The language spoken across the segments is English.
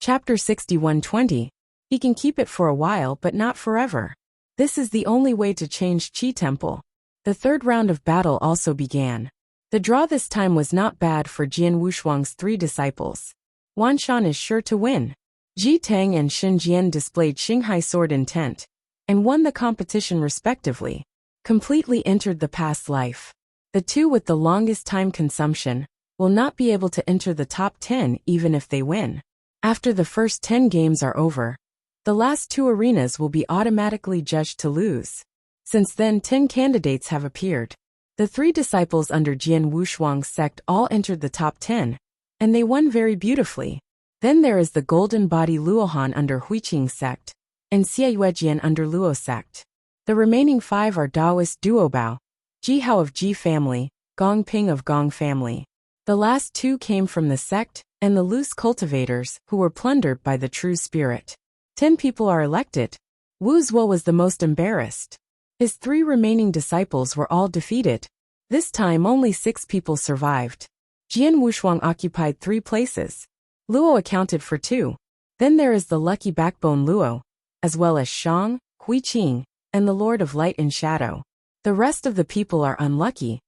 Chapter 61:20. He can keep it for a while but not forever. This is the only way to change Qi Temple. The third round of battle also began. The draw this time was not bad for Jian Wushuang's three disciples. Wan Shan is sure to win. Ji Teng and Shen Jian displayed Xinghai sword intent and won the competition respectively. Completely entered the past life. The two with the longest time consumption will not be able to enter the top 10 even if they win. After the first 10 games are over, the last two arenas will be automatically judged to lose. Since then 10 candidates have appeared. The three disciples under Jian Wushuang's sect all entered the top 10, and they won very beautifully. Then there is the Golden Body Luohan under Huiqing's sect, and Xie Yuejian under Luo's sect. The remaining 5 are Taoist Duobao, Ji Hao of Ji family, Gong Ping of Gong family. The last 2 came from the sect and the loose cultivators who were plundered by the true spirit. 10 people are elected. Wu Zuo was the most embarrassed. His 3 remaining disciples were all defeated. This time only 6 people survived. Jian Wushuang occupied 3 places. Luo accounted for 2. Then there is the lucky backbone Luo, as well as Shang, Huiqing, and the Lord of Light and Shadow. The rest of the people are unlucky,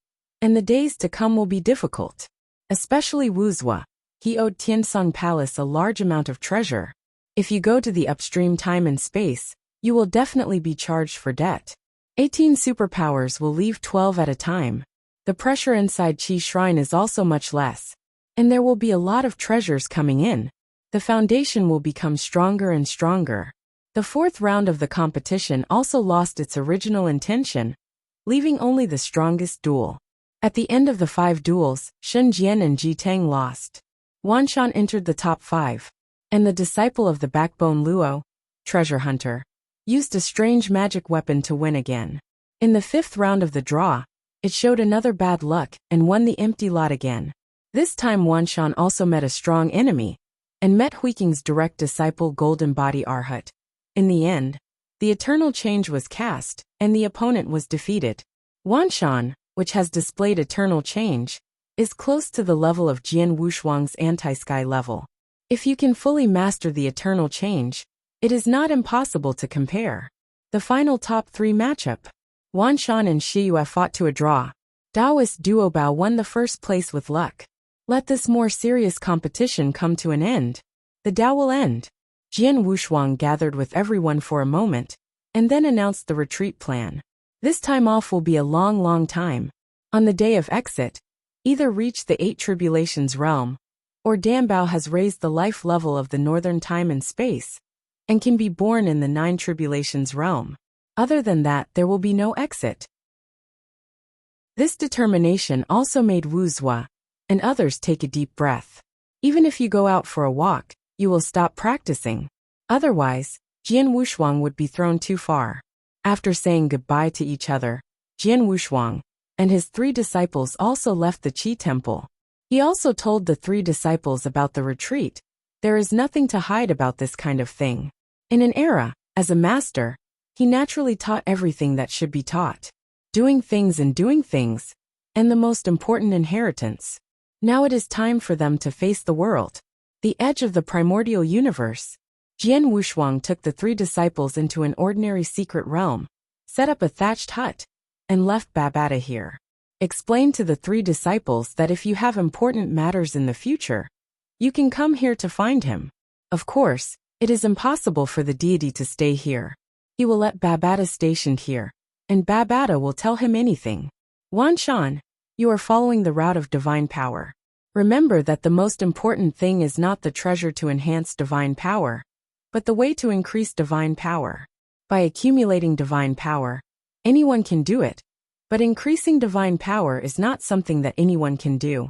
and the days to come will be difficult. Especially Wu Zuo. He owed Tiansong Palace a large amount of treasure. If you go to the upstream time and space, you will definitely be charged for debt. 18 superpowers will leave 12 at a time. The pressure inside Qi Shrine is also much less. And there will be a lot of treasures coming in. The foundation will become stronger and stronger. The 4th round of the competition also lost its original intention, leaving only the strongest duel. At the end of the 5 duels, Shen Jian and Ji Teng lost. Wan Shan entered the top 5. And the disciple of the backbone Luo, treasure hunter, used a strange magic weapon to win again. In the 5th round of the draw, it showed another bad luck and won the empty lot again. This time Wan Shan also met a strong enemy, and met Huiqing's direct disciple Golden Body Arhat. In the end, the eternal change was cast, and the opponent was defeated. Wan Shan, which has displayed eternal change, is close to the level of Jian Wushuang's anti-sky level. If you can fully master the eternal change, it is not impossible to compare. The final top 3 matchup. Wan Shan and Shi Yue fought to a draw. Taoist Duobao won the first place with luck. Let this more serious competition come to an end. The Tao will end. Jian Wushuang gathered with everyone for a moment, and then announced the retreat plan. This time off will be a long time. On the day of exit, either reach the 8 tribulations realm, or Danbao has raised the life level of the northern time and space, and can be born in the 9 tribulations realm. Other than that, there will be no exit. This determination also made Wu Zuo and others take a deep breath. Even if you go out for a walk, you will stop practicing. Otherwise, Jian Wushuang would be thrown too far. After saying goodbye to each other, Jian Wushuang and his 3 disciples also left the Qi Temple. He also told the 3 disciples about the retreat. There is nothing to hide about this kind of thing. In an era, as a master, he naturally taught everything that should be taught. Doing things, and the most important inheritance. Now it is time for them to face the world. The edge of the primordial universe. Jian Wushuang took the 3 disciples into an ordinary secret realm, set up a thatched hut, and left Babata here. Explained to the 3 disciples that if you have important matters in the future, you can come here to find him. Of course, it is impossible for the deity to stay here. He will let Babata stationed here, and Babata will tell him anything. Wan Shan, you are following the route of divine power. Remember that the most important thing is not the treasure to enhance divine power, but the way to increase divine power. By accumulating divine power, anyone can do it, but increasing divine power is not something that anyone can do.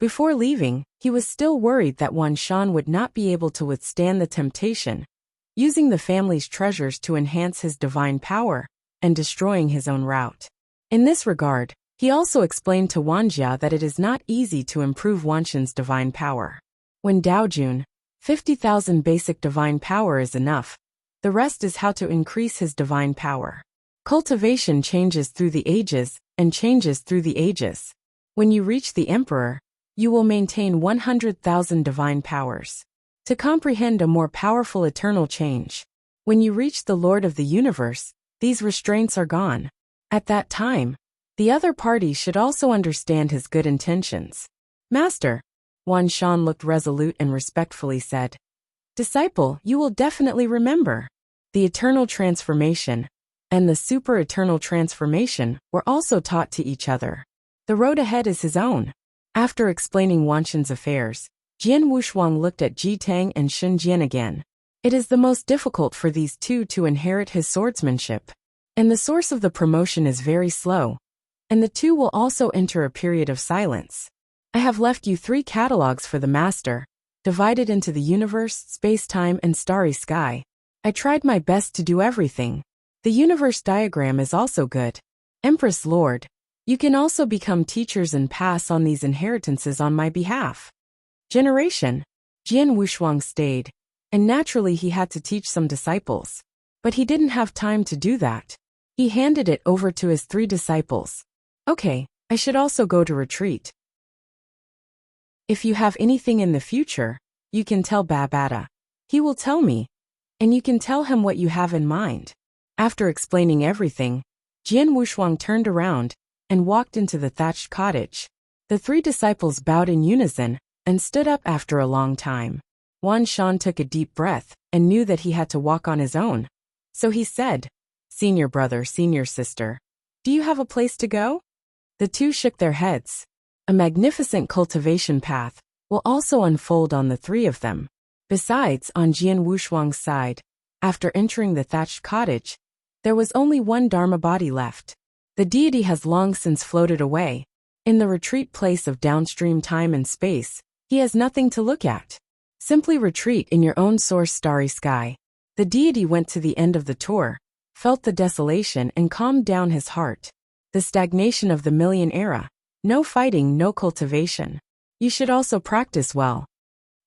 Before leaving, he was still worried that Wan Shan would not be able to withstand the temptation, using the family's treasures to enhance his divine power, and destroying his own route. In this regard, he also explained to Wan Jia that it is not easy to improve Wan Shan's divine power. When Daojun, 50,000 basic divine power is enough, the rest is how to increase his divine power. Cultivation changes through the ages, and changes through the ages. When you reach the Emperor, you will maintain 100,000 divine powers. to comprehend a more powerful eternal change. When you reach the Lord of the Universe, these restraints are gone. At that time, the other party should also understand his good intentions. Master, Wan Shan looked resolute and respectfully said, Disciple, you will definitely remember. The eternal transformation and the super-eternal transformation were also taught to each other. The road ahead is his own. After explaining Wan Shan's affairs, Jian Wushuang looked at Ji Tang and Shun Jian again. It is the most difficult for these two to inherit his swordsmanship. And the source of the promotion is very slow. And the two will also enter a period of silence. I have left you 3 catalogs for the master, divided into the universe, space-time, and starry sky. I tried my best to do everything. The universe diagram is also good. Empress Lord, you can also become teachers and pass on these inheritances on my behalf. Generation. Jian Wushuang stayed, and naturally he had to teach some disciples. But he didn't have time to do that. He handed it over to his 3 disciples. Okay, I should also go to retreat. If you have anything in the future, you can tell Babata. He will tell me. And you can tell him what you have in mind. After explaining everything, Jian Wushuang turned around and walked into the thatched cottage. The 3 disciples bowed in unison and stood up after a long time. Wan Shan took a deep breath and knew that he had to walk on his own. So he said, Senior brother, senior sister, do you have a place to go? The 2 shook their heads. A magnificent cultivation path will also unfold on the 3 of them. Besides, on Jian Wushuang's side, after entering the thatched cottage, there was only one Dharma body left. The deity has long since floated away. In the retreat place of downstream time and space, he has nothing to look at. Simply retreat in your own source starry sky. The deity went to the end of the tour, felt the desolation and calmed down his heart. The stagnation of the million era. No fighting, no cultivation. You should also practice well.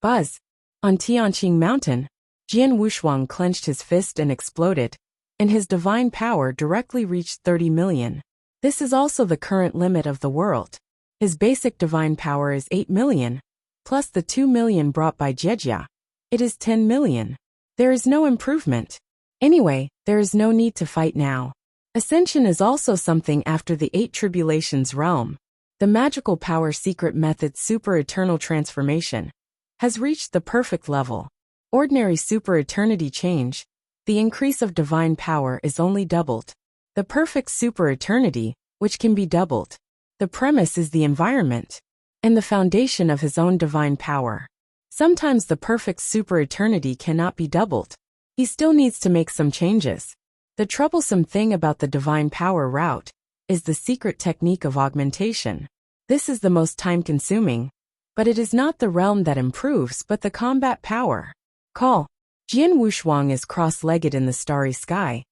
Buzz. On Tianqing Mountain, Jian Wushuang clenched his fist and exploded, and his divine power directly reached 30 million. This is also the current limit of the world. His basic divine power is 8 million, plus the 2 million brought by Jejia. It is 10 million. There is no improvement. Anyway, there is no need to fight now. Ascension is also something after the 8 tribulations realm. The magical power secret method super eternal transformation has reached the perfect level. Ordinary super eternity change, the increase of divine power is only doubled. The perfect super eternity, which can be doubled. The premise is the environment and the foundation of his own divine power. Sometimes the perfect super eternity cannot be doubled. He still needs to make some changes. The troublesome thing about the divine power route is the secret technique of augmentation. This is the most time-consuming, but it is not the realm that improves but the combat power. Call. Jian Wushuang is cross-legged in the starry sky,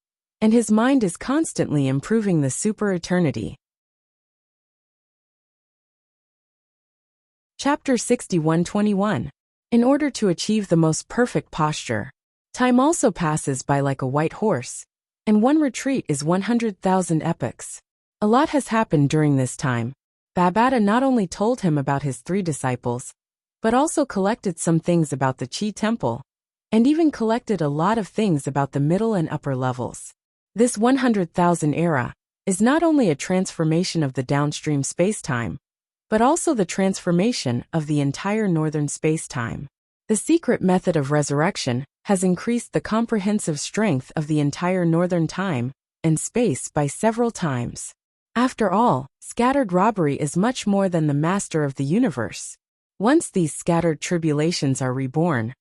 and his mind is constantly improving the super eternity. Chapter 61:21. In order to achieve the most perfect posture, time also passes by like a white horse, and one retreat is 100,000 epochs. A lot has happened during this time. Babata not only told him about his 3 disciples, but also collected some things about the Qi Temple, and even collected a lot of things about the middle and upper levels. This 100,000 era is not only a transformation of the downstream space-time, but also the transformation of the entire northern space-time. The secret method of resurrection has increased the comprehensive strength of the entire northern time and space by several times. After all, scattered robbery is much more than the master of the universe. Once these scattered tribulations are reborn,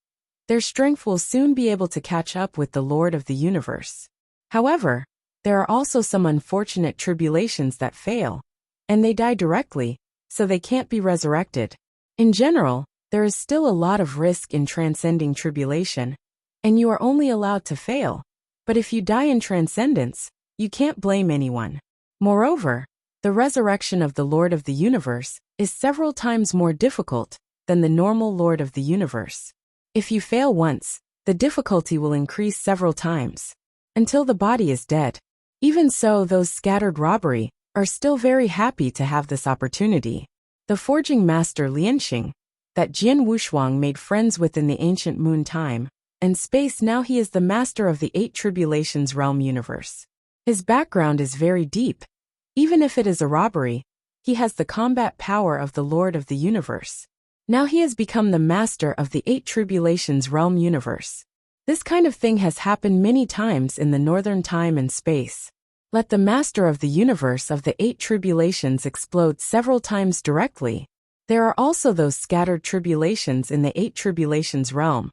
their strength will soon be able to catch up with the Lord of the universe. However, there are also some unfortunate tribulations that fail, and they die directly, so they can't be resurrected. In general, there is still a lot of risk in transcending tribulation, and you are only allowed to fail. But if you die in transcendence, you can't blame anyone. Moreover, the resurrection of the Lord of the universe is several times more difficult than the normal Lord of the universe. If you fail once, the difficulty will increase several times, until the body is dead. Even so, those scattered robbery are still very happy to have this opportunity. The forging master Lianxing, that Jian Wushuang made friends with in the ancient moon time and space. Now he is the master of the 8 tribulations realm universe. His background is very deep. Even if it is a robbery, he has the combat power of the Lord of the Universe. Now he has become the master of the 8 tribulations realm universe. This kind of thing has happened many times in the northern time and space. Let the master of the universe of the 8 tribulations explode several times directly. There are also those scattered tribulations in the 8 tribulations realm,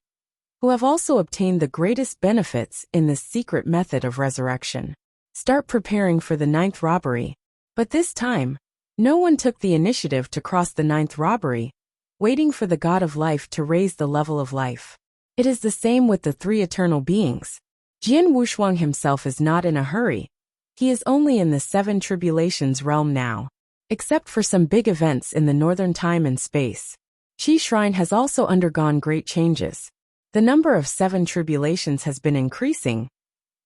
who have also obtained the greatest benefits in this secret method of resurrection. Start preparing for the 9th robbery. But this time, no one took the initiative to cross the 9th robbery, waiting for the God of Life to raise the level of life. It is the same with the 3 eternal beings. Jian Wushuang himself is not in a hurry. He is only in the 7 tribulations realm now. Except for some big events in the northern time and space, Qi Shrine has also undergone great changes. The number of 7 tribulations has been increasing,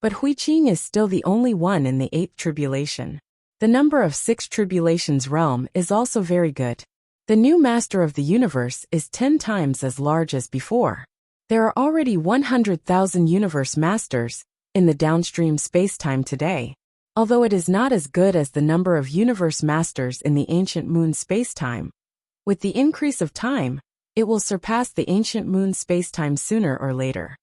but Huiqing is still the only one in the 8th tribulation. The number of 6 tribulations realm is also very good. The new master of the universe is 10 times as large as before. There are already 100,000 universe masters in the downstream space-time today. Although it is not as good as the number of universe masters in the ancient moon space-time, with the increase of time, it will surpass the ancient moon space-time sooner or later.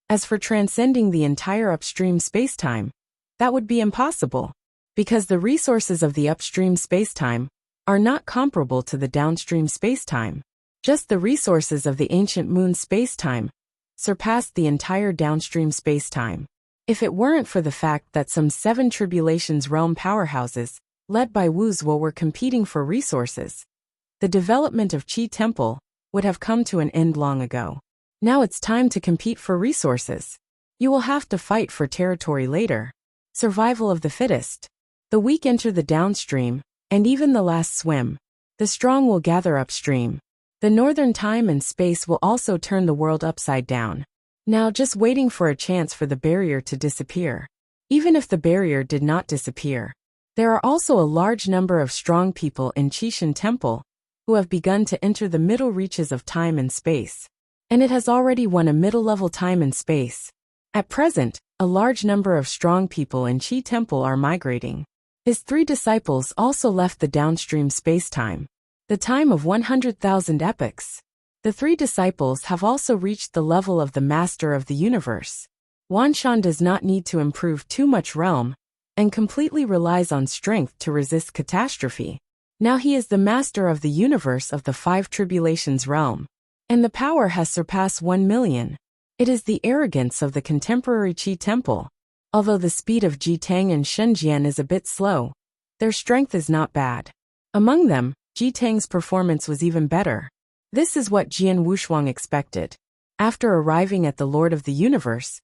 As for transcending the entire upstream space-time, that would be impossible, because the resources of the upstream space-time are not comparable to the downstream space-time. Just the resources of the ancient moon space-time surpassed the entire downstream space-time. If it weren't for the fact that some 7 tribulations realm powerhouses, led by Wu Zuo, were competing for resources, the development of Qi Temple would have come to an end long ago. Now it's time to compete for resources. You will have to fight for territory later. Survival of the fittest. The weak enter the downstream, and even the last swim. The strong will gather upstream. The northern time and space will also turn the world upside down. Now just waiting for a chance for the barrier to disappear. Even if the barrier did not disappear, there are also a large number of strong people in Qishan Temple who have begun to enter the middle reaches of time and space. And it has already won a middle-level time and space. At present, a large number of strong people in Qi Temple are migrating. His 3 disciples also left the downstream space-time, the time of 100,000 epochs. The 3 disciples have also reached the level of the master of the universe. Wanshan does not need to improve too much realm, and completely relies on strength to resist catastrophe. Now he is the master of the universe of the 5 tribulations realm, and the power has surpassed 1 million. It is the arrogance of the contemporary Qi Temple. Although the speed of Jitang and Shenjian is a bit slow, their strength is not bad. Among them, Jitang's performance was even better. This is what Jian Wushuang expected. After arriving at the Lord of the Universe,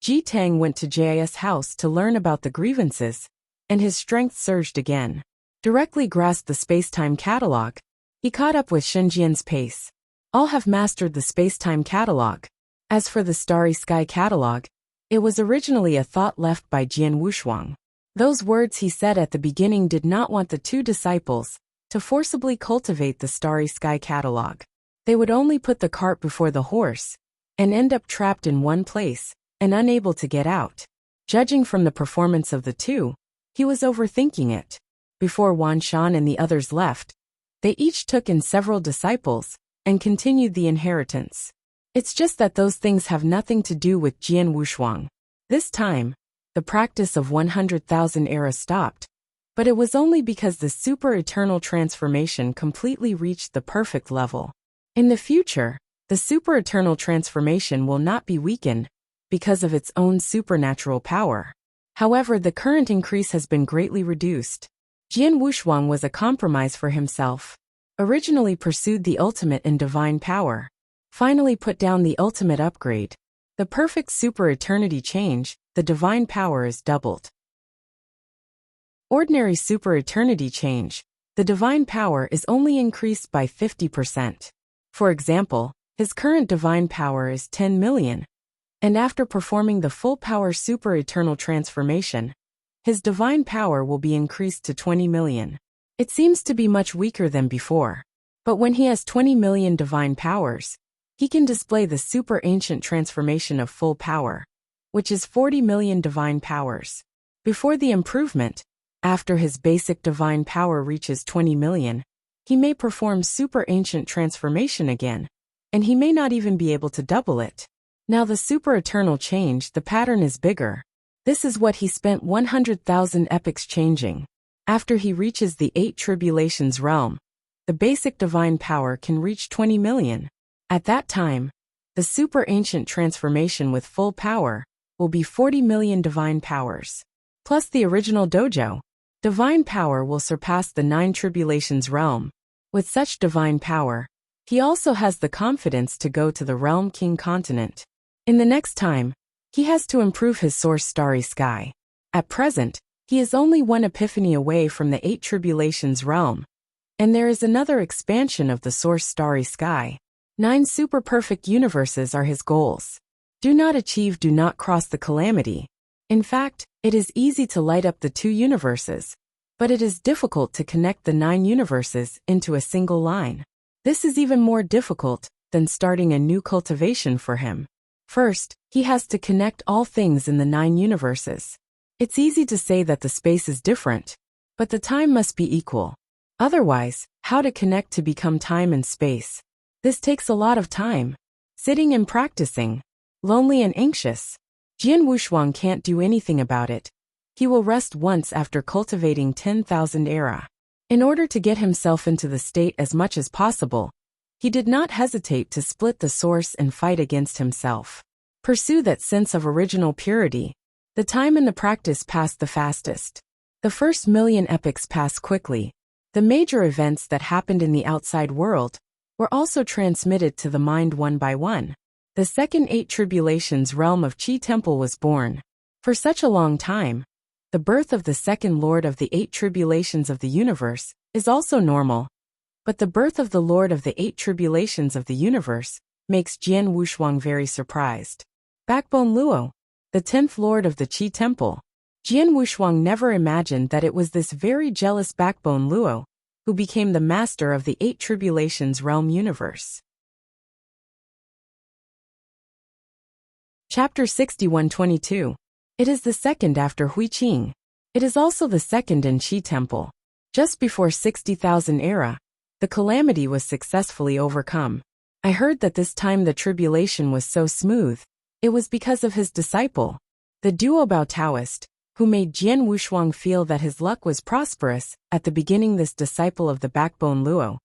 Jitang went to Jai's house to learn about the grievances, and his strength surged again. Directly grasped the space-time catalog, he caught up with Shenjian's pace. All have mastered the space-time catalog. As for the Starry Sky catalog, it was originally a thought left by Jian Wushuang. Those words he said at the beginning did not want the 2 disciples to forcibly cultivate the Starry Sky catalog. They would only put the cart before the horse, and end up trapped in one place, and unable to get out. Judging from the performance of the 2, he was overthinking it. Before Wan Shan and the others left, they each took in several disciples, and continued the inheritance. It's just that those things have nothing to do with Jian Wushuang. This time, the practice of 100,000 era stopped, but it was only because the super-eternal transformation completely reached the perfect level. In the future, the super-eternal transformation will not be weakened because of its own supernatural power. However, the current increase has been greatly reduced. Jian Wushuang was a compromise for himself. Originally pursued the ultimate in divine power. Finally put down the ultimate upgrade. The perfect super-eternity change, the divine power is doubled. Ordinary super-eternity change, the divine power is only increased by 50%. For example, his current divine power is 10 million, and after performing the full power super-eternal transformation, his divine power will be increased to 20 million. It seems to be much weaker than before. But when he has 20 million divine powers, he can display the super ancient transformation of full power, which is 40 million divine powers. Before the improvement, after his basic divine power reaches 20 million, he may perform super ancient transformation again, and he may not even be able to double it. Now the super eternal change, the pattern is bigger. This is what he spent 100,000 epochs changing. After he reaches the 8 tribulations realm, the basic divine power can reach 20 million. At that time, the super ancient transformation with full power will be 40 million divine powers. Plus the original dojo, divine power will surpass the 9 tribulations realm. With such divine power, he also has the confidence to go to the Realm King continent. In the next time, he has to improve his source Starry Sky. At present, he is only one epiphany away from the 8 tribulations realm. And there is another expansion of the source Starry Sky. 9 super perfect universes are his goals. Do not achieve, do not cross the calamity. In fact, it is easy to light up the 2 universes, but it is difficult to connect the 9 universes into a single line. This is even more difficult than starting a new cultivation for him. First, he has to connect all things in the 9 universes. It's easy to say that the space is different, but the time must be equal. Otherwise, how to connect to become time and space? This takes a lot of time. Sitting and practicing. Lonely and anxious. Jian Wushuang can't do anything about it. He will rest once after cultivating 10,000 era. In order to get himself into the state as much as possible, he did not hesitate to split the source and fight against himself. Pursue that sense of original purity. The time and the practice pass the fastest. The first million epochs pass quickly. The major events that happened in the outside world were also transmitted to the mind one by one. The second 8 tribulations realm of Qi Temple was born. For such a long time, the birth of the second lord of the 8 tribulations of the universe is also normal. But the birth of the lord of the 8 tribulations of the universe makes Jian Wushuang very surprised. Backbone Luo, the 10th lord of the Qi Temple. Jian Wushuang never imagined that it was this very jealous Backbone Luo who became the master of the 8 tribulations realm universe. Chapter 6122. It is the second after Huiqing. It is also the second in Qi Temple. Just before 60,000 era, the calamity was successfully overcome. I heard that this time the tribulation was so smooth. It was because of his disciple, the Duobao Taoist, who made Jian Wushuang feel that his luck was prosperous. At the beginning, this disciple of the Backbone Luo,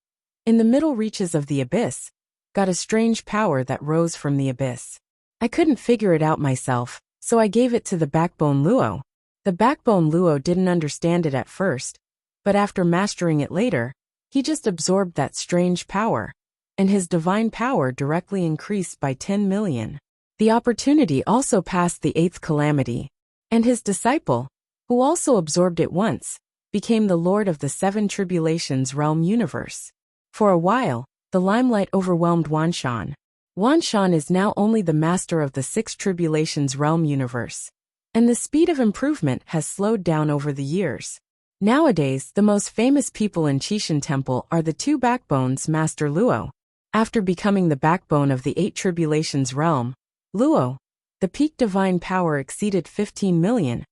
in the middle reaches of the abyss, got a strange power that rose from the abyss. I couldn't figure it out myself, so I gave it to the Backbone Luo. The Backbone Luo didn't understand it at first, but after mastering it later, he just absorbed that strange power, and his divine power directly increased by 10 million. The opportunity also passed the 8th calamity, and his disciple, who also absorbed it once, became the lord of the 7 tribulations realm universe. For a while, the limelight overwhelmed Wanshan. Wanshan is now only the master of the 6 tribulations realm universe, and the speed of improvement has slowed down over the years. Nowadays, the most famous people in Qishan Temple are the 2 backbones Master Luo. After becoming the backbone of the 8 tribulations realm, Luo, the peak divine power exceeded 15 million,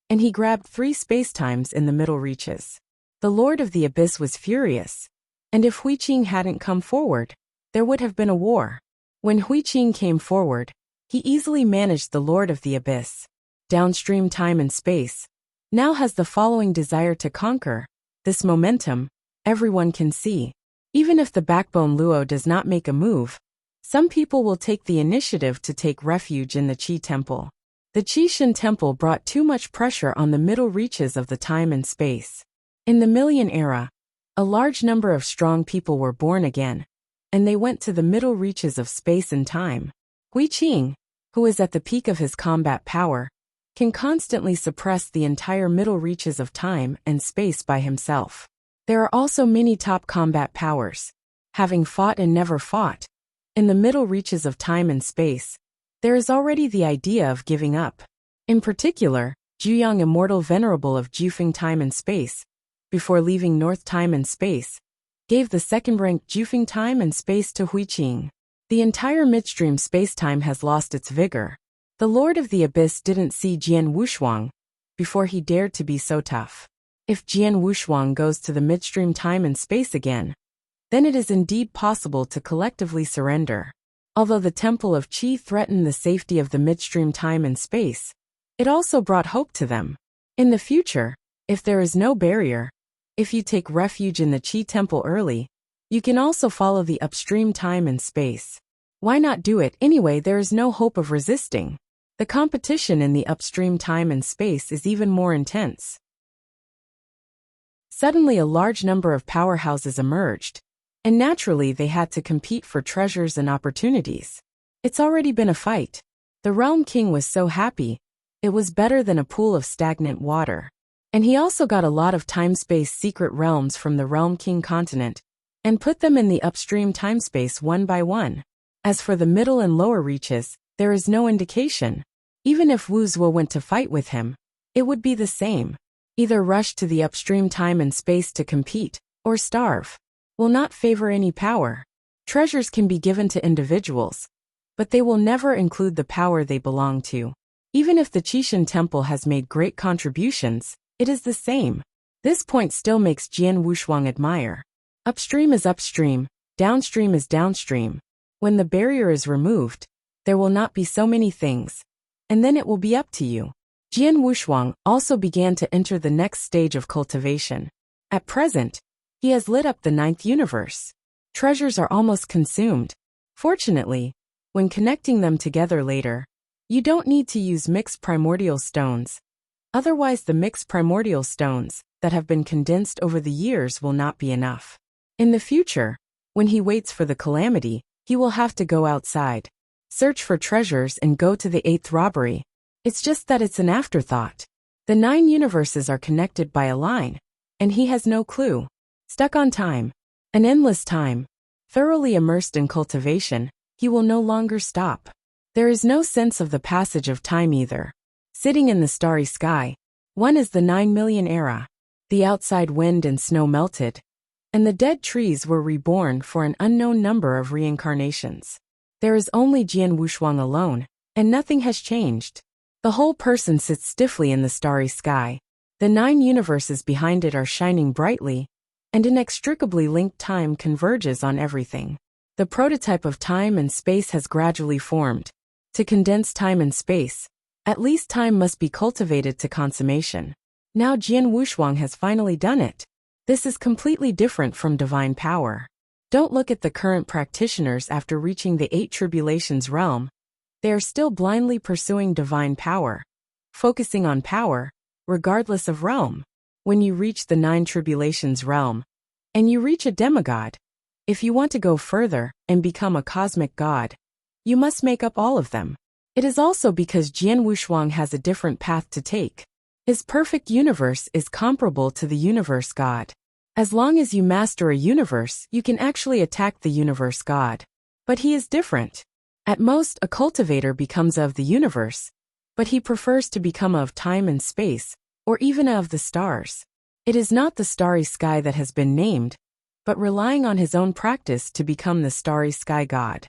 and he grabbed 3 spacetimes in the middle reaches. The Lord of the Abyss was furious, and if Huiqing hadn't come forward, there would have been a war. When Huiqing came forward, he easily managed the Lord of the Abyss. Downstream time and space now has the following desire to conquer. This momentum, everyone can see. Even if the Backbone Luo does not make a move, some people will take the initiative to take refuge in the Qi Temple. The Qishan Temple brought too much pressure on the middle reaches of the time and space. In the Million Era, a large number of strong people were born again, and they went to the middle reaches of space and time. Huiqing, who is at the peak of his combat power, can constantly suppress the entire middle reaches of time and space by himself. There are also many top combat powers, having fought and never fought. In the middle reaches of time and space, there is already the idea of giving up. In particular, Juyang Immortal Venerable of Jufeng Time and Space, before leaving North Time and Space, gave the second-ranked Jufeng time and space to Huiqing. The entire midstream space-time has lost its vigor. The Lord of the Abyss didn't see Jian Wushuang before he dared to be so tough. If Jian Wushuang goes to the midstream time and space again, then it is indeed possible to collectively surrender. Although the Temple of Qi threatened the safety of the midstream time and space, it also brought hope to them. In the future, if there is no barrier, if you take refuge in the Qi Temple early, you can also follow the upstream time and space. Why not do it anyway? There is no hope of resisting. The competition in the upstream time and space is even more intense. Suddenly a large number of powerhouses emerged, and naturally they had to compete for treasures and opportunities. It's already been a fight. The Realm King was so happy. It was better than a pool of stagnant water. And he also got a lot of time-space secret realms from the Realm King continent, and put them in the upstream time-space one by one. As for the middle and lower reaches, there is no indication. Even if Wu Zuo went to fight with him, it would be the same. Either rush to the upstream time and space to compete, or starve. Will not favor any power. Treasures can be given to individuals, but they will never include the power they belong to. Even if the Qishan Temple has made great contributions, it is the same. This point still makes Jian Wushuang admire. Upstream is upstream, downstream is downstream. When the barrier is removed, there will not be so many things, and then it will be up to you. Jian Wushuang also began to enter the next stage of cultivation. At present, he has lit up the 9th universe. Treasures are almost consumed. Fortunately, when connecting them together later, you don't need to use mixed primordial stones. Otherwise, the mixed primordial stones that have been condensed over the years will not be enough. In the future, when he waits for the calamity, he will have to go outside, search for treasures and go to the 8th robbery. It's just that it's an afterthought. The 9 universes are connected by a line, and he has no clue. Stuck on time. An endless time. Thoroughly immersed in cultivation, he will no longer stop. There is no sense of the passage of time either. Sitting in the starry sky, one is the 9 million era. The outside wind and snow melted, and the dead trees were reborn for an unknown number of reincarnations. There is only Jian Wushuang alone, and nothing has changed. The whole person sits stiffly in the starry sky. The 9 universes behind it are shining brightly, and inextricably linked time converges on everything. The prototype of time and space has gradually formed. To condense time and space, at least time must be cultivated to consummation. Now Jian Wushuang has finally done it. This is completely different from divine power. Don't look at the current practitioners after reaching the 8 tribulations realm. They are still blindly pursuing divine power, focusing on power, regardless of realm. When you reach the 9 tribulations realm, and you reach a demigod, if you want to go further and become a cosmic god, you must make up all of them. It is also because Jian Wushuang has a different path to take. His perfect universe is comparable to the universe god. As long as you master a universe, you can actually attack the universe god. But he is different. At most, a cultivator becomes of the universe, but he prefers to become of time and space, or even of the stars. It is not the starry sky that has been named, but relying on his own practice to become the starry sky god.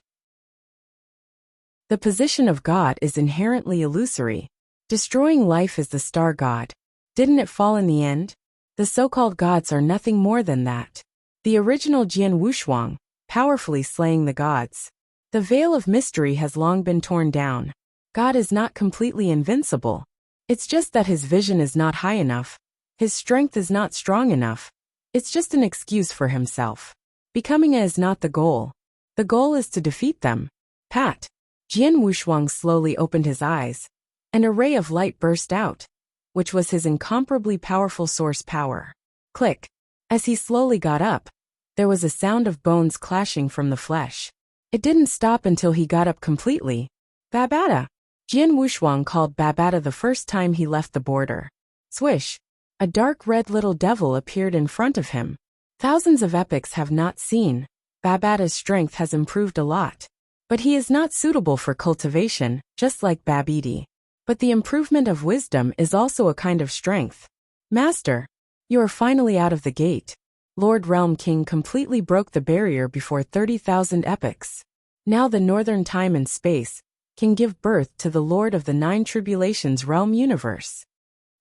The position of God is inherently illusory. Destroying life is the star god. Didn't it fall in the end? The so-called gods are nothing more than that. The original Jian Wushuang, powerfully slaying the gods. The veil of mystery has long been torn down. God is not completely invincible. It's just that his vision is not high enough. His strength is not strong enough. It's just an excuse for himself. Becoming a is not the goal. The goal is to defeat them. Pat. Jian Wushuang slowly opened his eyes. An array of light burst out, which was his incomparably powerful source power. Click. As he slowly got up, there was a sound of bones clashing from the flesh. It didn't stop until he got up completely. Babata. Jian Wushuang called Babata the first time he left the border. Swish. A dark red little devil appeared in front of him. Thousands of epochs have not seen. Babata's strength has improved a lot. But he is not suitable for cultivation, just like Babidi. But the improvement of wisdom is also a kind of strength. Master, you are finally out of the gate. Lord Realm King completely broke the barrier before 30,000 epochs. Now the northern time and space can give birth to the Lord of the Nine Tribulations realm universe.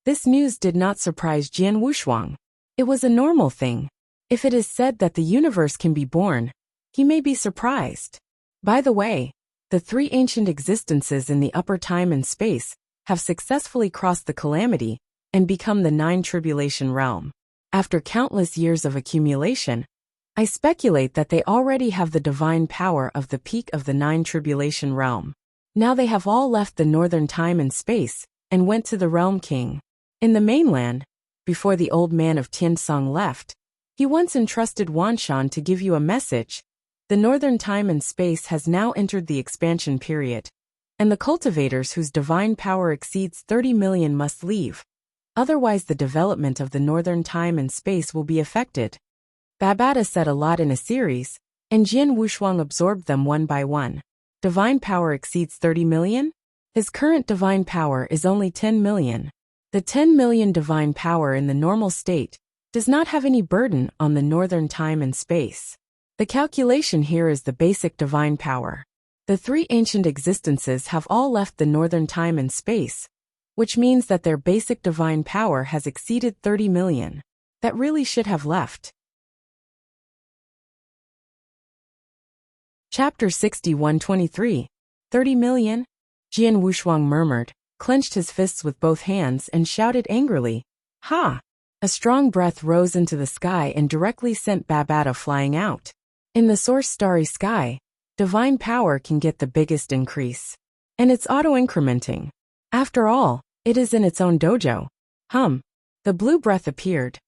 This news did not surprise Jian Wushuang. It was a normal thing. If it is said that the universe can be born, he may be surprised. By the way, the three ancient existences in the upper time and space have successfully crossed the calamity and become the Nine Tribulation realm. After countless years of accumulation, I speculate that they already have the divine power of the peak of the Nine Tribulation realm. Now they have all left the northern time and space and went to the Realm King. In the mainland, before the old man of Tiansong left, he once entrusted Wanshan to give you a message. The northern time and space has now entered the expansion period, and the cultivators whose divine power exceeds 30 million must leave. Otherwise the development of the northern time and space will be affected. Babata said a lot in a series, and Jian Wushuang absorbed them one by one. Divine power exceeds 30 million? His current divine power is only 10 million. The 10 million divine power in the normal state does not have any burden on the northern time and space. The calculation here is the basic divine power. The three ancient existences have all left the northern time and space, which means that their basic divine power has exceeded 30 million. That really should have left. Chapter 61-23. 30 million? Jian Wushuang murmured, clenched his fists with both hands and shouted angrily. Ha! A strong breath rose into the sky and directly sent Babata flying out. In the source starry sky, divine power can get the biggest increase. And it's auto-incrementing. After all, it is in its own dojo. The blue breath appeared,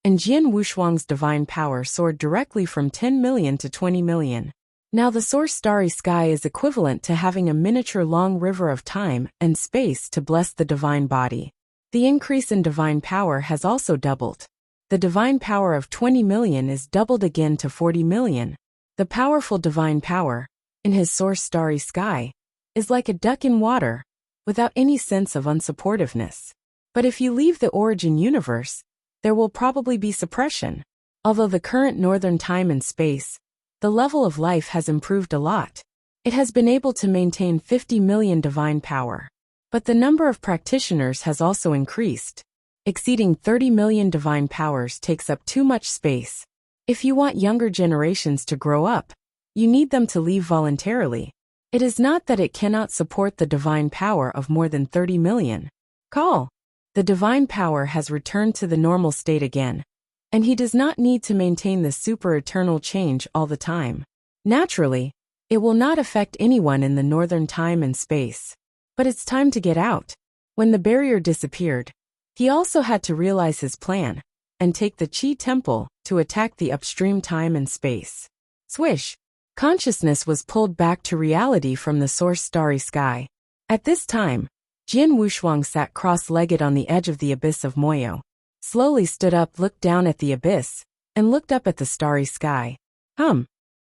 and Jian Wushuang's divine power soared directly from 10 million to 20 million. Now the source starry sky is equivalent to having a miniature long river of time and space to bless the divine body. The increase in divine power has also doubled. The divine power of 20 million is doubled again to 40 million. The powerful divine power, in his source starry sky, is like a duck in water, without any sense of unsupportiveness. But if you leave the origin universe, there will probably be suppression. Although the current northern time and space, the level of life has improved a lot. It has been able to maintain 50 million divine power. But the number of practitioners has also increased. Exceeding 30 million divine powers takes up too much space. If you want younger generations to grow up, you need them to leave voluntarily. It is not that it cannot support the divine power of more than 30 million. The divine power has returned to the normal state again, and he does not need to maintain the super-eternal change all the time. Naturally, it will not affect anyone in the northern time and space. But it's time to get out. When the barrier disappeared, he also had to realize his plan and take the Qi Temple to attack the upstream time and space. Swish! Consciousness was pulled back to reality from the source starry sky. At this time, Jian Wushuang sat cross-legged on the edge of the abyss of Moyo. Slowly stood up, looked down at the abyss, and looked up at the starry sky.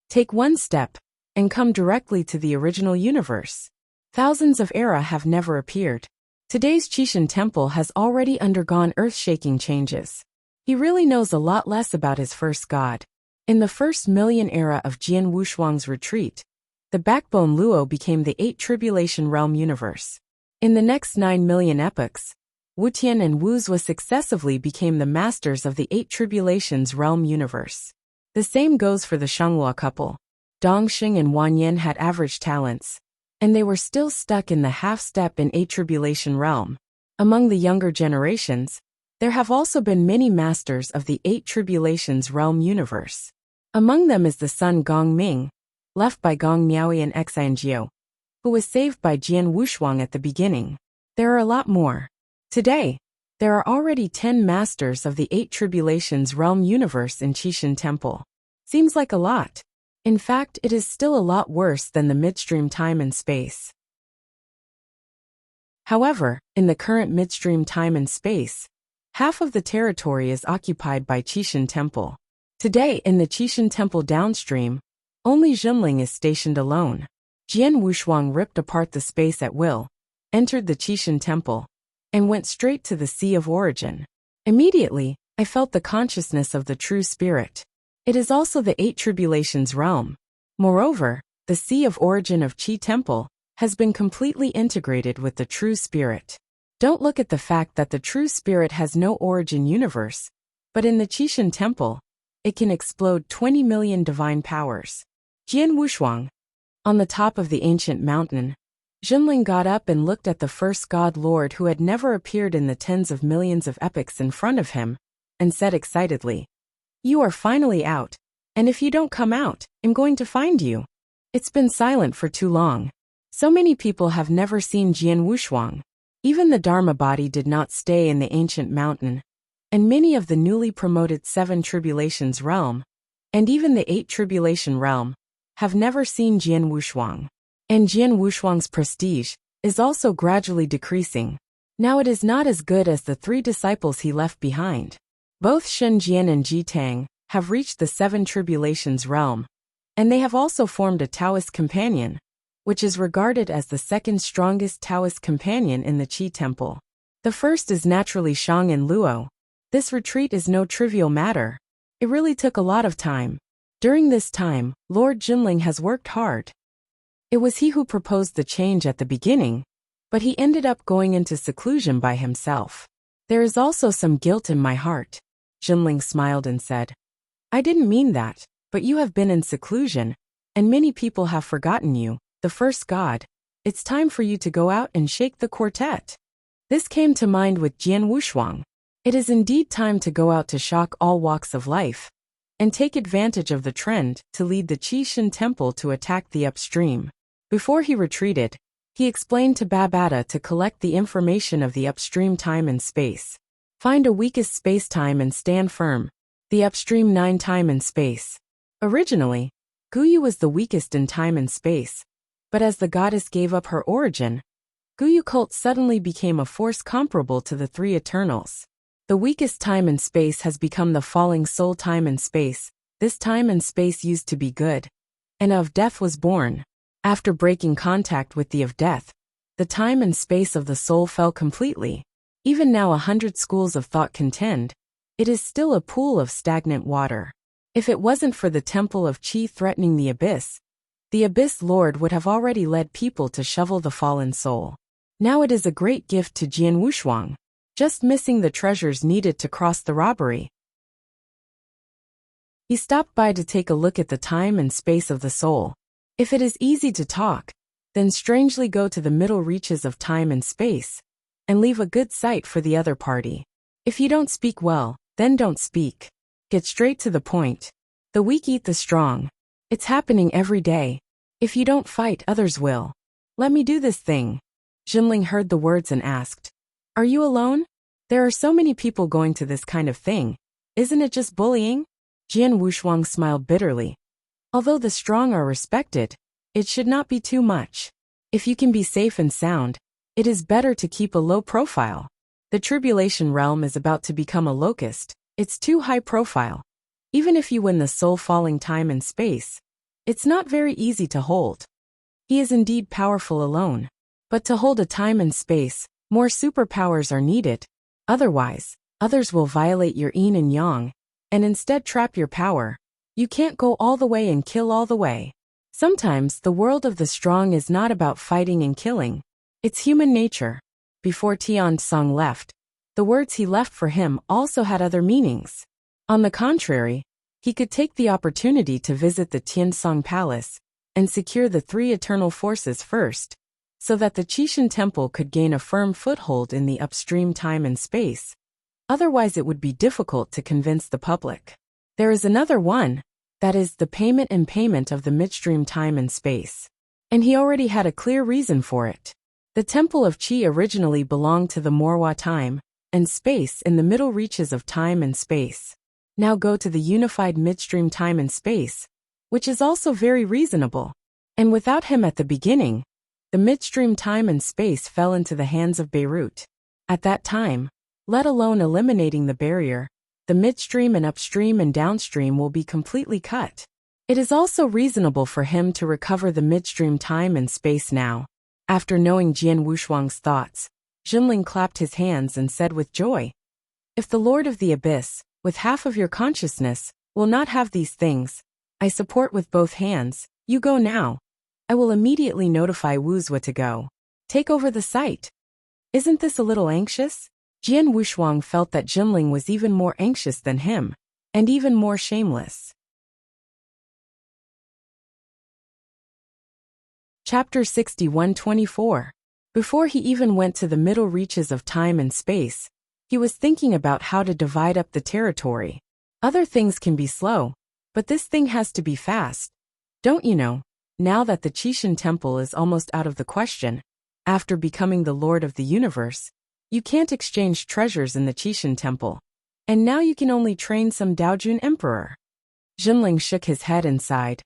Take one step, and come directly to the original universe. Thousands of era have never appeared. Today's Qishan Temple has already undergone earth-shaking changes. He really knows a lot less about his first god. In the first million era of Jian Wushuang's retreat, the backbone Luo became the 8 Tribulation Realm universe. In the next 9 million epochs, Wutian and Wuzhua successively became the masters of the 8 Tribulations Realm universe. The same goes for the Shanghua couple. Dongxing and Wanyan had average talents, and they were still stuck in the half-step in 8 Tribulation Realm. Among the younger generations, there have also been many masters of the 8 Tribulations Realm universe. Among them is the son Gong Ming, left by Gong Miaoi and Xianjiu, who was saved by Jian Wushuang at the beginning. There are a lot more. Today, there are already 10 masters of the 8 Tribulations Realm universe in Qishan Temple. Seems like a lot. In fact, it is still a lot worse than the midstream time and space. However, in the current midstream time and space, half of the territory is occupied by Qishan Temple. Today, in the Qishan Temple downstream, only Zhenling is stationed alone. Jian Wushuang ripped apart the space at will, entered the Qishan Temple, and went straight to the Sea of Origin. Immediately, I felt the consciousness of the true spirit. It is also the 8 tribulations realm. Moreover, the sea of origin of Qi Temple has been completely integrated with the true spirit. Don't look at the fact that the true spirit has no origin universe, but in the Qishan Temple, it can explode 20 million divine powers. Jian Wushuang. On the top of the ancient mountain, Jinling got up and looked at the first God Lord who had never appeared in the tens of millions of epochs in front of him, and said excitedly, "You are finally out, and if you don't come out, I'm going to find you." It's been silent for too long. So many people have never seen Jian Wushuang. Even the Dharma body did not stay in the ancient mountain, and many of the newly promoted 7 tribulations realm, and even the 8 tribulation realm, have never seen Jian Wushuang. And Jian Wushuang's prestige is also gradually decreasing. Now it is not as good as the 3 disciples he left behind. Both Shen Jian and Ji Tang have reached the 7 tribulations realm, and they have also formed a Taoist companion, which is regarded as the second strongest Taoist companion in the Qi Temple. The first is naturally Shang and Luo. This retreat is no trivial matter. It really took a lot of time. During this time, Lord Jinling has worked hard. It was he who proposed the change at the beginning, but he ended up going into seclusion by himself. There is also some guilt in my heart. Jinling smiled and said, "I didn't mean that, but you have been in seclusion, and many people have forgotten you, the first god. It's time for you to go out and shake the quartet." This came to mind with Jian Wushuang. It is indeed time to go out to shock all walks of life, and take advantage of the trend to lead the Qishan Temple to attack the upstream. Before he retreated, he explained to Babata to collect the information of the upstream time and space. Find a weakest space-time and stand firm. The upstream 9 time and space. Originally, Guyu was the weakest in time and space, but as the goddess gave up her origin, Guyu cult suddenly became a force comparable to the 3 Eternals. The weakest time and space has become the falling soul time and space. This time and space used to be good, and of death was born. After breaking contact with the of death, the time and space of the soul fell completely. Even now 100 schools of thought contend, it is still a pool of stagnant water. If it wasn't for the temple of Qi threatening the Abyss Lord would have already led people to shovel the fallen soul. Now it is a great gift to Jian Wushuang, just missing the treasures needed to cross the robbery. He stopped by to take a look at the time and space of the soul. If it is easy to talk, then strangely go to the middle reaches of time and space, and leave a good sight for the other party. If you don't speak well, then don't speak. Get straight to the point. The weak eat the strong. It's happening every day. If you don't fight, others will. Let me do this thing. Jinling heard the words and asked, "Are you alone? There are so many people going to this kind of thing. Isn't it just bullying?" Jian Wushuang smiled bitterly. Although the strong are respected, it should not be too much. If you can be safe and sound, it is better to keep a low profile. The tribulation realm is about to become a locust. It's too high profile. Even if you win the soul falling time and space, it's not very easy to hold. He is indeed powerful alone. But to hold a time and space, more superpowers are needed. Otherwise, others will violate your yin and yang, and instead trap your power. You can't go all the way and kill all the way. Sometimes the world of the strong is not about fighting and killing. It's human nature. Before Tian Song left, the words he left for him also had other meanings. On the contrary, he could take the opportunity to visit the Tiansong Palace and secure the 3 eternal forces first, so that the Qishan Temple could gain a firm foothold in the upstream time and space. Otherwise it would be difficult to convince the public. There is another one, that is the payment of the midstream time and space. And he already had a clear reason for it. The Temple of Qi originally belonged to the Morwa time and space in the middle reaches of time and space. Now go to the unified midstream time and space, which is also very reasonable. And without him at the beginning, the midstream time and space fell into the hands of Beirut. At that time, let alone eliminating the barrier, the midstream and upstream and downstream will be completely cut. It is also reasonable for him to recover the midstream time and space now. After knowing Jian Wushuang's thoughts, Jinling clapped his hands and said with joy, "If the Lord of the Abyss with half of your consciousness, will not have these things. I support with both hands. You go now. I will immediately notify Wuxia to go. Take over the site. Isn't this a little anxious? Jian Wushuang felt that Jinling was even more anxious than him, and even more shameless. Chapter 61-24. Before he even went to the middle reaches of time and space, he was thinking about how to divide up the territory. Other things can be slow, but this thing has to be fast. Don't you know, now that the Qixin Temple is almost out of the question, after becoming the Lord of the Universe, you can't exchange treasures in the Qixin Temple. And now you can only train some Daojun Emperor. Jinling shook his head and sighed.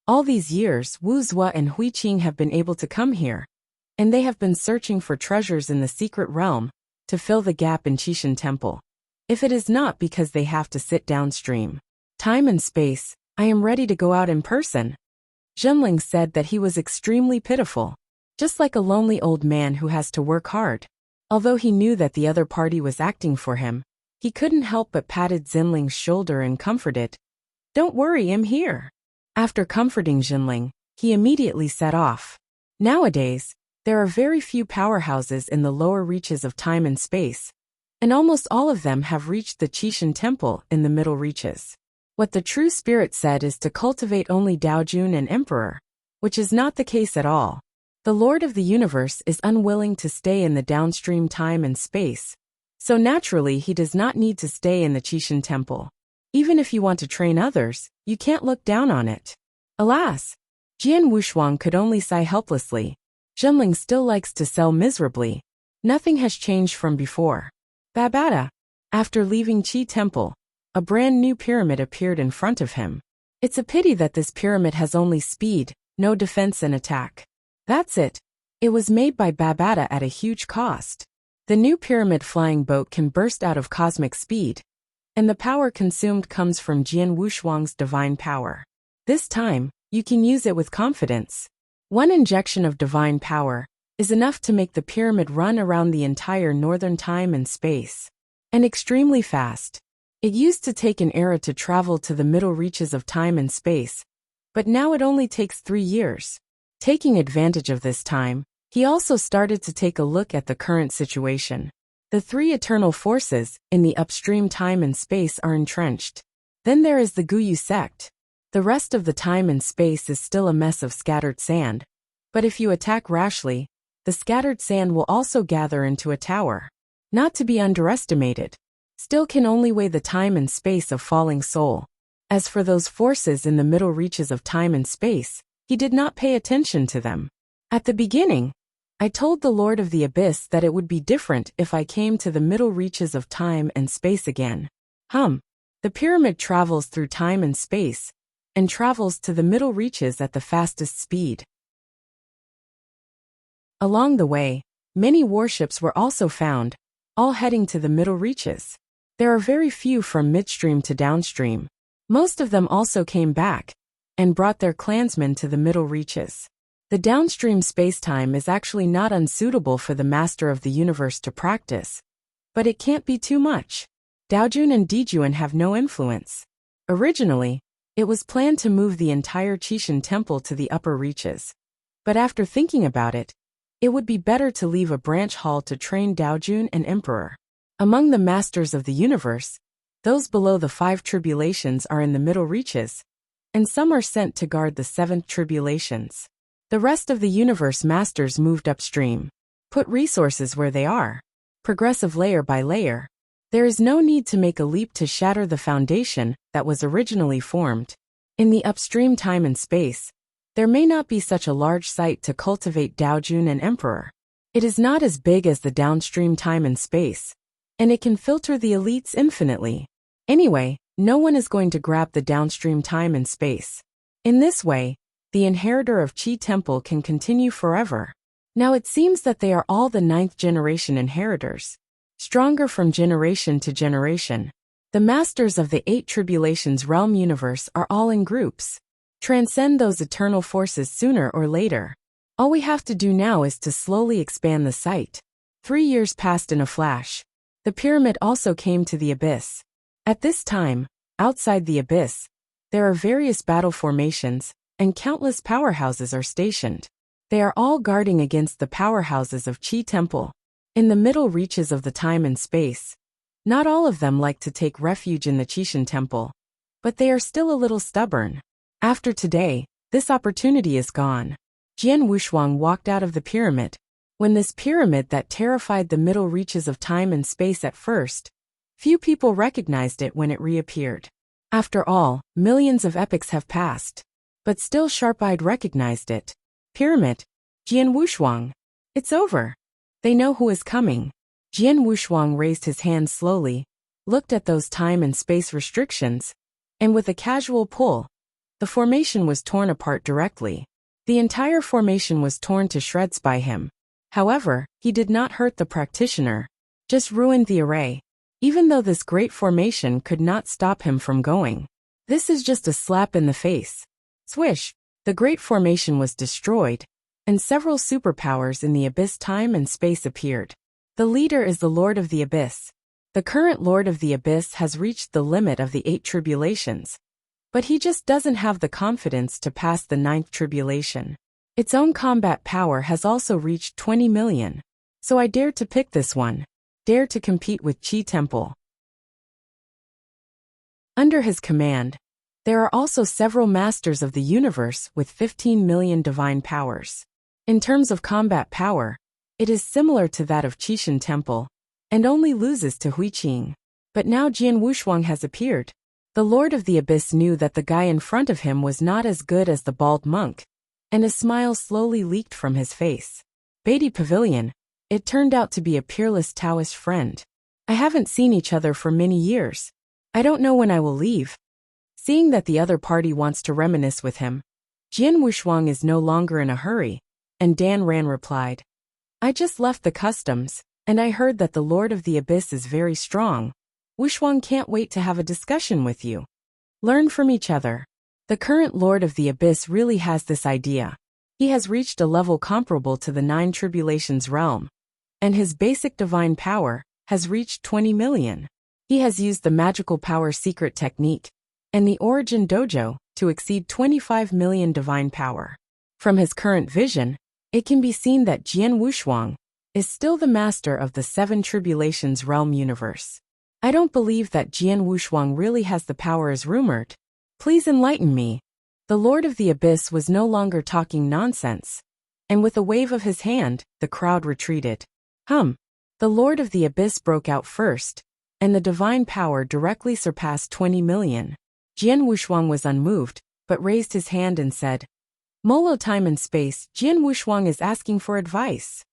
All these years, Wuxia and Huiqing have been able to come here, and they have been searching for treasures in the secret realm to fill the gap in Qixin Temple. If it is not because they have to sit downstream, time and space, I am ready to go out in person. Jinling said that he was extremely pitiful, just like a lonely old man who has to work hard. Although he knew that the other party was acting for him, he couldn't help but patted Jinling's shoulder and comforted. Don't worry, I'm here. After comforting Jinling, he immediately set off. Nowadays, there are very few powerhouses in the lower reaches of time and space, and almost all of them have reached the Qixin Temple in the middle reaches. What the true spirit said is to cultivate only Daojun and Emperor, which is not the case at all. The Lord of the Universe is unwilling to stay in the downstream time and space, so naturally he does not need to stay in the Qixin Temple. Even if you want to train others, you can't look down on it. Alas! Jian Wushuang could only sigh helplessly. Jinling still likes to sell miserably. Nothing has changed from before. Babada! After leaving Qi Temple, a brand new pyramid appeared in front of him. It's a pity that this pyramid has only speed, no defense and attack. That's it. It was made by Babada at a huge cost. The new pyramid flying boat can burst out of cosmic speed, and the power consumed comes from Jian Wushuang's divine power. This time, you can use it with confidence. One injection of divine power is enough to make the pyramid run around the entire northern time and space. And extremely fast. It used to take an era to travel to the middle reaches of time and space, but now it only takes 3 years. Taking advantage of this time, he also started to take a look at the current situation. The 3 eternal forces in the upstream time and space are entrenched. Then there is the Guyu sect. The rest of the time and space is still a mess of scattered sand, but if you attack rashly, the scattered sand will also gather into a tower. Not to be underestimated. Still can only weigh the time and space of falling soul. As for those forces in the middle reaches of time and space, he did not pay attention to them. At the beginning, I told the Lord of the Abyss that it would be different if I came to the middle reaches of time and space again. The pyramid travels through time and space, and travels to the middle reaches at the fastest speed. Along the way, many warships were also found, all heading to the middle reaches. There are very few from midstream to downstream. Most of them also came back, and brought their clansmen to the middle reaches. The downstream spacetime is actually not unsuitable for the Master of the Universe to practice, but it can't be too much. Daojun and Dijuan have no influence. Originally, it was planned to move the entire Qixin Temple to the upper reaches. But after thinking about it, it would be better to leave a branch hall to train Daojun and Emperor. Among the Masters of the Universe, those below the 5 tribulations are in the middle reaches, and some are sent to guard the 7th tribulations. The rest of the universe masters moved upstream. Put resources where they are. Progressive layer by layer. There is no need to make a leap to shatter the foundation that was originally formed. In the upstream time and space, there may not be such a large site to cultivate Daojun and Emperor. It is not as big as the downstream time and space, and it can filter the elites infinitely. Anyway, no one is going to grab the downstream time and space. In this way, the inheritor of Qi Temple can continue forever. Now it seems that they are all the 9th generation inheritors, stronger from generation to generation. The masters of the 8 tribulations realm universe are all in groups. Transcend those eternal forces sooner or later. All we have to do now is to slowly expand the site. 3 years passed in a flash. The pyramid also came to the abyss. At this time, outside the abyss, there are various battle formations, and countless powerhouses are stationed. They are all guarding against the powerhouses of Qi Temple. In the middle reaches of the time and space, not all of them like to take refuge in the Qishan Temple, but they are still a little stubborn. After today, this opportunity is gone. Jian Wushuang walked out of the pyramid. When this pyramid that terrified the middle reaches of time and space at first, few people recognized it when it reappeared. After all, millions of epochs have passed, but still sharp-eyed recognized it. Pyramid. Jian Wushuang. It's over. They know who is coming. Jian Wushuang raised his hand slowly, looked at those time and space restrictions, and with a casual pull, the formation was torn apart directly. The entire formation was torn to shreds by him. However, he did not hurt the practitioner, just ruined the array. Even though this great formation could not stop him from going. This is just a slap in the face. Swish! The great formation was destroyed, and several superpowers in the abyss time and space appeared. The leader is the Lord of the Abyss. The current Lord of the Abyss has reached the limit of the 8 tribulations. But he just doesn't have the confidence to pass the 9th tribulation. Its own combat power has also reached 20 million. So I dared to pick this one. Dare to compete with Qi Temple. Under his command, there are also several masters of the universe with 15 million divine powers. In terms of combat power, it is similar to that of Qishan Temple, and only loses to Huiqing. But now Jian Wushuang has appeared. The Lord of the Abyss knew that the guy in front of him was not as good as the bald monk, and a smile slowly leaked from his face. Beatty Pavilion. It turned out to be a peerless Taoist friend. I haven't seen each other for many years. I don't know when I will leave. Seeing that the other party wants to reminisce with him, Jian Wushuang is no longer in a hurry, and Dan Ran replied, I just left the customs, and I heard that the Lord of the Abyss is very strong. Wushuang can't wait to have a discussion with you. Learn from each other. The current Lord of the Abyss really has this idea. He has reached a level comparable to the 9 tribulations realm, and his basic divine power has reached 20 million. He has used the magical power secret technique and the origin dojo to exceed 25 million divine power. From his current vision, it can be seen that Jian Wushuang is still the master of the 7 tribulations realm universe. I don't believe that Jian Wushuang really has the power as rumored. Please enlighten me. The Lord of the Abyss was no longer talking nonsense, and with a wave of his hand, the crowd retreated. The Lord of the Abyss broke out first, and the divine power directly surpassed 20 million. Jian Wushuang was unmoved, but raised his hand and said, Molo time and space, Jian Wushuang is asking for advice.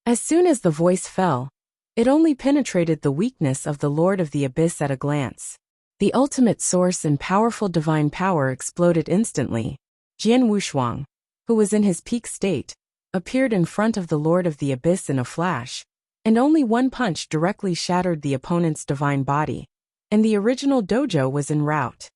As soon as the voice fell, it only penetrated the weakness of the Lord of the Abyss at a glance. The ultimate source and powerful divine power exploded instantly. Jian Wushuang, who was in his peak state, appeared in front of the Lord of the Abyss in a flash, and only one punch directly shattered the opponent's divine body, and the original dojo was en route.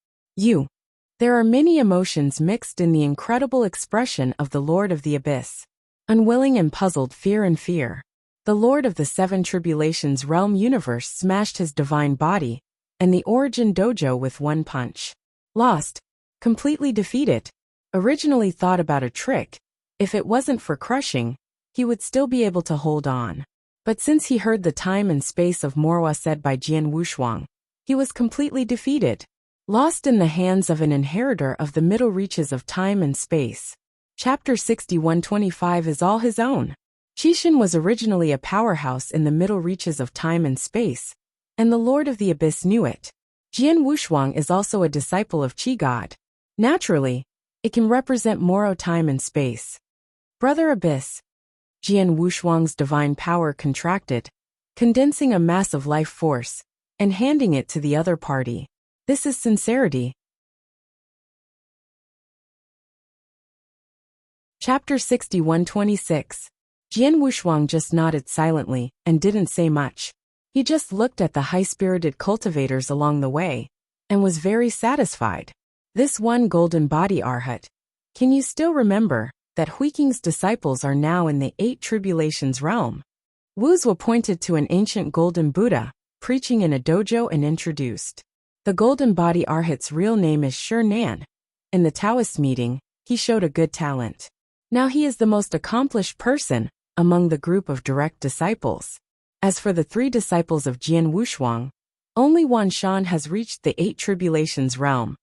There are many emotions mixed in the incredible expression of the Lord of the Abyss. Unwilling and puzzled fear and fear. The Lord of the 7 tribulations realm universe smashed his divine body, and the origin dojo with one punch. Lost. Completely defeated. Originally thought about a trick. If it wasn't for crushing, he would still be able to hold on. But since he heard the time and space of Morwa said by Jian Wushuang, he was completely defeated. Lost in the hands of an inheritor of the middle reaches of time and space. Chapter 6125 is all his own. Qishan was originally a powerhouse in the middle reaches of time and space, and the Lord of the Abyss knew it. Jian Wushuang is also a disciple of Qi God. Naturally, it can represent Moro time and space. Brother Abyss. Jian Wushuang's divine power contracted, condensing a mass of life force, and handing it to the other party. This is sincerity. Chapter 6126. Jian Wushuang just nodded silently and didn't say much. He just looked at the high-spirited cultivators along the way, and was very satisfied. This one golden body Arhat. Can you still remember that Huiqing's disciples are now in the 8 tribulations realm? Wuzhou pointed to an ancient golden Buddha, preaching in a dojo and introduced. The golden body Arhat's real name is Shi Nan. In the Taoist meeting, he showed a good talent. Now he is the most accomplished person among the group of direct disciples. As for the 3 disciples of Jian Wushuang, only Wan Shan has reached the 8 tribulations realm,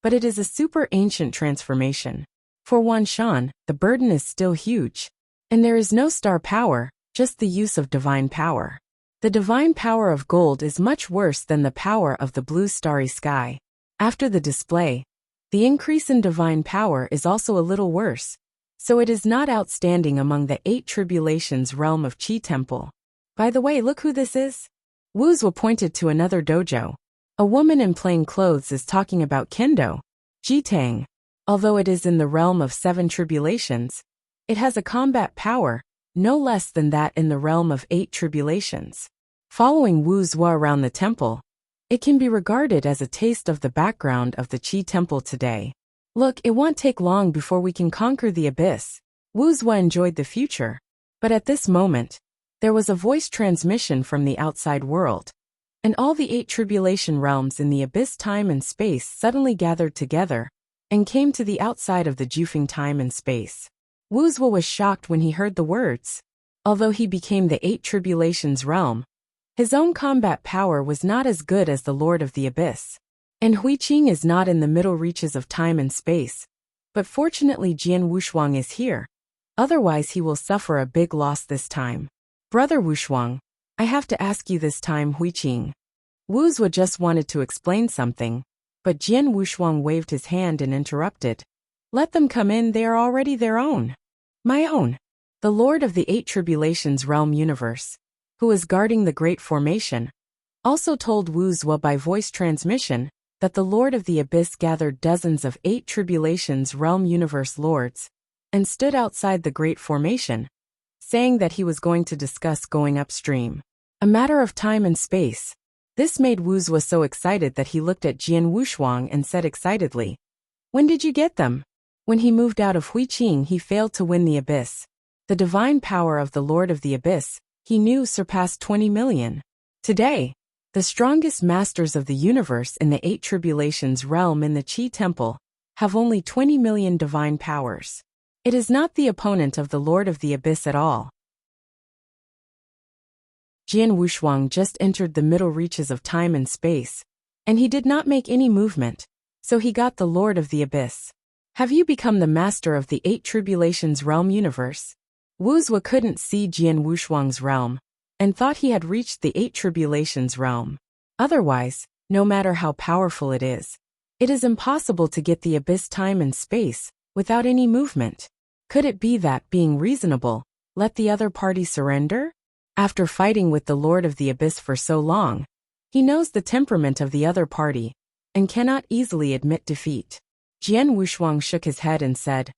but it is a super ancient transformation. For Wan Shan, the burden is still huge, and there is no star power, just the use of divine power. The divine power of gold is much worse than the power of the blue starry sky. After the display, the increase in divine power is also a little worse, so it is not outstanding among the 8 tribulations realm of Qi Temple. By the way, look who this is. Wuxia pointed to another dojo. A woman in plain clothes is talking about kendo. Jitang. Although it is in the realm of 7 tribulations, it has a combat power, no less than that in the realm of 8 tribulations. Following Wuxia around the temple, it can be regarded as a taste of the background of the Qi Temple today. Look, it won't take long before we can conquer the abyss. Wuxia enjoyed the future, but at this moment, there was a voice transmission from the outside world, and all the 8 tribulation realms in the abyss time and space suddenly gathered together and came to the outside of the Jufeng time and space. Wuxia was shocked when he heard the words. Although he became the 8 tribulations realm, his own combat power was not as good as the Lord of the Abyss. And Huiqing is not in the middle reaches of time and space, but fortunately Jian Wushuang is here. Otherwise he will suffer a big loss this time. Brother Wushuang, I have to ask you this time, Huiqing. Wuxia just wanted to explain something, but Jian Wushuang waved his hand and interrupted. Let them come in, they are already their own. My own. The Lord of the 8 tribulations realm universe, who is guarding the Great Formation, also told Wuxia by voice transmission that the Lord of the Abyss gathered dozens of 8 tribulations realm universe lords and stood outside the Great Formation, saying that he was going to discuss going upstream. A matter of time and space. This made Wuxia so excited that he looked at Jian Wushuang and said excitedly, "When did you get them?" When he moved out of Huiqing, he failed to win the abyss. The divine power of the Lord of the Abyss, he knew, surpassed 20 million. Today, the strongest masters of the universe in the 8 tribulations realm in the Qi Temple have only 20 million divine powers. It is not the opponent of the Lord of the Abyss at all. Jian Wushuang just entered the middle reaches of time and space, and he did not make any movement, so he got the Lord of the Abyss. Have you become the master of the 8 tribulations realm universe? Wuxia couldn't see Jian Wushuang's realm, and thought he had reached the 8 tribulations realm. Otherwise, no matter how powerful it is impossible to get the abyss time and space without any movement. Could it be that, being reasonable, let the other party surrender? After fighting with the Lord of the Abyss for so long, he knows the temperament of the other party, and cannot easily admit defeat. Jian Wushuang shook his head and said,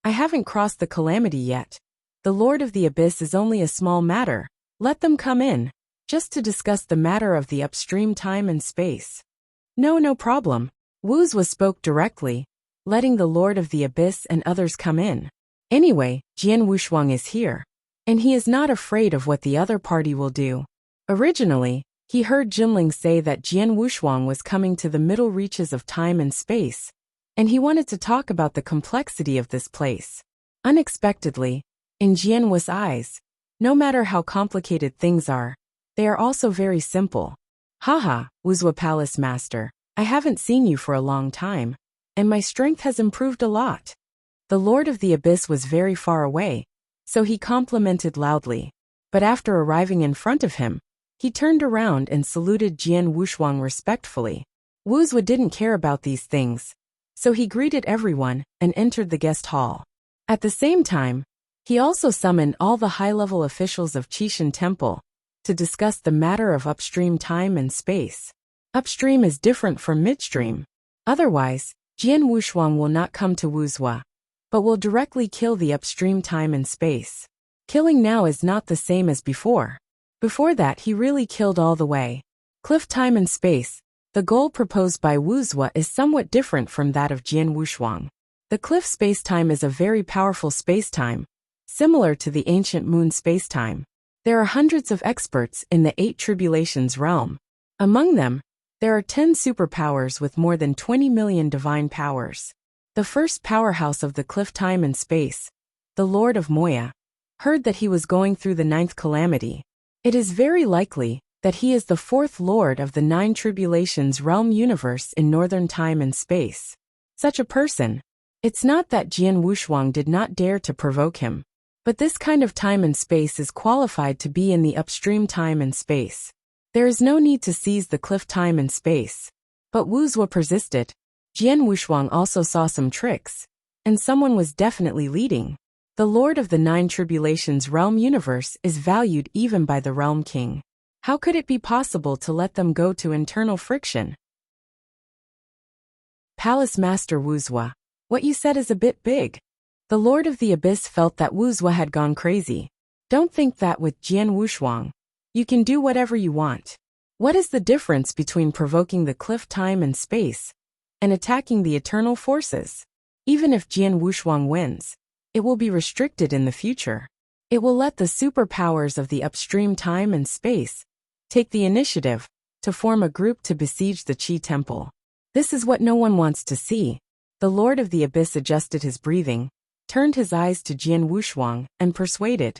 I haven't crossed the calamity yet. The Lord of the Abyss is only a small matter. Let them come in, just to discuss the matter of the upstream time and space. No problem. Wuxia spoke directly, letting the Lord of the Abyss and others come in. Anyway, Jian Wushuang is here, and he is not afraid of what the other party will do. Originally, he heard Jinling say that Jian Wushuang was coming to the middle reaches of time and space, and he wanted to talk about the complexity of this place. Unexpectedly, in Jian Wu's eyes, no matter how complicated things are, they are also very simple. Haha, Wuxia Palace Master, I haven't seen you for a long time, and my strength has improved a lot. The Lord of the Abyss was very far away, so he complimented loudly. But after arriving in front of him, he turned around and saluted Jian Wushuang respectfully. Wuxia didn't care about these things, so he greeted everyone and entered the guest hall. At the same time, he also summoned all the high-level officials of Qishan Temple to discuss the matter of upstream time and space. Upstream is different from midstream. Otherwise, Jian Wushuang will not come to Wuxia, but will directly kill the upstream time and space. Killing now is not the same as before. Before that, he really killed all the way. Cliff time and space. The goal proposed by Wuxia is somewhat different from that of Jian Wushuang. The cliff spacetime is a very powerful spacetime, similar to the ancient moon spacetime. There are hundreds of experts in the 8 tribulations realm. Among them, There are 10 superpowers with more than 20 million divine powers. The first powerhouse of the cliff, time and space, the Lord of Moya, heard that he was going through the 9th calamity. It is very likely that he is the 4th lord of the 9 tribulations realm universe in northern time and space. Such a person. It's not that Jian Wushuang did not dare to provoke him, but this kind of time and space is qualified to be in the upstream time and space. There is no need to seize the cliff, time and space. But Wuxia persisted. Jian Wushuang also saw some tricks, and someone was definitely leading. The Lord of the 9 Tribulations realm universe is valued even by the realm king. How could it be possible to let them go to internal friction? Palace Master Wuxia. What you said is a bit big. The Lord of the Abyss felt that Wuxia had gone crazy. Don't think that with Jian Wushuang. You can do whatever you want. What is the difference between provoking the cliff, time and space and attacking the eternal forces? Even if Jian Wushuang wins, it will be restricted in the future. It will let the superpowers of the upstream time and space take the initiative to form a group to besiege the Qi Temple. This is what no one wants to see. The Lord of the Abyss adjusted his breathing, turned his eyes to Jian Wushuang, and persuaded.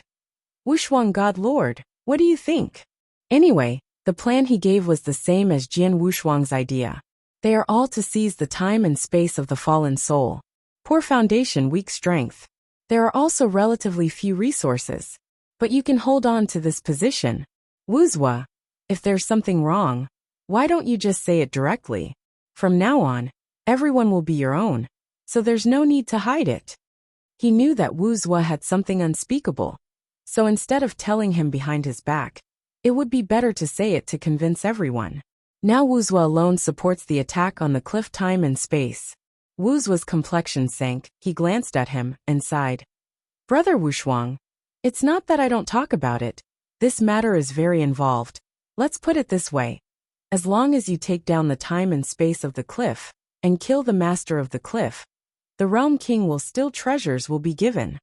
Wushuang God Lord, what do you think? Anyway, the plan he gave was the same as Jian Wushuang's idea. They are all to seize the time and space of the fallen soul. Poor foundation, weak strength. There are also relatively few resources. But you can hold on to this position. Wuxia, if there's something wrong, why don't you just say it directly? From now on, everyone will be your own, so there's no need to hide it. He knew that Wuxia had something unspeakable, so instead of telling him behind his back, it would be better to say it to convince everyone. Now Wuxia alone supports the attack on the cliff, time and space. Wuxia's complexion sank, he glanced at him, and sighed. Brother Wushuang, it's not that I don't talk about it. This matter is very involved. Let's put it this way. As long as you take down the time and space of the cliff, and kill the master of the cliff, the Realm King treasures will be given.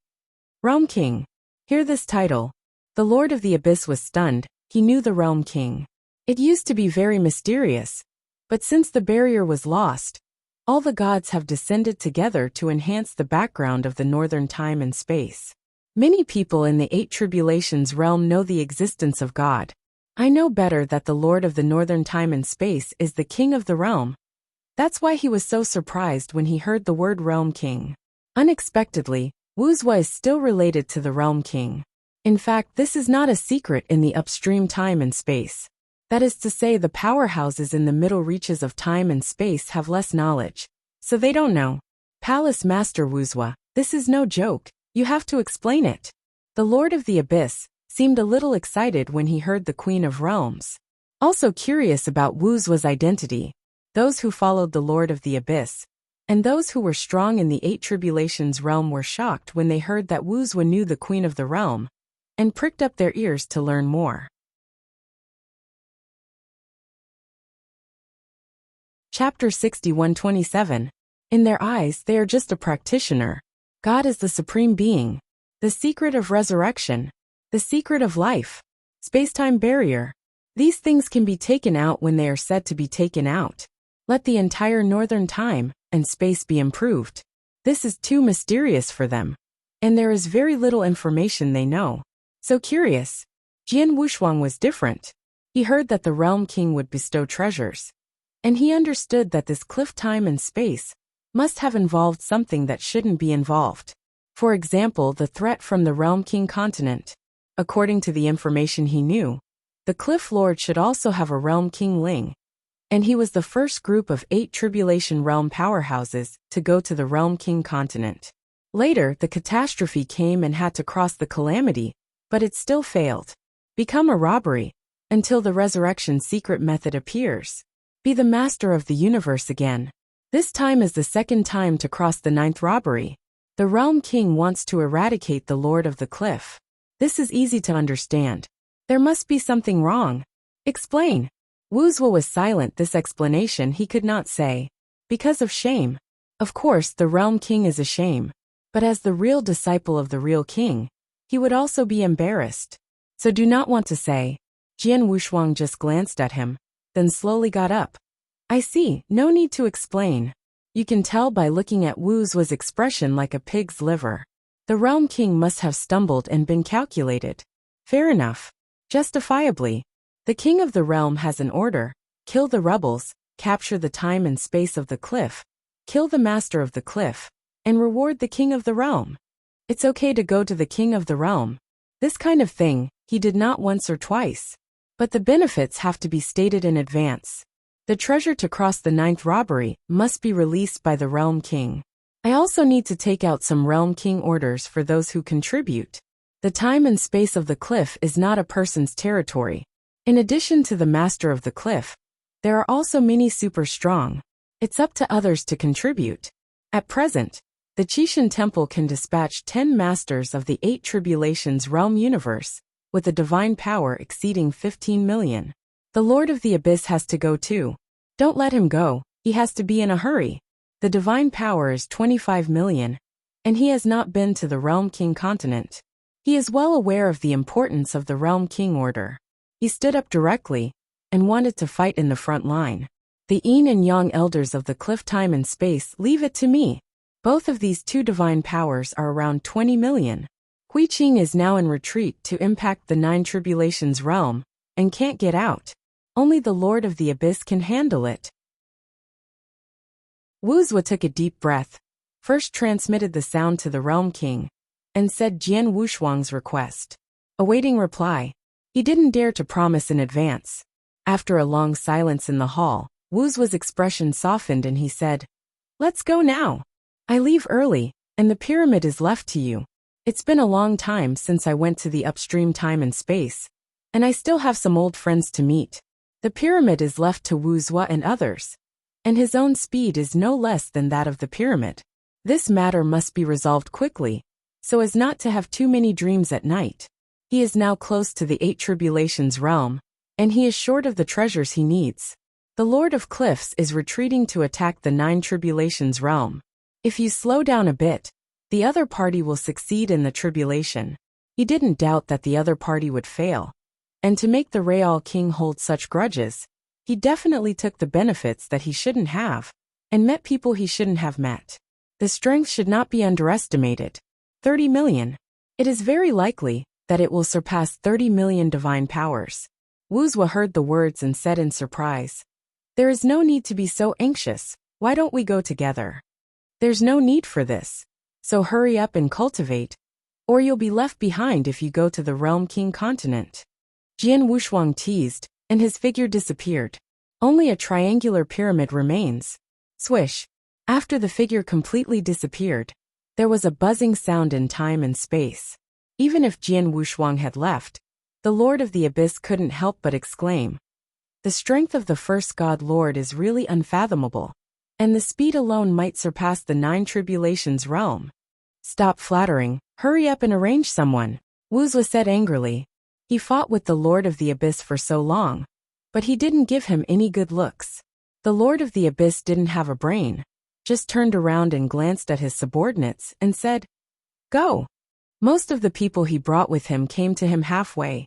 Realm King. Hear this title. The Lord of the Abyss was stunned. He knew the Realm King. It used to be very mysterious, but since the barrier was lost, all the gods have descended together to enhance the background of the northern time and space. Many people in the 8 Tribulations realm know the existence of God. I know better that the Lord of the northern time and space is the king of the realm. That's why he was so surprised when he heard the word Realm King. Unexpectedly, Wuxia is still related to the Realm King. In fact, this is not a secret in the upstream time and space. That is to say, the powerhouses in the middle reaches of time and space have less knowledge, so they don't know. Palace Master Wuxia, this is no joke, you have to explain it. The Lord of the Abyss seemed a little excited when he heard the Queen of Realms. Also curious about Wuxia's identity. Those who followed the Lord of the Abyss, and those who were strong in the 8 Tribulations realm were shocked when they heard that Wuxia knew the Queen of the Realm, and pricked up their ears to learn more. Chapter 61-27. In their eyes, they are just a practitioner. God is the supreme being. The secret of resurrection. The secret of life. Space-time barrier. These things can be taken out when they are said to be taken out. Let the entire northern time and space be improved. This is too mysterious for them. And there is very little information they know. So curious. Jian Wushuang was different. He heard that the Realm King would bestow treasures. And he understood that this cliff, time and space must have involved something that shouldn't be involved. For example, the threat from the Realm King continent. According to the information he knew, the Cliff Lord should also have a Realm King Ling, and he was the first group of 8 Tribulation Realm powerhouses to go to the Realm King continent. Later, the catastrophe came and had to cross the calamity, but it still failed. Become a robbery, until the resurrection secret method appears. Be the master of the universe again. This time is the second time to cross the 9th robbery. The Realm King wants to eradicate the Lord of the Cliff. This is easy to understand. There must be something wrong. Explain. Wuxia was silent. This explanation he could not say. Because of shame. Of course, the Realm King is a shame. But as the real disciple of the real king, he would also be embarrassed. So do not want to say. Jian Wushuang just glanced at him, then slowly got up. I see, no need to explain. You can tell by looking at Wuxia's expression like a pig's liver. The Realm King must have stumbled and been calculated. Fair enough. Justifiably. The King of the Realm has an order: kill the rebels, capture the time and space of the cliff, kill the master of the cliff, and reward the King of the Realm. It's okay to go to the King of the Realm. This kind of thing, he did not once or twice. But the benefits have to be stated in advance. The treasure to cross the 9th robbery must be released by the Realm King. I also need to take out some Realm King orders for those who contribute. The time and space of the cliff is not a person's territory. In addition to the master of the cliff, there are also many super strong. It's up to others to contribute. At present, the Qishan Temple can dispatch 10 masters of the 8 Tribulations realm universe, with a divine power exceeding 15 million. The Lord of the Abyss has to go too. Don't let him go, he has to be in a hurry. The divine power is 25 million, and he has not been to the Realm King continent. He is well aware of the importance of the Realm King order. He stood up directly and wanted to fight in the front line. The Yin and Yang elders of the cliff time and space leave it to me. Both of these 2 divine powers are around 20 million. Hui Qing is now in retreat to impact the 9 Tribulations realm and can't get out. Only the Lord of the Abyss can handle it. Wuxia took a deep breath, first transmitted the sound to the Realm King, and said Jian Wushuang's request. Awaiting reply. He didn't dare to promise in advance. After a long silence in the hall, Wuxia's expression softened and he said, "Let's go now. I leave early, and the pyramid is left to you. It's been a long time since I went to the upstream time and space, and I still have some old friends to meet. The pyramid is left to Wuxia and others, and his own speed is no less than that of the pyramid. This matter must be resolved quickly, so as not to have too many dreams at night. He is now close to the 8 Tribulations realm, and he is short of the treasures he needs. The Lord of Cliffs is retreating to attack the 9 Tribulations realm. If you slow down a bit, the other party will succeed in the tribulation." He didn't doubt that the other party would fail. And to make the Real King hold such grudges, he definitely took the benefits that he shouldn't have, and met people he shouldn't have met. The strength should not be underestimated. 30 million. It is very likely that it will surpass 30 million divine powers. Wuxia heard the words and said in surprise, "There is no need to be so anxious. Why don't we go together? There's no need for this. So hurry up and cultivate, or you'll be left behind if you go to the Realm King continent." Jian Wushuang teased, and his figure disappeared. Only a triangular pyramid remains. Swish. After the figure completely disappeared, there was a buzzing sound in time and space. Even if Jian Wushuang had left, the Lord of the Abyss couldn't help but exclaim, "The strength of the first God Lord is really unfathomable, and the speed alone might surpass the 9 Tribulations realm." "Stop flattering, hurry up and arrange someone," Wuxia said angrily. He fought with the Lord of the Abyss for so long, but he didn't give him any good looks. The Lord of the Abyss didn't have a brain, just turned around and glanced at his subordinates and said, "Go." Most of the people he brought with him came to him halfway,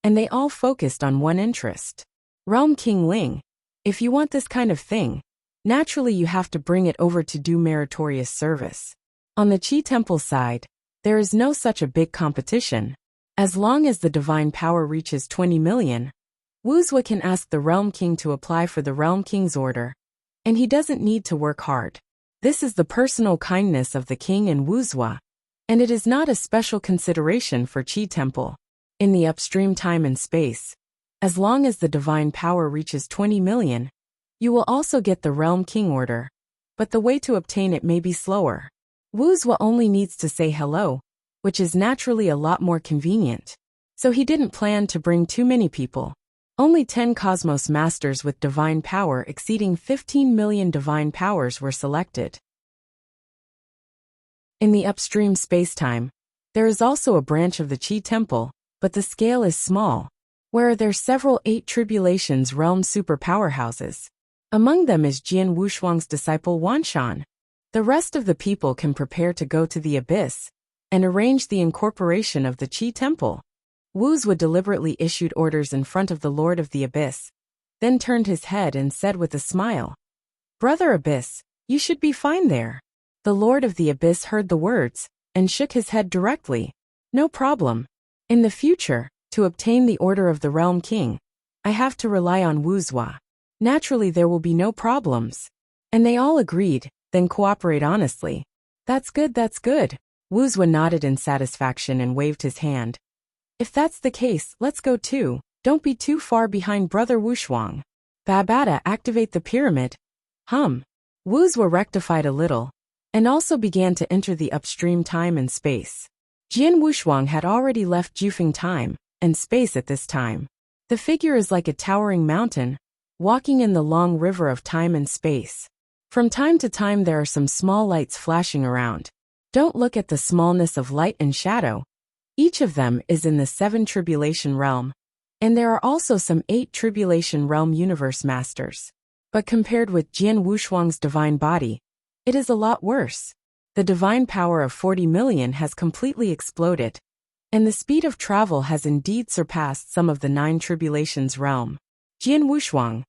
and they all focused on one interest. "Realm King Ling, if you want this kind of thing, naturally you have to bring it over to do meritorious service. On the Qi Temple side, there is no such a big competition. As long as the divine power reaches 20 million, Wuxia can ask the Realm King to apply for the Realm King's order, and he doesn't need to work hard. This is the personal kindness of the king and Wuxia, and it is not a special consideration for Qi Temple. In the upstream time and space, as long as the divine power reaches 20 million, you will also get the Realm King order, but the way to obtain it may be slower. Wuxia only needs to say hello, which is naturally a lot more convenient. So he didn't plan to bring too many people. Only 10 Cosmos Masters with divine power exceeding 15 million divine powers were selected. In the upstream spacetime, there is also a branch of the Qi Temple, but the scale is small, where there are several 8 Tribulations realm super powerhouses. Among them is Jian Wushuang's disciple Wanshan. The rest of the people can prepare to go to the Abyss and arrange the incorporation of the Qi Temple. Wuxia deliberately issued orders in front of the Lord of the Abyss, then turned his head and said with a smile, "Brother Abyss, you should be fine there." The Lord of the Abyss heard the words, and shook his head directly. "No problem. In the future, to obtain the order of the Realm King, I have to rely on Wuxia. Naturally there will be no problems." And they all agreed, then cooperate honestly. That's good, that's good." Wuxia nodded in satisfaction and waved his hand. "If that's the case, let's go too. Don't be too far behind Brother Wushuang. Babata, activate the pyramid." Wuxia rectified a little, and also began to enter the upstream time and space. Jian Wushuang had already left Jufeng time and space at this time. The figure is like a towering mountain, walking in the long river of time and space. From time to time there are some small lights flashing around. Don't look at the smallness of light and shadow. Each of them is in the 7 Tribulation Realm. And there are also some 8 Tribulation Realm Universe Masters. But compared with Jian Wushuang's divine body, it is a lot worse. The divine power of 40 million has completely exploded. And the speed of travel has indeed surpassed some of the 9 Tribulations realm. Jian Wushuang.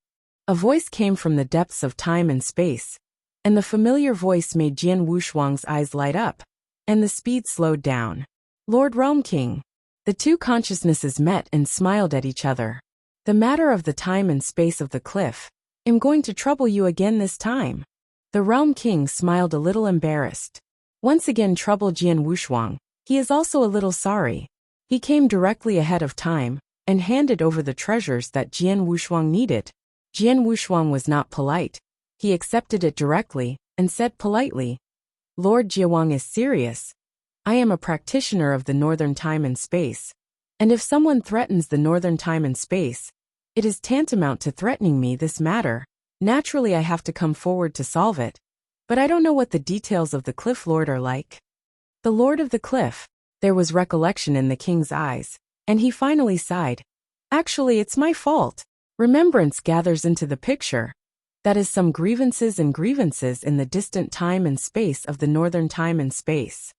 A voice came from the depths of time and space, and the familiar voice made Jian Wushuang's eyes light up, and the speed slowed down. "Lord Realm King." The two consciousnesses met and smiled at each other. "The matter of the time and space of the cliff. I'm going to trouble you again this time." The Realm King smiled a little embarrassed. Once again trouble Jian Wushuang. He is also a little sorry. He came directly ahead of time, and handed over the treasures that Jian Wushuang needed. Jian Wushuang was not polite. He accepted it directly, and said politely, "Lord Jiawang is serious. I am a practitioner of the northern time and space. And if someone threatens the northern time and space, it is tantamount to threatening me this matter. Naturally I have to come forward to solve it. But I don't know what the details of the Cliff Lord are like." The Lord of the Cliff. There was recollection in the king's eyes, and he finally sighed. "Actually, it's my fault. Remembrance gathers into the picture. That is some grievances in the distant time and space of the northern time and space."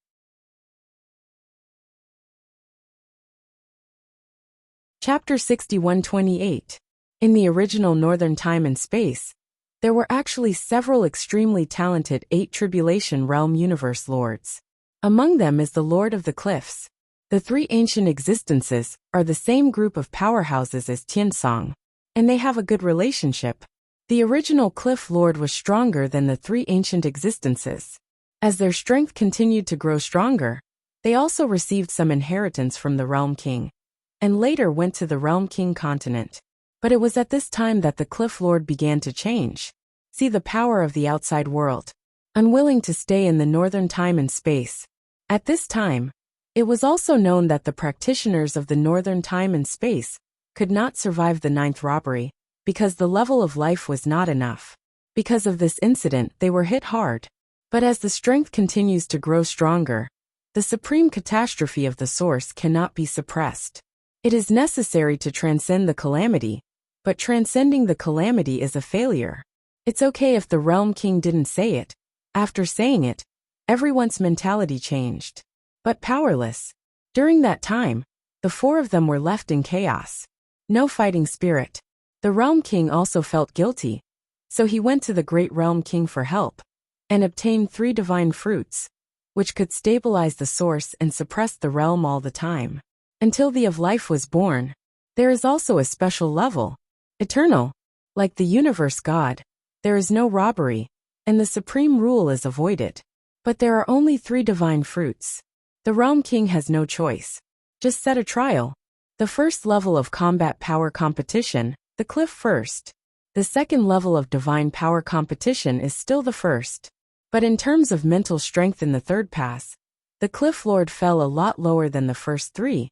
Chapter 6128. In the original northern time and space, there were actually several extremely talented 8 Tribulation Realm Universe Lords. Among them is the Lord of the Cliffs. The 3 ancient existences are the same group of powerhouses as Tiansong, and they have a good relationship. The original Cliff Lord was stronger than the 3 ancient existences. As their strength continued to grow stronger, they also received some inheritance from the Realm King, and later went to the Realm King continent. But it was at this time that the Cliff Lord began to change. See the power of the outside world. Unwilling to stay in the northern time and space. At this time, it was also known that the practitioners of the northern time and space could not survive the 9th robbery, because the level of life was not enough. Because of this incident, they were hit hard. But as the strength continues to grow stronger, the supreme catastrophe of the source cannot be suppressed. It is necessary to transcend the calamity, but transcending the calamity is a failure. It's okay if the Realm King didn't say it. After saying it, everyone's mentality changed. But powerless. During that time, the 4 of them were left in chaos. No fighting spirit. The Realm King also felt guilty, so he went to the Great Realm King for help, and obtained 3 divine fruits, which could stabilize the source and suppress the realm all the time. Until the of life was born. There is also a special level. Eternal. Like the universe God, there is no robbery, and the supreme rule is avoided. But there are only 3 divine fruits. The Realm King has no choice. Just set a trial. The first level of combat power competition, the cliff first. The second level of divine power competition is still the first. But in terms of mental strength in the third pass, the Cliff Lord fell a lot lower than the first 3,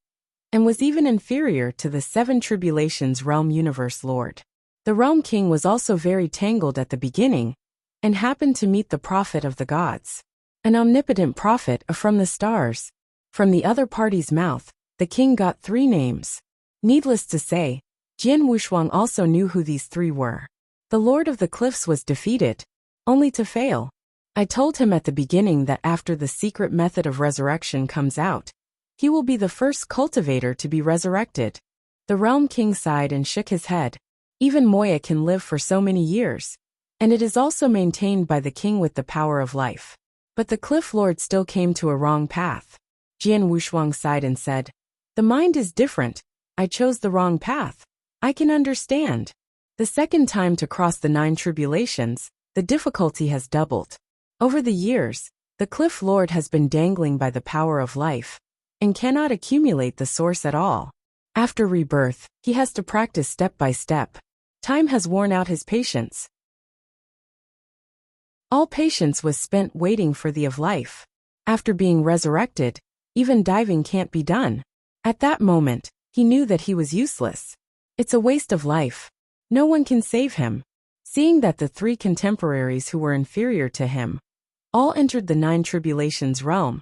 and was even inferior to the 7 Tribulations Realm Universe Lord. The Realm King was also very tangled at the beginning, and happened to meet the prophet of the gods. An omnipotent prophet from the stars. From the other party's mouth, the king got 3 names. Needless to say, Jian Wushuang also knew who these 3 were. The Lord of the Cliffs was defeated, only to fail. I told him at the beginning that after the secret method of resurrection comes out, he will be the first cultivator to be resurrected. The Realm King sighed and shook his head. Even Moya can live for so many years. And it is also maintained by the king with the power of life. But the Cliff Lord still came to a wrong path. Jian Wushuang sighed and said, "The mind is different. I chose the wrong path. I can understand. The second time to cross the 9 tribulations, the difficulty has doubled. Over the years, the Cliff Lord has been dangling by the power of life and cannot accumulate the source at all. After rebirth, he has to practice step by step. Time has worn out his patience. All patience was spent waiting for the of life. After being resurrected, even diving can't be done. At that moment, he knew that he was useless. It's a waste of life. No one can save him." Seeing that the 3 contemporaries who were inferior to him all entered the 9 tribulations realm,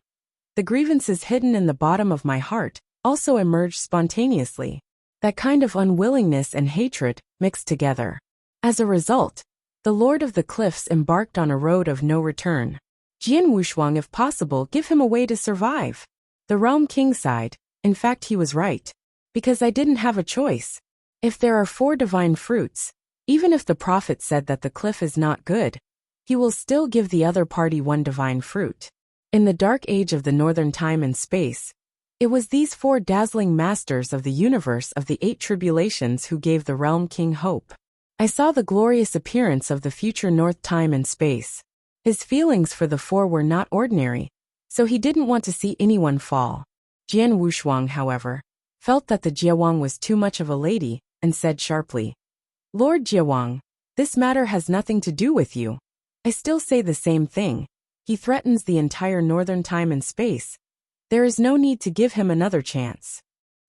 the grievances hidden in the bottom of my heart also emerged spontaneously. That kind of unwillingness and hatred mixed together. As a result, the Lord of the Cliffs embarked on a road of no return. Jian Wushuang, if possible, give him a way to survive. The Realm King sighed. In fact, he was right. Because I didn't have a choice. If there are 4 divine fruits, even if the prophet said that the cliff is not good, he will still give the other party 1 divine fruit. In the dark age of the northern time and space, it was these 4 dazzling masters of the universe of the 8 tribulations who gave the Realm King hope. I saw the glorious appearance of the future north time and space. His feelings for the 4 were not ordinary, so he didn't want to see anyone fall. Jian Wushuang, however, felt that the Jiawang was too much of a lady, and said sharply, "Lord Jiawang, this matter has nothing to do with you. I still say the same thing. He threatens the entire northern time and space. There is no need to give him another chance.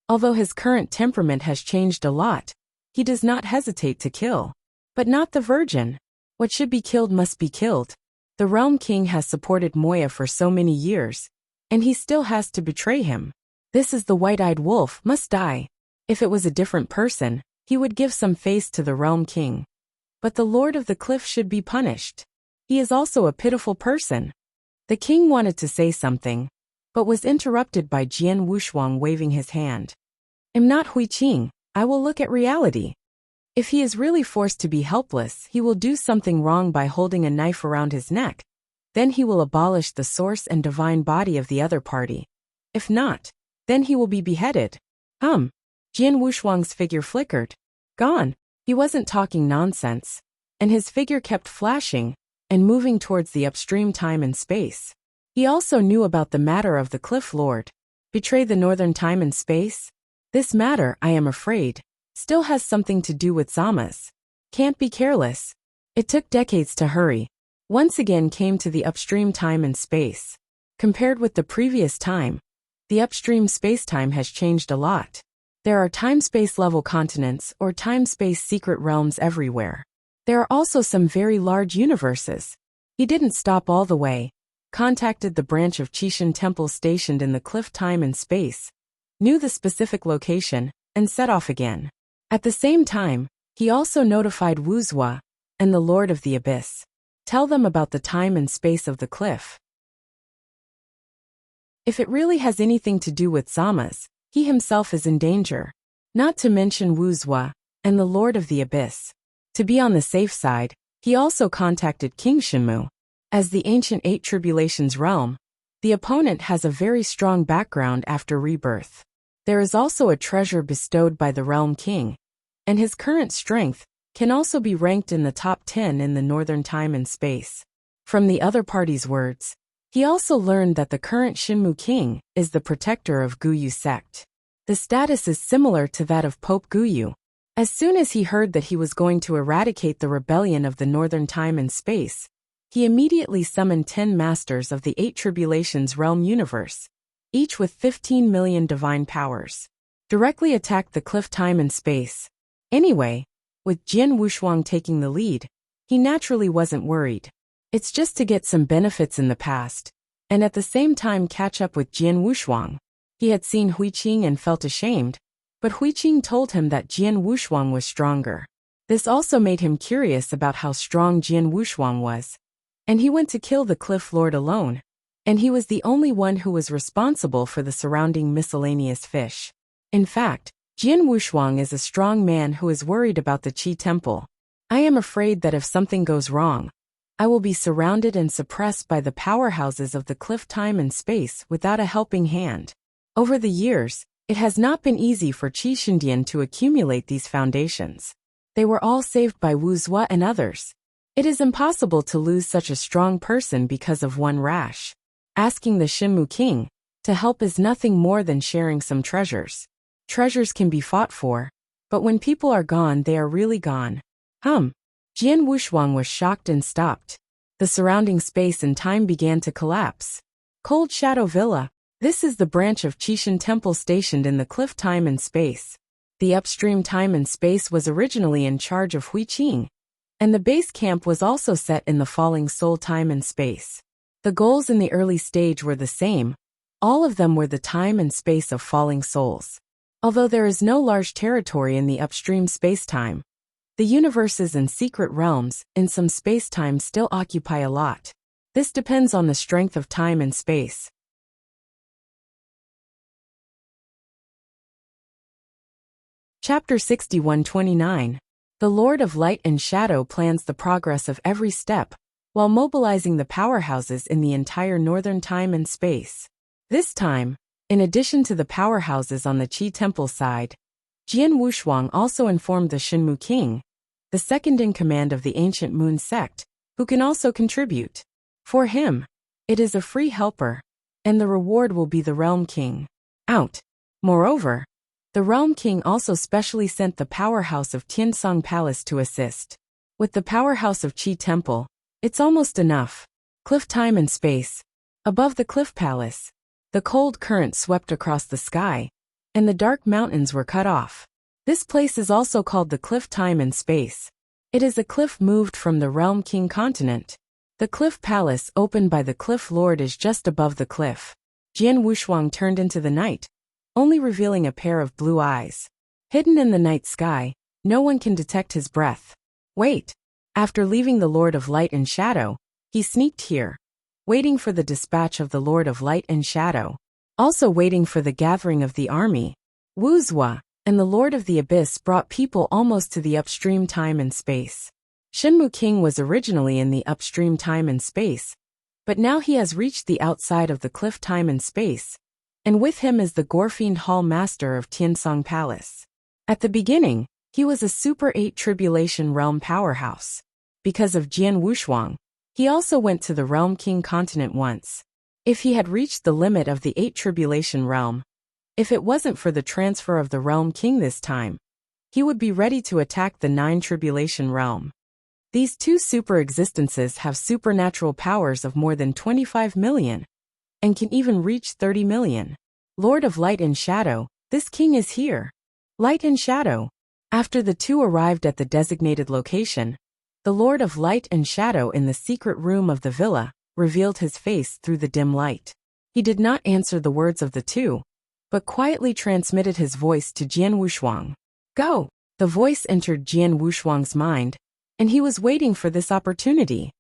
Although his current temperament has changed a lot, he does not hesitate to kill. But not the virgin. What should be killed must be killed. The Realm King has supported Moya for so many years, and he still has to betray him. This is the white-eyed wolf must die. If it was a different person, he would give some face to the Realm King. But the Lord of the Cliff should be punished. He is also a pitiful person." The king wanted to say something, but was interrupted by Jian Wushuang waving his hand. "I'm not Hui Qing. I will look at reality. If he is really forced to be helpless, he will do something wrong by holding a knife around his neck. Then he will abolish the source and divine body of the other party. If not, then he will be beheaded." Jian Wushuang's figure flickered. Gone. He wasn't talking nonsense. And his figure kept flashing and moving towards the upstream time and space. He also knew about the matter of the Cliff Lord. Betray the northern time and space? This matter, I am afraid, still has something to do with Zamas. Can't be careless. It took decades to hurry. Once again came to the upstream time and space. Compared with the previous time, the upstream space-time has changed a lot. There are time-space level continents or time-space secret realms everywhere. There are also some very large universes. He didn't stop all the way. Contacted the branch of Qishan Temple stationed in the cliff time and space, knew the specific location, and set off again. At the same time, he also notified Wuxia and the Lord of the Abyss. Tell them about the time and space of the cliff. If it really has anything to do with Zamas, he himself is in danger. Not to mention Wuxia and the Lord of the Abyss. To be on the safe side, he also contacted King Shenmu. As the ancient 8 tribulations realm, the opponent has a very strong background after rebirth. There is also a treasure bestowed by the Realm King, and his current strength can also be ranked in the top 10 in the northern time and space. From the other party's words, he also learned that the current Shenmu King is the protector of Guyu sect. The status is similar to that of Pope Guyu. As soon as he heard that he was going to eradicate the rebellion of the northern time and space, he immediately summoned 10 masters of the 8 tribulations realm universe, each with 15 million divine powers. Directly attacked the cliff time and space. Anyway, with Jian Wushuang taking the lead, he naturally wasn't worried. It's just to get some benefits in the past, and at the same time catch up with Jian Wushuang. He had seen Hui Qing and felt ashamed, but Hui Qing told him that Jian Wushuang was stronger. This also made him curious about how strong Jian Wushuang was. And he went to kill the Cliff Lord alone, and he was the only one who was responsible for the surrounding miscellaneous fish. In fact, Jian Wushuang is a strong man who is worried about the Qi temple. I am afraid that if something goes wrong, I will be surrounded and suppressed by the powerhouses of the cliff time and space without a helping hand. Over the years, it has not been easy for Qi Shindian to accumulate these foundations. They were all saved by Wuxia and others. It is impossible to lose such a strong person because of one rash. Asking the Shinmu king to help is nothing more than sharing some treasures. Treasures can be fought for, but when people are gone, they are really gone. Jian Wushuang was shocked and stopped. The surrounding space and time began to collapse. Cold Shadow Villa. This is the branch of Qishan Temple stationed in the cliff time and space. The upstream time and space was originally in charge of Huiqing, and the base camp was also set in the falling soul time and space. The goals in the early stage were the same. All of them were the time and space of falling souls. Although there is no large territory in the upstream space-time, the universes and secret realms in some space-time still occupy a lot. This depends on the strength of time and space. Chapter 61-29. The Lord of Light and Shadow plans the progress of every step, while mobilizing the powerhouses in the entire northern time and space. This time, in addition to the powerhouses on the Qi Temple side, Jian Wushuang also informed the Shinmu king, the second-in-command of the ancient moon sect, who can also contribute. For him, it is a free helper, and the reward will be the Realm King. Moreover, the Realm King also specially sent the powerhouse of Tiansong Palace to assist. With the powerhouse of Qi Temple, it's almost enough. Cliff time and space. Above the Cliff Palace, the cold current swept across the sky, and the dark mountains were cut off. This place is also called the Cliff Time and Space. It is a cliff moved from the Realm King continent. The Cliff Palace opened by the Cliff Lord is just above the cliff. Jian Wushuang turned into the night, only revealing a pair of blue eyes. Hidden in the night sky, no one can detect his breath. Wait. After leaving the Lord of Light and Shadow, he sneaked here, waiting for the dispatch of the Lord of Light and Shadow, also waiting for the gathering of the army. Wuxia and the Lord of the Abyss brought people almost to the upstream time and space. Shinmu King was originally in the upstream time and space, but now he has reached the outside of the cliff time and space, and with him is the Gorfiend Hall Master of Tiansong Palace. At the beginning, he was a Super 8 Tribulation Realm powerhouse. Because of Jian Wushuang, he also went to the Realm King continent once. If he had reached the limit of the 8 Tribulation Realm, if it wasn't for the transfer of the Realm King this time, he would be ready to attack the 9 Tribulation Realm. These two super existences have supernatural powers of more than 25 million, and can even reach 30 million. Lord of Light and Shadow, this king is here. Light and Shadow. After the two arrived at the designated location, the Lord of Light and Shadow in the secret room of the villa revealed his face through the dim light. He did not answer the words of the two, but quietly transmitted his voice to Jian Wushuang. Go! The voice entered Jian Wushuang's mind, and he was waiting for this opportunity.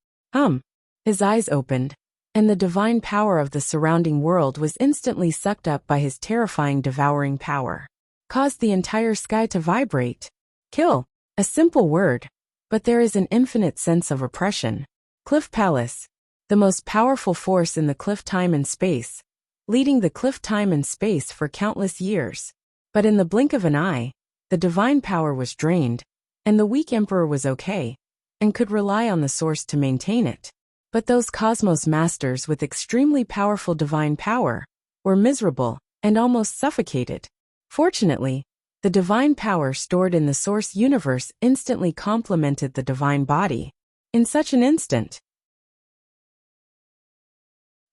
His eyes opened, and the divine power of the surrounding world was instantly sucked up by his terrifying devouring power. Caused the entire sky to vibrate. Kill. A simple word, but there is an infinite sense of oppression. Cliff Palace. The most powerful force in the cliff time and space, leading the cliff time and space for countless years. But in the blink of an eye, the divine power was drained, and the weak emperor was okay, and could rely on the source to maintain it. But those cosmos masters with extremely powerful divine power were miserable and almost suffocated. Fortunately, the divine power stored in the source universe instantly complemented the divine body. In such an instant,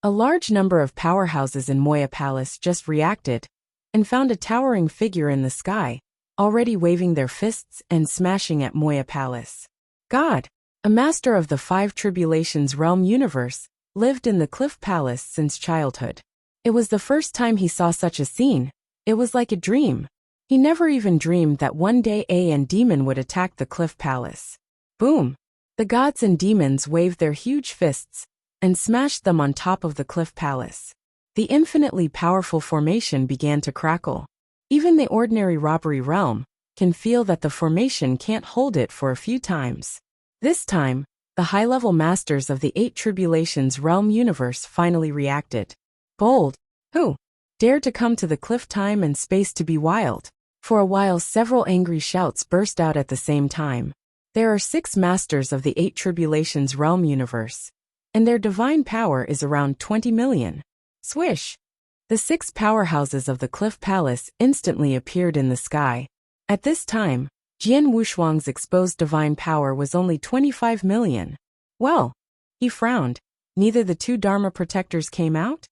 a large number of powerhouses in Moya Palace just reacted, and found a towering figure in the sky, already waving their fists and smashing at Moya Palace. God, a master of the 5 Tribulations realm universe, lived in the Cliff Palace since childhood. It was the first time he saw such a scene. It was like a dream. He never even dreamed that one day and demon would attack the Cliff Palace. Boom! The gods and demons waved their huge fists and smashed them on top of the Cliff Palace. The infinitely powerful formation began to crackle. Even the ordinary robbery realm can feel that the formation can't hold it for a few times. This time, the high-level masters of the Eight Tribulations realm universe finally reacted. Bold. Who dared to come to the cliff time and space to be wild? For a while several angry shouts burst out at the same time. There are 6 masters of the Eight Tribulations realm universe, and their divine power is around 20 million. Swish! The 6 powerhouses of the Cliff Palace instantly appeared in the sky. At this time, Jian Wushuang's exposed divine power was only 25 million. Well, he frowned. Neither the 2 Dharma protectors came out?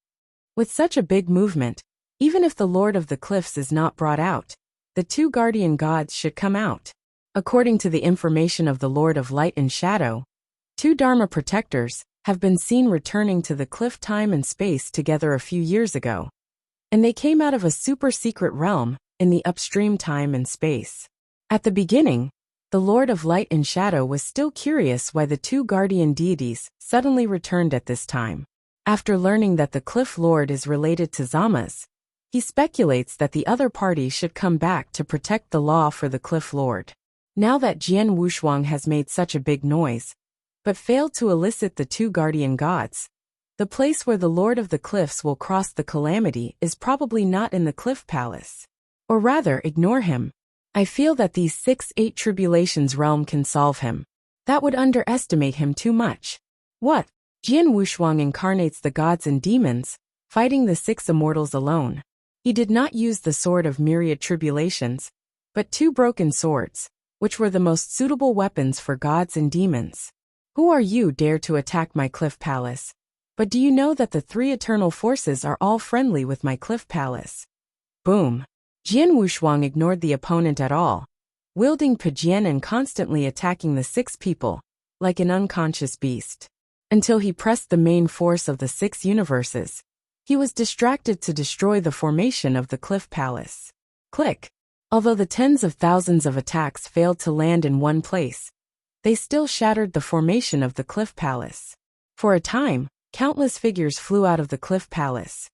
With such a big movement, even if the Lord of the Cliffs is not brought out, the 2 guardian gods should come out. According to the information of the Lord of Light and Shadow, 2 Dharma protectors have been seen returning to the cliff time and space together a few years ago. And they came out of a super-secret realm in the upstream time and space. At the beginning, the Lord of Light and Shadow was still curious why the 2 guardian deities suddenly returned at this time. After learning that the Cliff Lord is related to Zamas, he speculates that the other party should come back to protect the law for the Cliff Lord. Now that Jian Wushuang has made such a big noise, but failed to elicit the 2 guardian gods, the place where the Lord of the Cliffs will cross the calamity is probably not in the Cliff Palace. Or rather, ignore him. I feel that these 6 Eight Tribulations realm can solve him. That would underestimate him too much. What? Jian Wushuang incarnates the gods and demons, fighting the 6 immortals alone. He did not use the sword of myriad tribulations, but 2 broken swords, which were the most suitable weapons for gods and demons. Who are you dare to attack my cliff palace? But do you know that the 3 eternal forces are all friendly with my cliff palace? Boom. Jian Wushuang ignored the opponent at all, wielding Pijian and constantly attacking the 6 people, like an unconscious beast. Until he pressed the main force of the 6 universes. He was distracted to destroy the formation of the cliff palace. Click. Although the tens of thousands of attacks failed to land in one place, they still shattered the formation of the Cliff Palace. For a time, countless figures flew out of the Cliff Palace.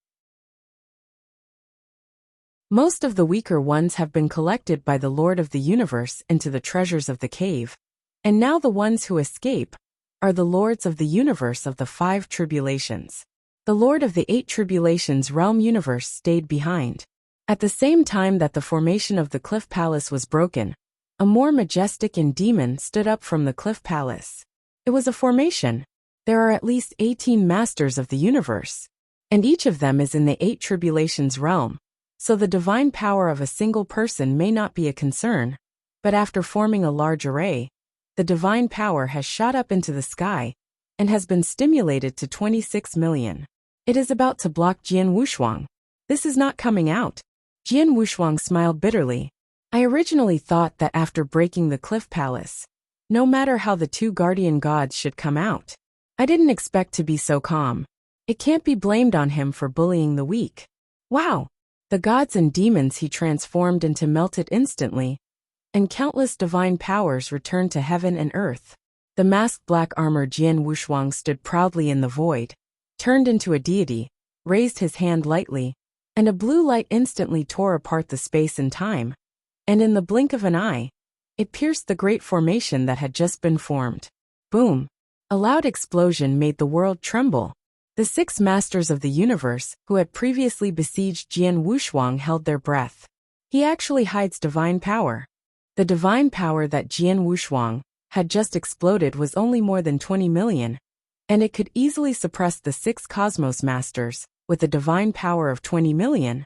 Most of the weaker ones have been collected by the Lord of the Universe into the treasures of the cave, and now the ones who escape are the Lords of the Universe of the 5 Tribulations. The Lord of the 8 Tribulations realm universe stayed behind. At the same time that the formation of the Cliff Palace was broken, a more majestic and demon stood up from the Cliff Palace. It was a formation. There are at least 18 masters of the universe, and each of them is in the 8 Tribulations realm, so the divine power of a single person may not be a concern, but after forming a large array, the divine power has shot up into the sky and has been stimulated to 26 million. It is about to block Jian Wushuang. This is not coming out. Jian Wushuang smiled bitterly. I originally thought that after breaking the Cliff Palace, no matter how the 2 guardian gods should come out, I didn't expect to be so calm. It can't be blamed on him for bullying the weak. Wow! The gods and demons he transformed into melted instantly, and countless divine powers returned to heaven and earth. The masked black armor Jian Wushuang stood proudly in the void, turned into a deity, raised his hand lightly, and a blue light instantly tore apart the space and time. And in the blink of an eye, it pierced the great formation that had just been formed. Boom! A loud explosion made the world tremble. The 6 masters of the universe, who had previously besieged Jian Wushuang, held their breath. He actually hides divine power. The divine power that Jian Wushuang had just exploded was only more than 20 million, and it could easily suppress the 6 cosmos masters, with a divine power of 20 million.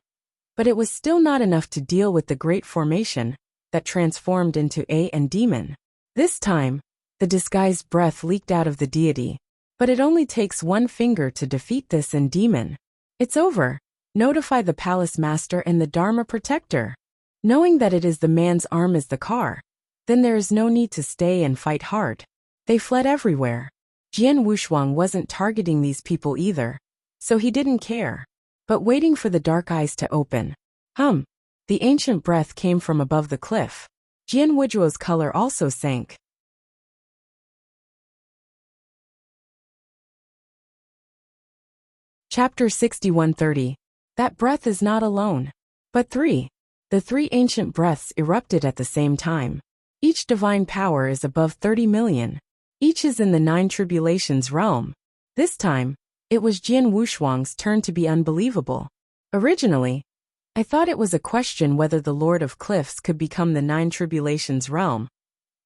But it was still not enough to deal with the great formation that transformed into A and demon. This time, the disguised breath leaked out of the deity, but it only takes 1 finger to defeat this and demon. It's over. Notify the palace master and the Dharma protector. Knowing that it is the man's arm is the car, then there is no need to stay and fight hard. They fled everywhere. Jian Wushuang wasn't targeting these people either, so he didn't care. But waiting for the dark eyes to open. The ancient breath came from above the cliff. Jian Wushuang's color also sank. Chapter 6130. That breath is not alone, but 3. The three ancient breaths erupted at the same time. Each divine power is above 30 million. Each is in the nine tribulations realm. This time, it was Jian Wushuang's turn to be unbelievable. Originally, I thought it was a question whether the Lord of Cliffs could become the nine tribulations realm.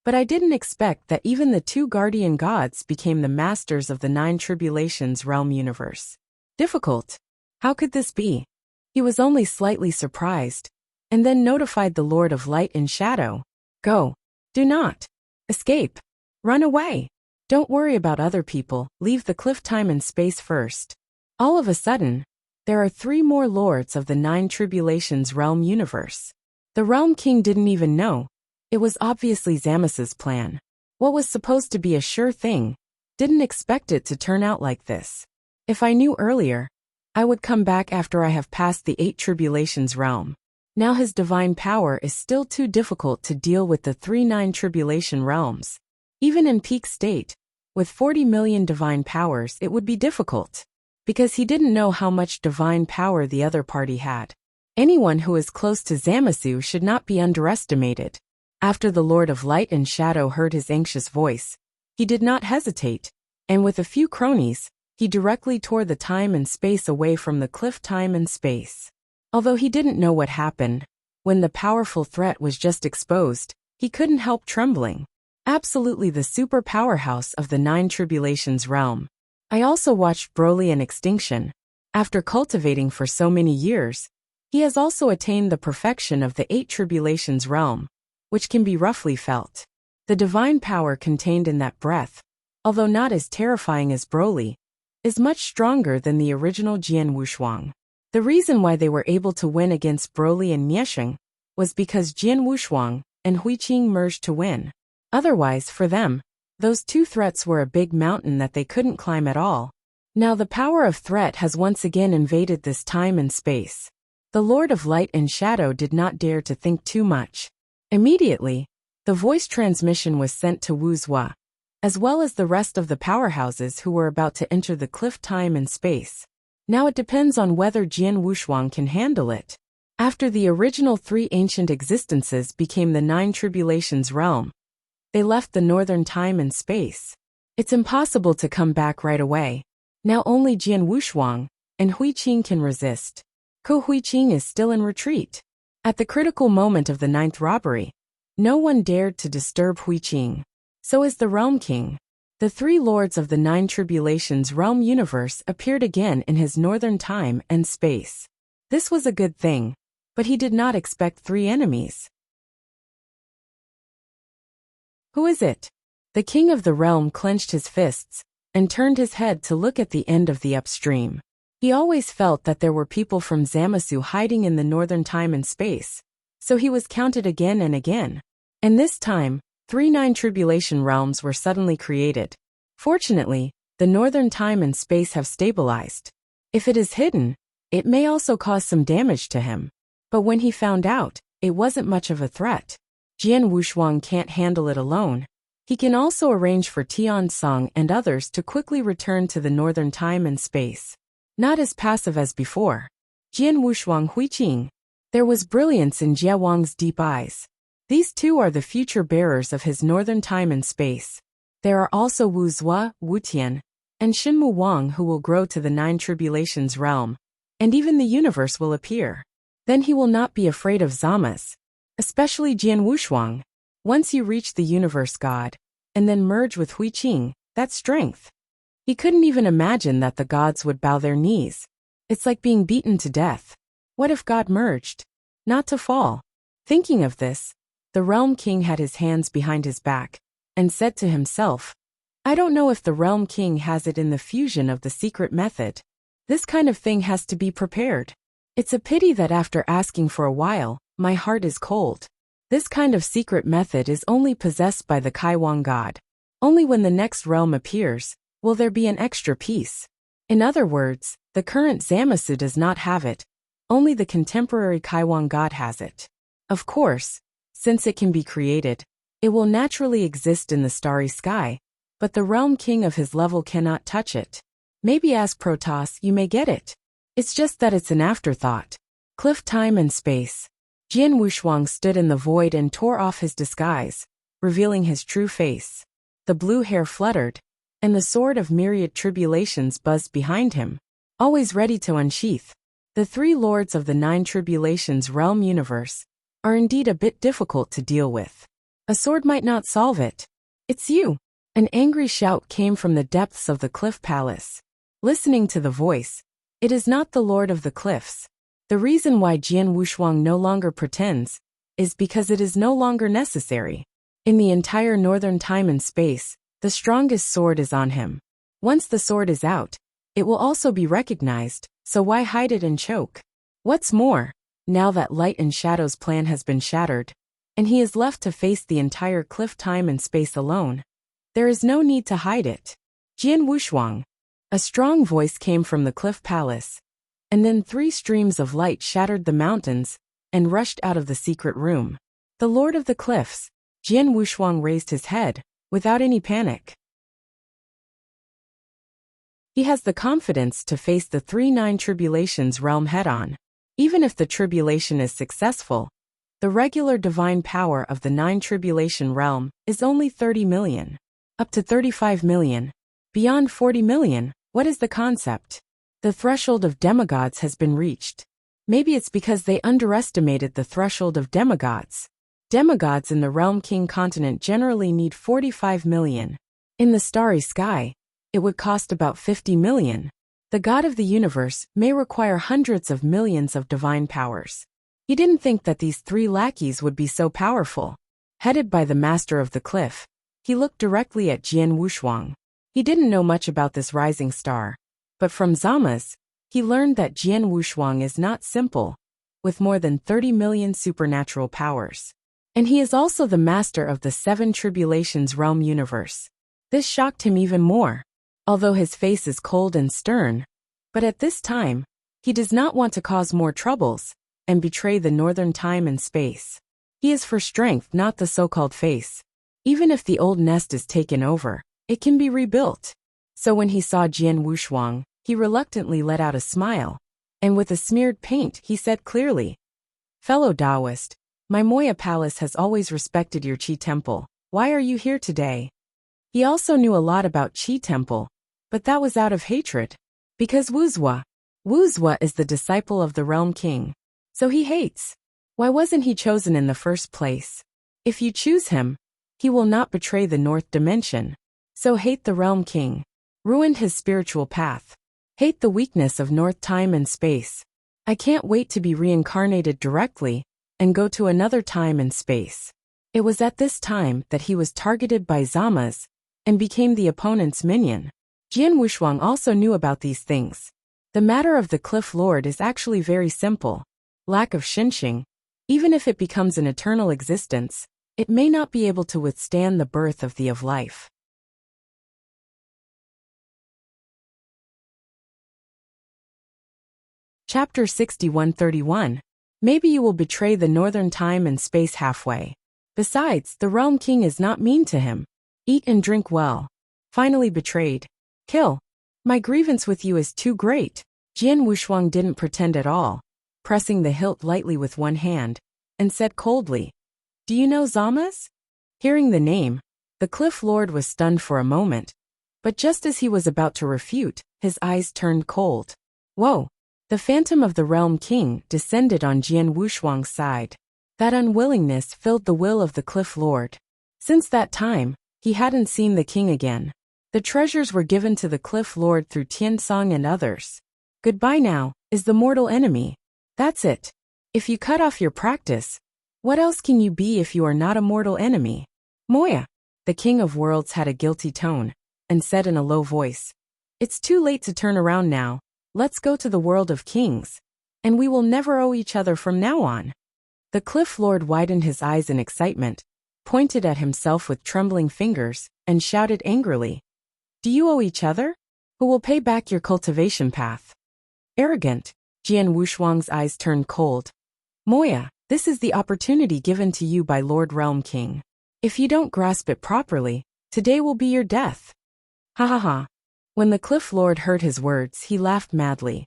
But I didn't expect that even the two guardian gods became the masters of the nine tribulations realm universe. Difficult. How could this be? He was only slightly surprised, and then notified the Lord of Light and Shadow. Go. Do not escape. Run away. Don't worry about other people, leave the cliff time and space first. All of a sudden, there are three more lords of the nine tribulations realm universe. The realm king didn't even know. It was obviously Zamos's plan. What was supposed to be a sure thing, didn't expect it to turn out like this. If I knew earlier, I would come back after I have passed the eight tribulations realm. Now his divine power is still too difficult to deal with the three nine tribulation realms. Even in peak state, with 40 million divine powers it would be difficult. Because he didn't know how much divine power the other party had. Anyone who is close to Zamosu should not be underestimated. After the Lord of Light and Shadow heard his anxious voice, he did not hesitate, and with a few cronies, he directly tore the time and space away from the cliff time and space. Although he didn't know what happened, when the powerful threat was just exposed, he couldn't help trembling. Absolutely the super powerhouse of the nine tribulations realm. I also watched Broly and Extinction. After cultivating for so many years, he has also attained the perfection of the eight tribulations realm, which can be roughly felt. The divine power contained in that breath, although not as terrifying as Broly, is much stronger than the original Jian Wushuang. The reason why they were able to win against Broly and Miesheng was because Jian Wushuang and Huiqing merged to win. Otherwise, for them, those two threats were a big mountain that they couldn't climb at all. Now the power of threat has once again invaded this time and space. The Lord of Light and Shadow did not dare to think too much. Immediately, the voice transmission was sent to Wuxia, as well as the rest of the powerhouses who were about to enter the cliff time and space. Now it depends on whether Jian Wushuang can handle it. After the original three ancient existences became the nine tribulations realm, they left the northern time and space. It's impossible to come back right away. Now only Jian Wushuang and Huiqing can resist. Huiqing is still in retreat. At the critical moment of the ninth robbery, no one dared to disturb Huiqing. So is the Realm King. The three lords of the nine tribulations realm universe appeared again in his northern time and space. This was a good thing, but he did not expect three enemies. Who is it? The king of the realm clenched his fists and turned his head to look at the end of the upstream. He always felt that there were people from Zamosu hiding in the northern time and space, so he was counted again and again. And this time, three nine tribulation realms were suddenly created. Fortunately, the northern time and space have stabilized. If it is hidden, it may also cause some damage to him. But when he found out, it wasn't much of a threat. Jian Wushuang can't handle it alone. He can also arrange for Tian Song and others to quickly return to the northern time and space. Not as passive as before. Jian Wushuang Huiqing. There was brilliance in Jia Wang's deep eyes. These two are the future bearers of his northern time and space. There are also Wu Zua, Wu Tian, and Shinmu Wang who will grow to the nine tribulations realm, and even the universe will appear. Then he will not be afraid of Zamos, especially Jian Wushuang. Once you reach the universe god, and then merge with Huiqing, that's strength. He couldn't even imagine that the gods would bow their knees. It's like being beaten to death. What if God merged? Not to fall. Thinking of this, the Realm King had his hands behind his back, and said to himself, I don't know if the Realm King has it in the fusion of the secret method. This kind of thing has to be prepared. It's a pity that after asking for a while, my heart is cold. This kind of secret method is only possessed by the Kaiwang god. Only when the next realm appears, will there be an extra piece. In other words, the current Zamosu does not have it. Only the contemporary Kaiwang god has it. Of course, since it can be created, it will naturally exist in the starry sky, but the Realm King of his level cannot touch it. Maybe as Protoss you may get it. It's just that it's an afterthought. Cliff time and space. Jian Wushuang stood in the void and tore off his disguise, revealing his true face. The blue hair fluttered, and the sword of myriad tribulations buzzed behind him, always ready to unsheath. The three lords of the nine tribulations realm universe are indeed a bit difficult to deal with. A sword might not solve it. It's you! An angry shout came from the depths of the cliff palace. Listening to the voice, it is not the Lord of the Cliffs. The reason why Jian Wushuang no longer pretends is because it is no longer necessary. In the entire northern time and space, the strongest sword is on him. Once the sword is out, it will also be recognized, so why hide it and choke? What's more, now that Light and Shadow's plan has been shattered, and he is left to face the entire cliff time and space alone, there is no need to hide it. Jian Wushuang. A strong voice came from the cliff palace, and then 3 streams of light shattered the mountains and rushed out of the secret room. The Lord of the Cliffs. Jian Wushuang raised his head, without any panic. He has the confidence to face the 9 tribulations realm head-on. Even if the tribulation is successful, the regular divine power of the 9 tribulation realm is only 30 million. Up to 35 million. Beyond 40 million, what is the concept? The threshold of demigods has been reached. Maybe it's because they underestimated the threshold of demigods. Demigods in the Realm King continent generally need 45 million. In the starry sky, it would cost about 50 million. The God of the universe may require hundreds of millions of divine powers. He didn't think that these 3 lackeys would be so powerful. Headed by the Master of the Cliff, he looked directly at Jian Wushuang. He didn't know much about this rising star, but from Zama's, he learned that Jian Wushuang is not simple, with more than 30 million supernatural powers. And he is also the master of the 7 tribulations realm universe. This shocked him even more, although his face is cold and stern. But at this time, he does not want to cause more troubles and betray the northern time and space. He is for strength, not the so-called face. Even if the old nest is taken over, it can be rebuilt. So when he saw Jian Wushuang, he reluctantly let out a smile, and with a smeared paint he said clearly, "Fellow Taoist, my Moya Palace has always respected your Qi Temple. Why are you here today?" He also knew a lot about Qi Temple, but that was out of hatred. Because Wuxia is the disciple of the Realm King. So he hates. Why wasn't he chosen in the first place? If you choose him, he will not betray the North Dimension. So hate the Realm King. Ruined his spiritual path. Hate the weakness of North time and space. I can't wait to be reincarnated directly and go to another time and space. It was at this time that he was targeted by Zama's and became the opponent's minion. Jian Wushuang also knew about these things. The matter of the Cliff Lord is actually very simple. Lack of Xinxing. Even if it becomes an eternal existence, it may not be able to withstand the birth of the of life. Chapter 6131. Maybe you will betray the northern time and space halfway. Besides, the Realm King is not mean to him. Eat and drink well. Finally betrayed. Kill. My grievance with you is too great. Jian Wushuang didn't pretend at all, pressing the hilt lightly with one hand, and said coldly, "Do you know Zama's?" Hearing the name, the Cliff Lord was stunned for a moment, but just as he was about to refute, his eyes turned cold. Whoa! The phantom of the Realm King descended on Jian Wushuang's side. That unwillingness filled the will of the Cliff Lord. Since that time, he hadn't seen the king again. The treasures were given to the Cliff Lord through Tiansong and others. Goodbye now, is the mortal enemy. That's it. If you cut off your practice, what else can you be if you are not a mortal enemy? Moya, the King of Worlds had a guilty tone, and said in a low voice, "It's too late to turn around now. Let's go to the world of kings, and we will never owe each other from now on." The Cliff Lord widened his eyes in excitement, pointed at himself with trembling fingers, and shouted angrily, "Do you owe each other? Who will pay back your cultivation path?" Arrogant. Jian Wushuang's eyes turned cold. Moya, this is the opportunity given to you by Lord Realm King. If you don't grasp it properly, today will be your death. Ha ha ha. When the Cliff Lord heard his words, he laughed madly.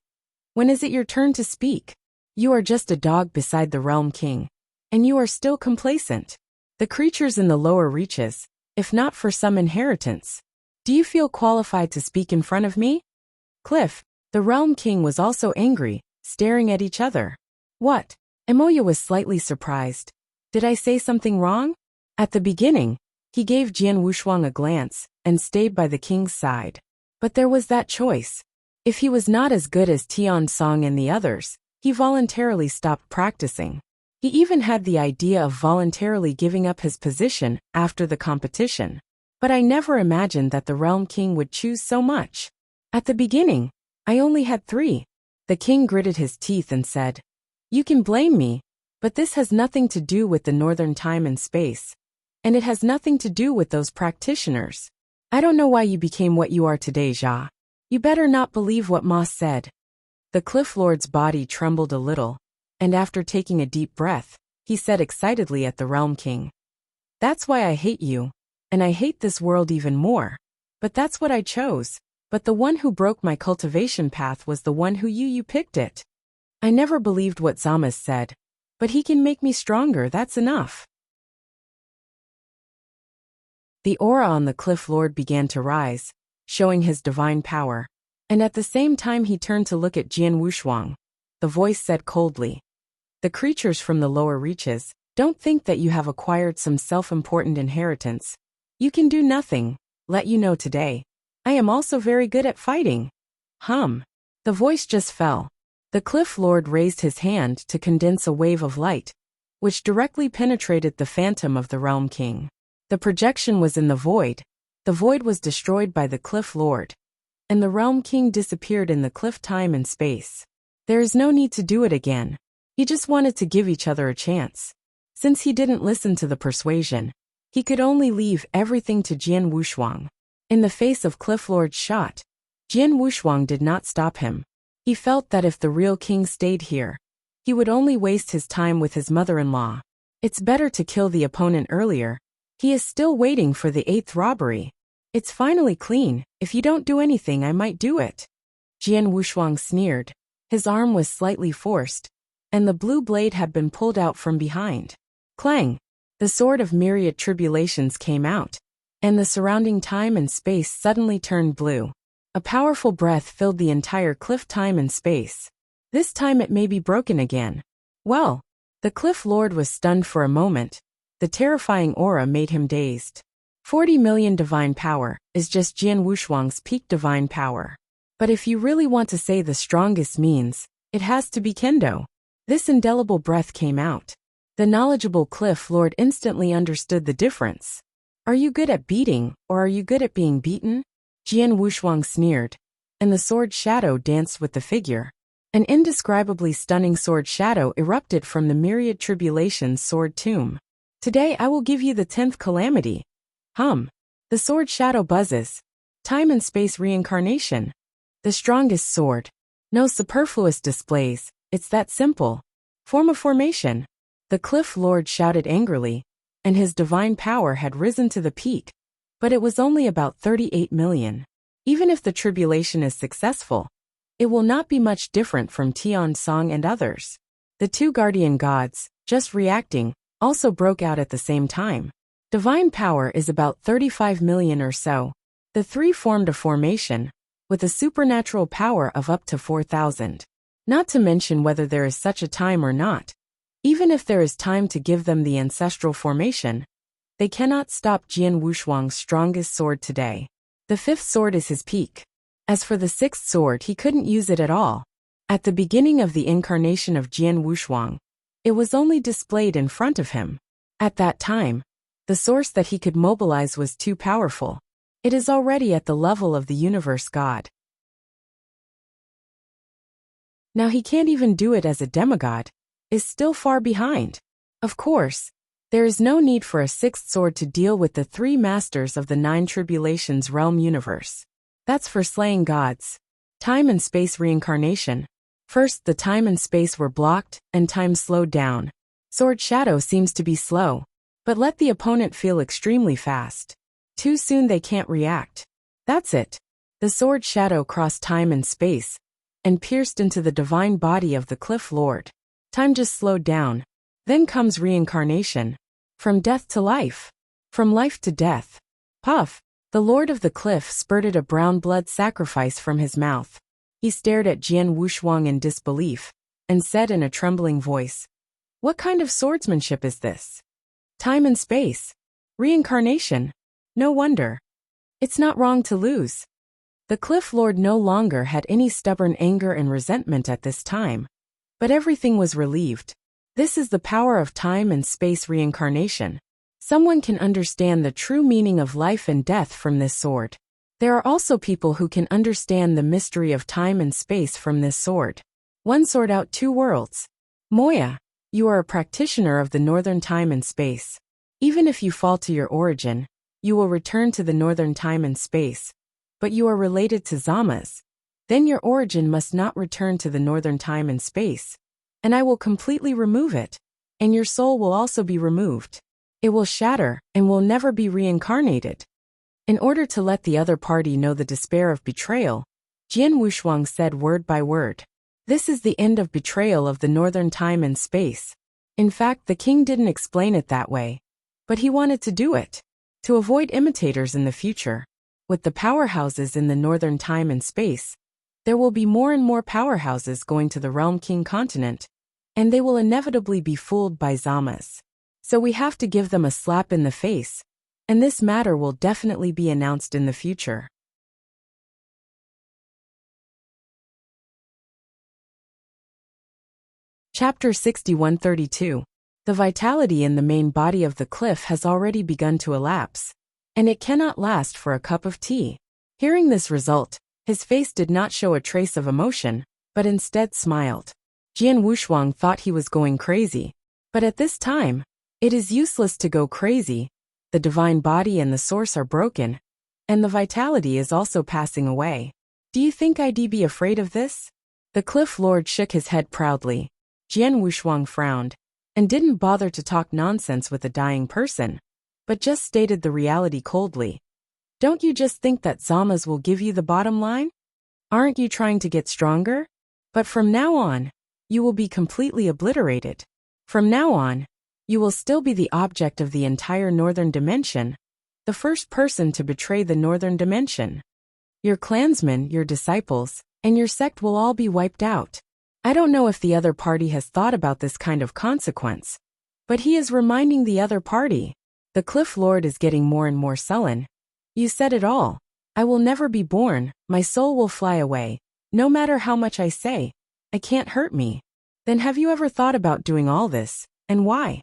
When is it your turn to speak? You are just a dog beside the Realm King. And you are still complacent. The creatures in the lower reaches, if not for some inheritance. Do you feel qualified to speak in front of me? Cliff, the Realm King, was also angry, staring at each other. What? Emoya was slightly surprised. Did I say something wrong? At the beginning, he gave Jian Wushuang a glance and stayed by the king's side. But there was that choice. If he was not as good as Tian Song and the others, he voluntarily stopped practicing. He even had the idea of voluntarily giving up his position after the competition. But I never imagined that the Realm King would choose so much. At the beginning, I only had 3. The king gritted his teeth and said, "You can blame me, but this has nothing to do with the northern time and space. And it has nothing to do with those practitioners. I don't know why you became what you are today, Jia. You better not believe what Ma said." The Cliff Lord's body trembled a little, and after taking a deep breath, he said excitedly at the Realm King, "That's why I hate you, and I hate this world even more. But that's what I chose. But the one who broke my cultivation path was the one who you picked it. I never believed what Zamas said. But he can make me stronger, that's enough." The aura on the Cliff Lord began to rise, showing his divine power. And at the same time he turned to look at Jian Wushuang. The voice said coldly, "The creatures from the lower reaches, don't think that you have acquired some self-important inheritance. You can do nothing, let you know today. I am also very good at fighting." The voice just fell. The Cliff Lord raised his hand to condense a wave of light, which directly penetrated the phantom of the Realm King. The projection was in the void. The void was destroyed by the Cliff Lord. And the Realm King disappeared in the cliff time and space. There is no need to do it again. He just wanted to give each other a chance. Since he didn't listen to the persuasion, he could only leave everything to Jian Wushuang. In the face of Cliff Lord's shot, Jian Wushuang did not stop him. He felt that if the real king stayed here, he would only waste his time with his mother-in-law. It's better to kill the opponent earlier. He is still waiting for the 8th robbery. It's finally clean. If you don't do anything, I might do it. Jian Wushuang sneered. His arm was slightly forced, and the blue blade had been pulled out from behind. Clang! The sword of myriad tribulations came out, and the surrounding time and space suddenly turned blue. A powerful breath filled the entire cliff time and space. This time it may be broken again. Well, the Cliff Lord was stunned for a moment. The terrifying aura made him dazed. 40 million divine power is just Jian Wushuang's peak divine power. But if you really want to say the strongest means, it has to be kendo. This indelible breath came out. The knowledgeable Cliff Lord instantly understood the difference. Are you good at beating, or are you good at being beaten? Jian Wushuang sneered, and the sword shadow danced with the figure. An indescribably stunning sword shadow erupted from the myriad tribulations sword tomb. Today I will give you the 10th calamity. The sword shadow buzzes. Time and space reincarnation. The strongest sword. No superfluous displays, it's that simple. Form a formation. The Cliff Lord shouted angrily, and his divine power had risen to the peak. But it was only about 38 million. Even if the tribulation is successful, it will not be much different from Tian Song and others. The 2 guardian gods, just reacting, also broke out at the same time. Divine power is about 35 million or so. The 3 formed a formation, with a supernatural power of up to 4,000. Not to mention whether there is such a time or not. Even if there is time to give them the ancestral formation, they cannot stop Jian Wushuang's strongest sword today. The 5th sword is his peak. As for the 6th sword, he couldn't use it at all. At the beginning of the incarnation of Jian Wushuang, it was only displayed in front of him. At that time, the source that he could mobilize was too powerful. It is already at the level of the universe god. Now he can't even do it as a demigod, is still far behind. Of course, there is no need for a 6th sword to deal with the 3 masters of the 9 tribulations realm universe. That's for slaying gods. Time and space reincarnation. First the time and space were blocked, and time slowed down. Sword shadow seems to be slow, but let the opponent feel extremely fast. Too soon they can't react. That's it. The sword shadow crossed time and space, and pierced into the divine body of the Cliff Lord. Time just slowed down. Then comes reincarnation. From death to life. From life to death. Puff! The Lord of the Cliff spurted a brown blood sacrifice from his mouth. He stared at Jian Wushuang in disbelief, and said in a trembling voice, "What kind of swordsmanship is this? Time and space. Reincarnation. No wonder. It's not wrong to lose." The Cliff Lord no longer had any stubborn anger and resentment at this time, but everything was relieved. This is the power of time and space reincarnation. Someone can understand the true meaning of life and death from this sword. There are also people who can understand the mystery of time and space from this sword. One sword out, two worlds. Moya, you are a practitioner of the northern time and space. Even if you fall to your origin, you will return to the northern time and space. But you are related to Zamas. Then your origin must not return to the northern time and space. And I will completely remove it. And your soul will also be removed. It will shatter and will never be reincarnated. In order to let the other party know the despair of betrayal, Jian Wushuang said word by word, "This is the end of betrayal of the northern time and space." In fact, the king didn't explain it that way, but he wanted to do it. To avoid imitators in the future, with the powerhouses in the northern time and space, there will be more and more powerhouses going to the Realm King continent, and they will inevitably be fooled by Zamas. So we have to give them a slap in the face, and this matter will definitely be announced in the future. Chapter 6132. The vitality in the main body of the cliff has already begun to elapse, and it cannot last for a cup of tea. Hearing this result, his face did not show a trace of emotion, but instead smiled. Jian Wushuang thought he was going crazy, but at this time, it is useless to go crazy. The divine body and the source are broken, and the vitality is also passing away. Do you think I'd be afraid of this? The Cliff Lord shook his head proudly. Jian Wushuang frowned, and didn't bother to talk nonsense with a dying person, but just stated the reality coldly. Don't you just think that Zamas will give you the bottom line? Aren't you trying to get stronger? But from now on, you will be completely obliterated. From now on, you will still be the object of the entire northern dimension, the first person to betray the northern dimension. Your clansmen, your disciples, and your sect will all be wiped out. I don't know if the other party has thought about this kind of consequence, but he is reminding the other party. The Cliff Lord is getting more and more sullen. You said it all. I will never be born, my soul will fly away. No matter how much I say, it can't hurt me. Then have you ever thought about doing all this, and why?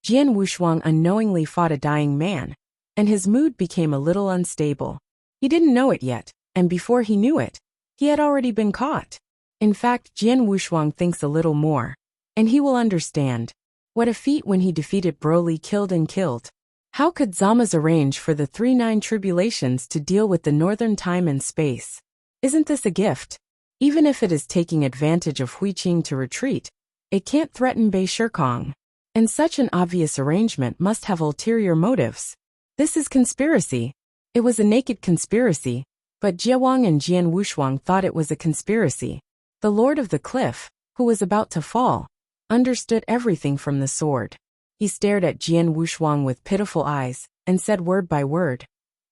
Jian Wushuang unknowingly fought a dying man, and his mood became a little unstable. He didn't know it yet, and before he knew it, he had already been caught. In fact, Jian Wushuang thinks a little more, and he will understand. What a feat when he defeated Broly, killed and killed. How could Zamas arrange for the 39 tribulations to deal with the northern time and space? Isn't this a gift? Even if it is taking advantage of Huiqing to retreat, it can't threaten Bei Shikong. And such an obvious arrangement must have ulterior motives. This is conspiracy. It was a naked conspiracy, but Jiawang and Jian Wushuang thought it was a conspiracy. The Lord of the Cliff, who was about to fall, understood everything from the sword. He stared at Jian Wushuang with pitiful eyes, and said word by word,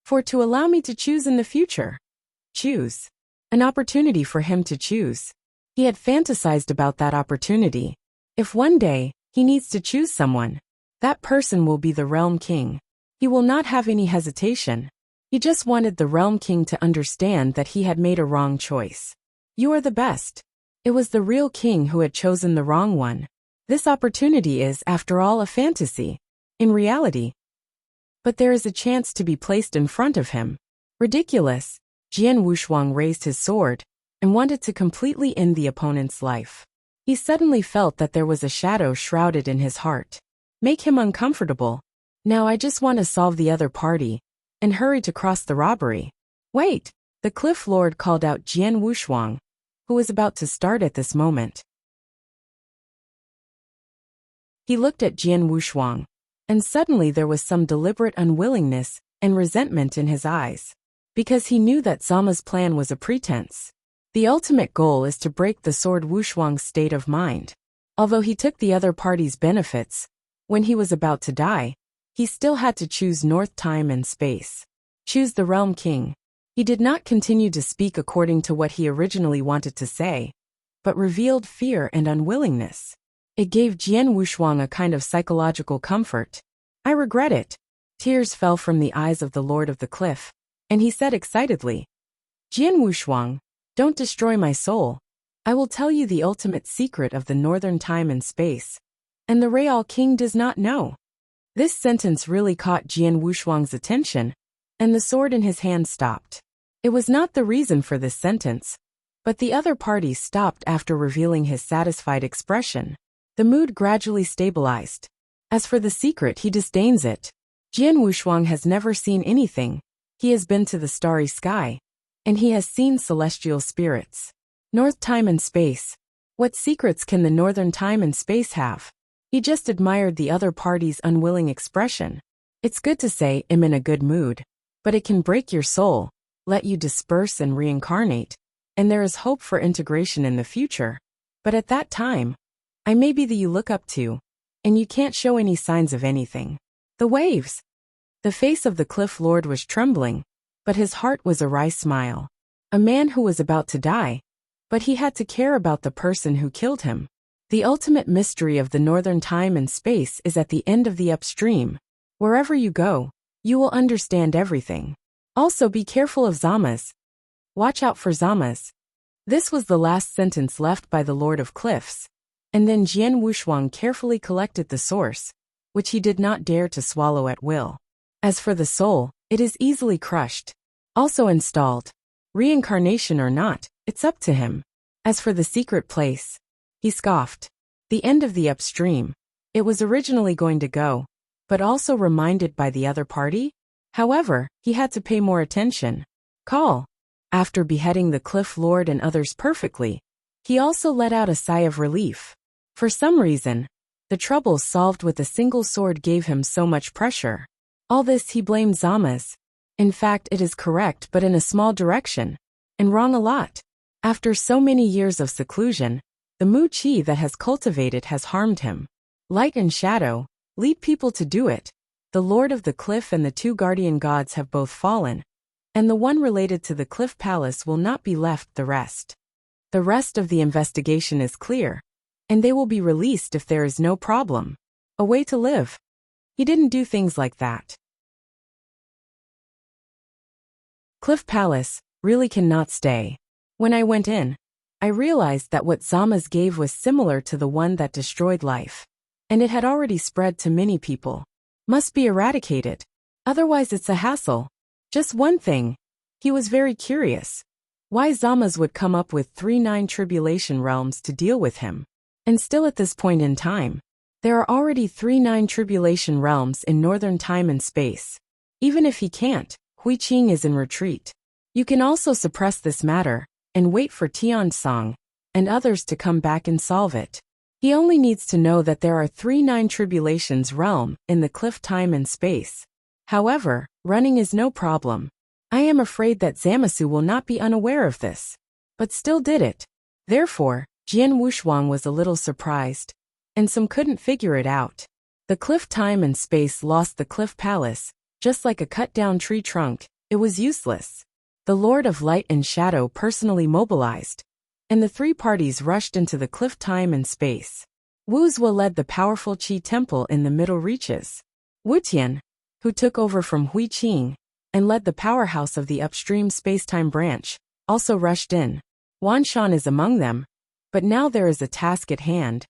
"For to allow me to choose in the future." Choose. An opportunity for him to choose. He had fantasized about that opportunity. If one day, he needs to choose someone, that person will be the Realm King. He will not have any hesitation. He just wanted the Realm King to understand that he had made a wrong choice. You are the best. It was the real king who had chosen the wrong one. This opportunity is, after all, a fantasy. In reality. But there is a chance to be placed in front of him. Ridiculous. Jian Wushuang raised his sword, and wanted to completely end the opponent's life. He suddenly felt that there was a shadow shrouded in his heart. Make him uncomfortable. Now I just want to solve the other party, and hurry to cross the robbery. Wait! The Cliff Lord called out Jian Wushuang, who was about to start at this moment. He looked at Jian Wushuang, and suddenly there was some deliberate unwillingness and resentment in his eyes, because he knew that Zama's plan was a pretense. The ultimate goal is to break the sword Wushuang's state of mind. Although he took the other party's benefits, when he was about to die, he still had to choose North time and space. Choose the realm king. He did not continue to speak according to what he originally wanted to say, but revealed fear and unwillingness. It gave Jian Wushuang a kind of psychological comfort. I regret it. Tears fell from the eyes of the Lord of the Cliff, and he said excitedly, Jian Wushuang, don't destroy my soul. I will tell you the ultimate secret of the northern time and space, and the Real King does not know. This sentence really caught Jian Wushuang's attention, and the sword in his hand stopped. It was not the reason for this sentence, but the other party stopped after revealing his satisfied expression. The mood gradually stabilized. As for the secret, he disdains it. Jian Wushuang has never seen anything. He has been to the starry sky, and he has seen celestial spirits. North time and space. What secrets can the northern time and space have? He just admired the other party's unwilling expression. It's good to say, I'm in a good mood, but it can break your soul, let you disperse and reincarnate, and there is hope for integration in the future. But at that time, I may be the you look up to, and you can't show any signs of anything. The waves. The face of the Cliff Lord was trembling, but his heart was a wry smile. A man who was about to die, but he had to care about the person who killed him. The ultimate mystery of the northern time and space is at the end of the upstream. Wherever you go, you will understand everything. Also be careful of Zamas. Watch out for Zamas. This was the last sentence left by the Lord of Cliffs, and then Jian Wushuang carefully collected the source, which he did not dare to swallow at will. As for the soul, it is easily crushed. Also installed. Reincarnation or not, it's up to him. As for the secret place, he scoffed. The end of the upstream. It was originally going to go, but also reminded by the other party? However, he had to pay more attention. Call. After beheading the Cliff Lord and others perfectly, he also let out a sigh of relief. For some reason, the troubles solved with a single sword gave him so much pressure. All this he blamed Zamas. In fact, it is correct but in a small direction, and wrong a lot. After so many years of seclusion, the Mu Qi that has cultivated has harmed him. Light and shadow, lead people to do it. The Lord of the Cliff and the two guardian gods have both fallen, and the one related to the Cliff Palace will not be left the rest. The rest of the investigation is clear, and they will be released if there is no problem. A way to live. He didn't do things like that. Cliff Palace really cannot stay. When I went in, I realized that what Zamas gave was similar to the one that destroyed life, and it had already spread to many people. Must be eradicated. Otherwise it's a hassle. Just one thing. He was very curious. Why Zamas would come up with 3 tribulation realms to deal with him. And still at this point in time, there are already 3 tribulation realms in northern time and space. Even if he can't, Huiqing is in retreat. You can also suppress this matter, and wait for Tiansong and others to come back and solve it. He only needs to know that there are 3 tribulations realm in the Cliff time and space. However, running is no problem. I am afraid that Zamasu will not be unaware of this, but still did it. Therefore, Jian Wushuang was a little surprised, and some couldn't figure it out. The Cliff time and space lost the Cliff Palace, just like a cut-down tree trunk. It was useless. The Lord of Light and Shadow personally mobilized, and the 3 parties rushed into the Cliff time and space. Wu Zhuo led the powerful Qi temple in the middle reaches. Wu Tian, who took over from Huiqing and led the powerhouse of the upstream spacetime branch, also rushed in. Wan Shan is among them, but now there is a task at hand,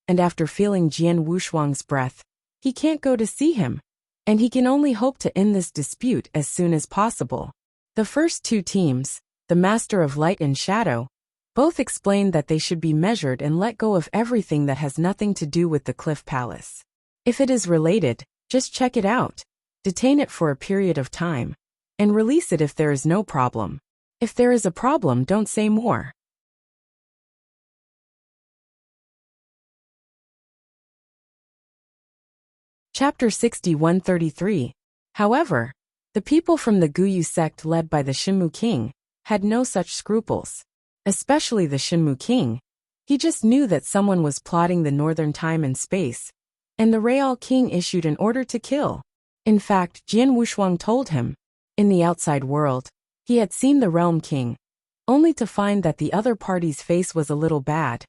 and after feeling Jian Wushuang's breath, he can't go to see him, and he can only hope to end this dispute as soon as possible. The first 2 teams, the Master of Light and Shadow, both explained that they should be measured and let go of everything that has nothing to do with the Cliff Palace. If it is related, just check it out, detain it for a period of time, and release it if there is no problem. If there is a problem, don't say more. Chapter 6133. However, the people from the Guyu sect led by the Shinmu King had no such scruples. Especially the Shinmu King. He just knew that someone was plotting the northern time and space, and the Real King issued an order to kill. In fact, Jian Wushuang told him, in the outside world, he had seen the Realm King, only to find that the other party's face was a little bad,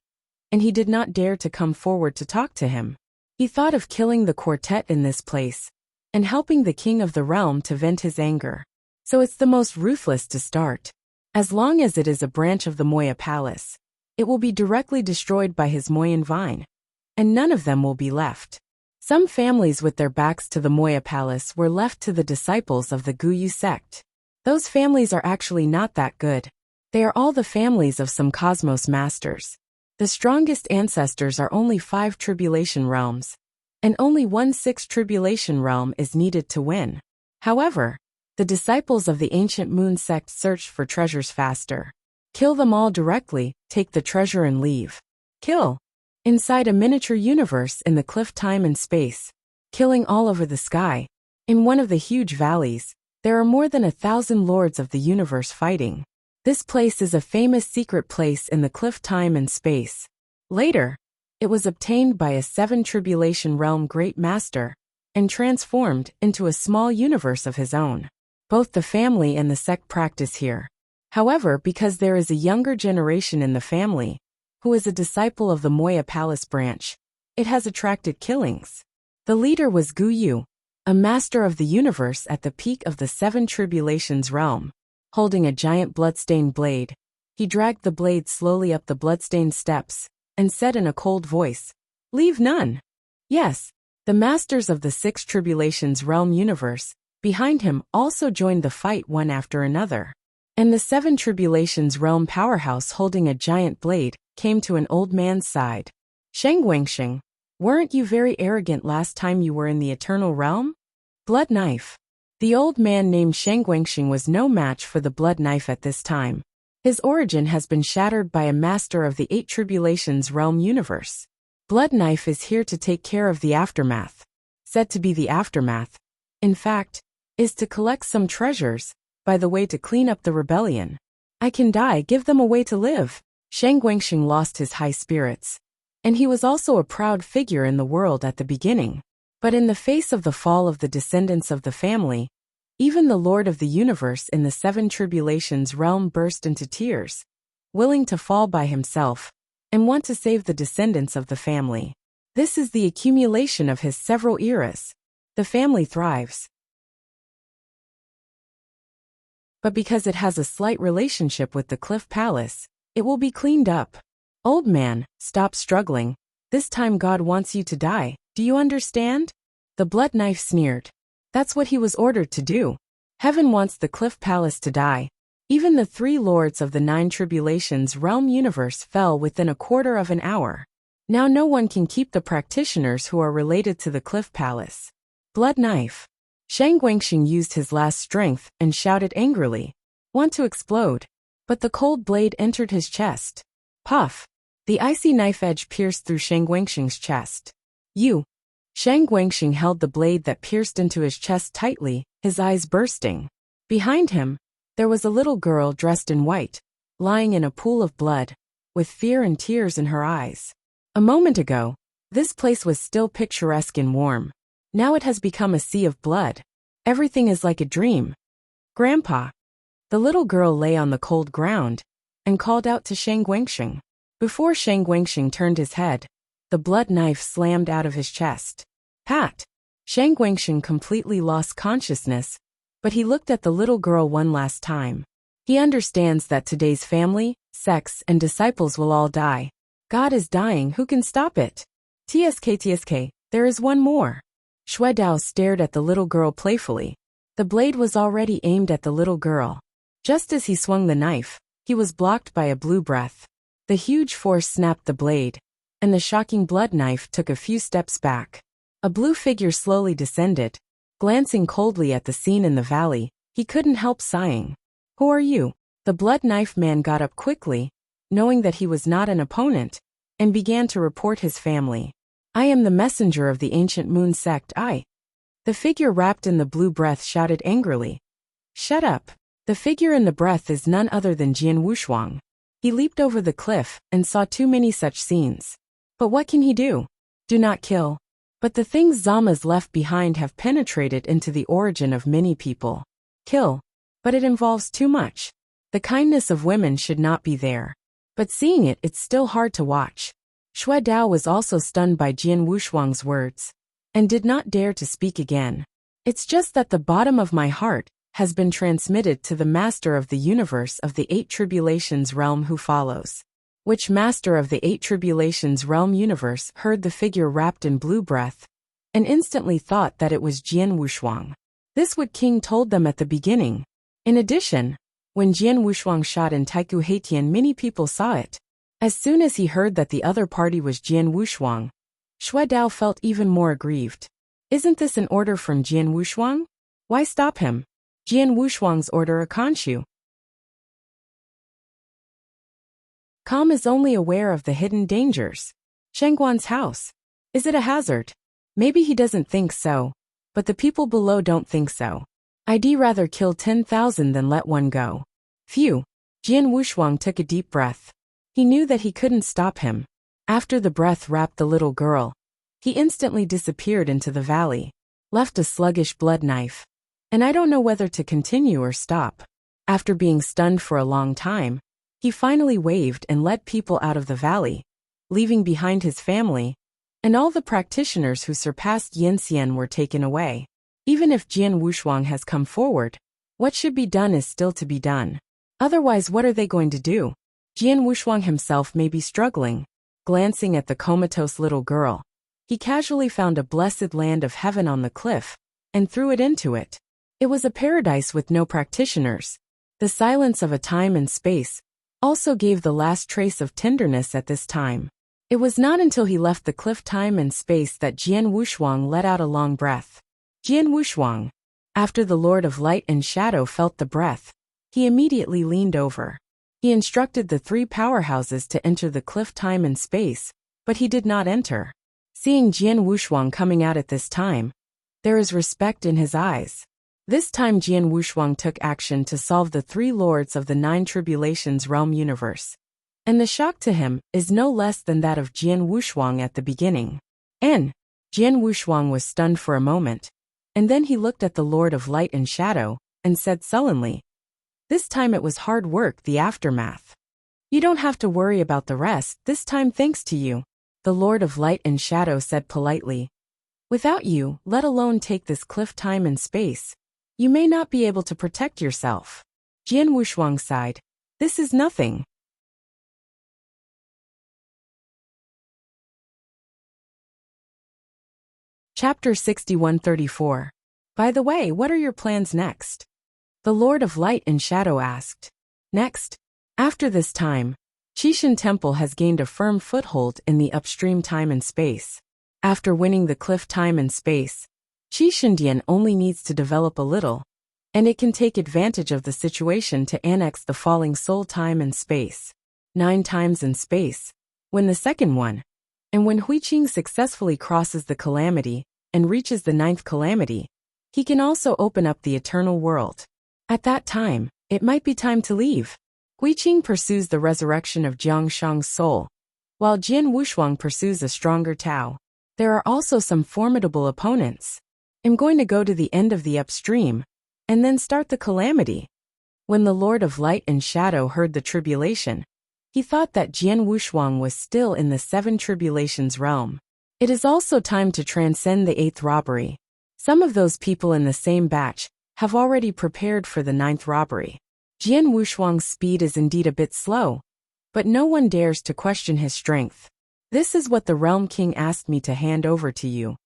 and he did not dare to come forward to talk to him. He thought of killing the quartet in this place, and helping the king of the realm to vent his anger. So it's the most ruthless to start. As long as it is a branch of the Moya Palace, it will be directly destroyed by his Moyan vine, and none of them will be left. Some families with their backs to the Moya Palace were left to the disciples of the Guyu sect. Those families are actually not that good. They are all the families of some cosmos masters. The strongest ancestors are only 5 tribulation realms, and only 1/6 tribulation realm is needed to win. However, the disciples of the ancient moon sect searched for treasures faster. Kill them all directly, take the treasure and leave. Kill. Inside a miniature universe in the cliff time and space. Killing all over the sky. In one of the huge valleys, there are more than 1,000 lords of the universe fighting. This place is a famous secret place in the cliff time and space. Later, it was obtained by a 7 tribulation realm great master, and transformed into a small universe of his own. Both the family and the sect practice here. However, because there is a younger generation in the family, who is a disciple of the Moya Palace branch, it has attracted killings. The leader was Guyu, a master of the universe at the peak of the 7 tribulations realm. Holding a giant bloodstained blade, he dragged the blade slowly up the bloodstained steps, and said in a cold voice, "Leave none." Yes, the masters of the 6 tribulations realm universe, behind him, also joined the fight one after another. And the 7 tribulations realm powerhouse holding a giant blade, came to an old man's side. "Sheng Guangxing, weren't you very arrogant last time you were in the eternal realm?" Blood knife. The old man named Sheng Guangxing was no match for the blood knife at this time. His origin has been shattered by a master of the 8 tribulations realm universe. Blood knife is here to take care of the aftermath. Said to be the aftermath, in fact, is to collect some treasures, by the way to clean up the rebellion. I can die, give them a way to live. Sheng Guangxing lost his high spirits. And he was also a proud figure in the world at the beginning. But in the face of the fall of the descendants of the family, even the Lord of the Universe in the 7 tribulations realm burst into tears, willing to fall by himself, and want to save the descendants of the family. This is the accumulation of his several eras. The family thrives. But because it has a slight relationship with the Cliff Palace, it will be cleaned up. Old man, stop struggling. This time God wants you to die. Do you understand? The blood knife sneered. That's what he was ordered to do. Heaven wants the Cliff Palace to die. Even the 3 lords of the 9 tribulations realm universe fell within a quarter of an hour. Now no one can keep the practitioners who are related to the Cliff Palace. Blood knife. Sheng Guangxing used his last strength and shouted angrily. Want to explode. But the cold blade entered his chest. Puff. The icy knife edge pierced through Sheng Guangxing's chest. You. Sheng Guangxing held the blade that pierced into his chest tightly, his eyes bursting. Behind him, there was a little girl dressed in white, lying in a pool of blood, with fear and tears in her eyes. A moment ago, this place was still picturesque and warm. Now it has become a sea of blood. Everything is like a dream. Grandpa. The little girl lay on the cold ground, and called out to Sheng Guangxing. Before Sheng Guangxing turned his head, the blood knife slammed out of his chest. Pat! Sheng Guangxing completely lost consciousness, but he looked at the little girl one last time. He understands that today's family, sects, and disciples will all die. God is dying, who can stop it? TSK, there is one more. Xue Dao stared at the little girl playfully. The blade was already aimed at the little girl. Just as he swung the knife, he was blocked by a blue breath. The huge force snapped the blade, and the shocking blood knife took a few steps back. A blue figure slowly descended. Glancing coldly at the scene in the valley, he couldn't help sighing. Who are you? The blood knife man got up quickly, knowing that he was not an opponent, and began to report his family. I am the messenger of the ancient moon sect. The figure wrapped in the blue breath shouted angrily. Shut up. The figure in the breath is none other than Jian Wushuang. He leaped over the cliff and saw too many such scenes. But what can he do? Do not kill. But the things Zama's left behind have penetrated into the origin of many people. Kill. But it involves too much. The kindness of women should not be there. But seeing it, it's still hard to watch. Xue Dao was also stunned by Jian Wushuang's words, and did not dare to speak again. It's just that the bottom of my heart has been transmitted to the master of the universe of the 8 tribulations realm who follows. Which master of the 8 tribulations realm universe heard the figure wrapped in blue breath, and instantly thought that it was Jian Wushuang. This what King told them at the beginning. In addition, when Jian Wushuang shot in Taiku Haitian, many people saw it. As soon as he heard that the other party was Jian Wushuang, Xue Dao felt even more aggrieved. Isn't this an order from Jian Wushuang? Why stop him? Jian Wushuang's order a Khonshu. Calm is only aware of the hidden dangers. Shengguan's house. Is it a hazard? Maybe he doesn't think so, but the people below don't think so. I'd rather kill 10,000 than let one go. Phew. Jian Wushuang took a deep breath. He knew that he couldn't stop him. After the breath wrapped the little girl, he instantly disappeared into the valley, left a sluggish blood knife. And I don't know whether to continue or stop. After being stunned for a long time, he finally waved and led people out of the valley, leaving behind his family, and all the practitioners who surpassed Yinxian were taken away. Even if Jian Wushuang has come forward, what should be done is still to be done. Otherwise, what are they going to do? Jian Wushuang himself may be struggling. Glancing at the comatose little girl, he casually found a blessed land of heaven on the cliff, and threw it into it. It was a paradise with no practitioners. The silence of a time and space also gave the last trace of tenderness at this time. It was not until he left the cliff time and space that Jian Wushuang let out a long breath. Jian Wushuang. After the Lord of Light and Shadow felt the breath, he immediately leaned over. He instructed the 3 powerhouses to enter the cliff time and space, but he did not enter. Seeing Jian Wushuang coming out at this time, there is respect in his eyes. This time Jian Wushuang took action to solve the 3 lords of the 9 tribulations realm universe. And the shock to him is no less than that of Jian Wushuang at the beginning. Jian Wushuang was stunned for a moment, and then he looked at the Lord of Light and Shadow, and said sullenly, "This time it was hard work, the aftermath. You don't have to worry about the rest this time thanks to you," the Lord of Light and Shadow said politely. "Without you, let alone take this cliff time and space, you may not be able to protect yourself." Jian Wushuang sighed. "This is nothing." Chapter 6134. By the way, what are your plans next? The Lord of Light and Shadow asked. Next. After this time, Qishan Temple has gained a firm foothold in the upstream time and space. After winning the cliff time and space, Qishandian only needs to develop a little, and it can take advantage of the situation to annex the falling soul time and space. 9 times in space, win the second one. And when Huiqing successfully crosses the calamity and reaches the 9th calamity, he can also open up the eternal world. At that time, it might be time to leave. Huiqing pursues the resurrection of Jiang Shang's soul, while Jian Wushuang pursues a stronger Tao. There are also some formidable opponents. I'm going to go to the end of the upstream, and then start the calamity. When the Lord of Light and Shadow heard the tribulation, he thought that Jian Wushuang was still in the 7 tribulations realm. It is also time to transcend the 8th robbery. Some of those people in the same batch have already prepared for the 9th robbery. Jian Wushuang's speed is indeed a bit slow, but no one dares to question his strength. This is what the Realm King asked me to hand over to you.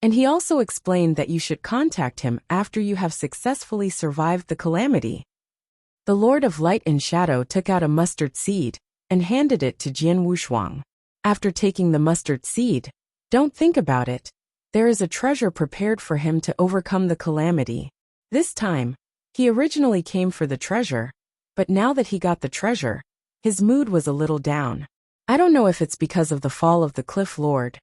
And he also explained that you should contact him after you have successfully survived the calamity. The Lord of Light and Shadow took out a mustard seed and handed it to Jian Wushuang. After taking the mustard seed, don't think about it. There is a treasure prepared for him to overcome the calamity. This time, he originally came for the treasure, but now that he got the treasure, his mood was a little down. I don't know if it's because of the fall of the Cliff Lord,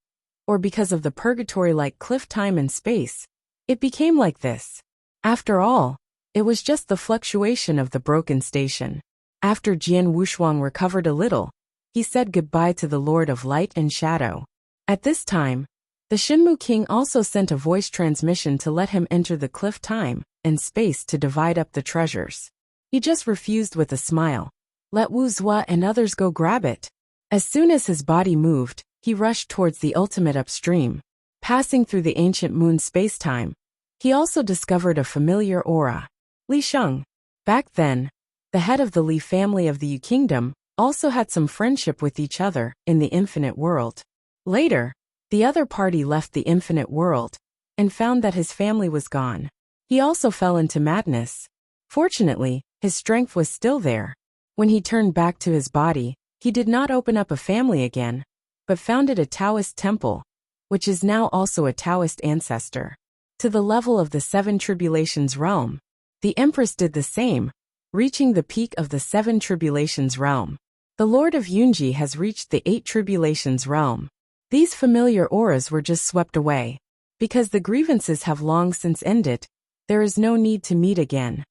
or because of the purgatory-like cliff time and space. It became like this. After all, it was just the fluctuation of the broken station. After Jian Wushuang recovered a little, he said goodbye to the Lord of Light and Shadow. At this time, the Shenmu King also sent a voice transmission to let him enter the cliff time and space to divide up the treasures. He just refused with a smile. Let Wu Zua and others go grab it. As soon as his body moved, he rushed towards the ultimate upstream. Passing through the ancient moon space-time, he also discovered a familiar aura. Li Sheng. Back then, the head of the Li family of the Yu Kingdom also had some friendship with each other in the infinite world. Later, the other party left the infinite world and found that his family was gone. He also fell into madness. Fortunately, his strength was still there. When he turned back to his body, he did not open up a family again, but founded a Taoist temple, which is now also a Taoist ancestor. To the level of the Seven Tribulations realm, the Empress did the same, reaching the peak of the Seven Tribulations realm. The Lord of Yunji has reached the Eight Tribulations realm. These familiar auras were just swept away. Because the grievances have long since ended, there is no need to meet again.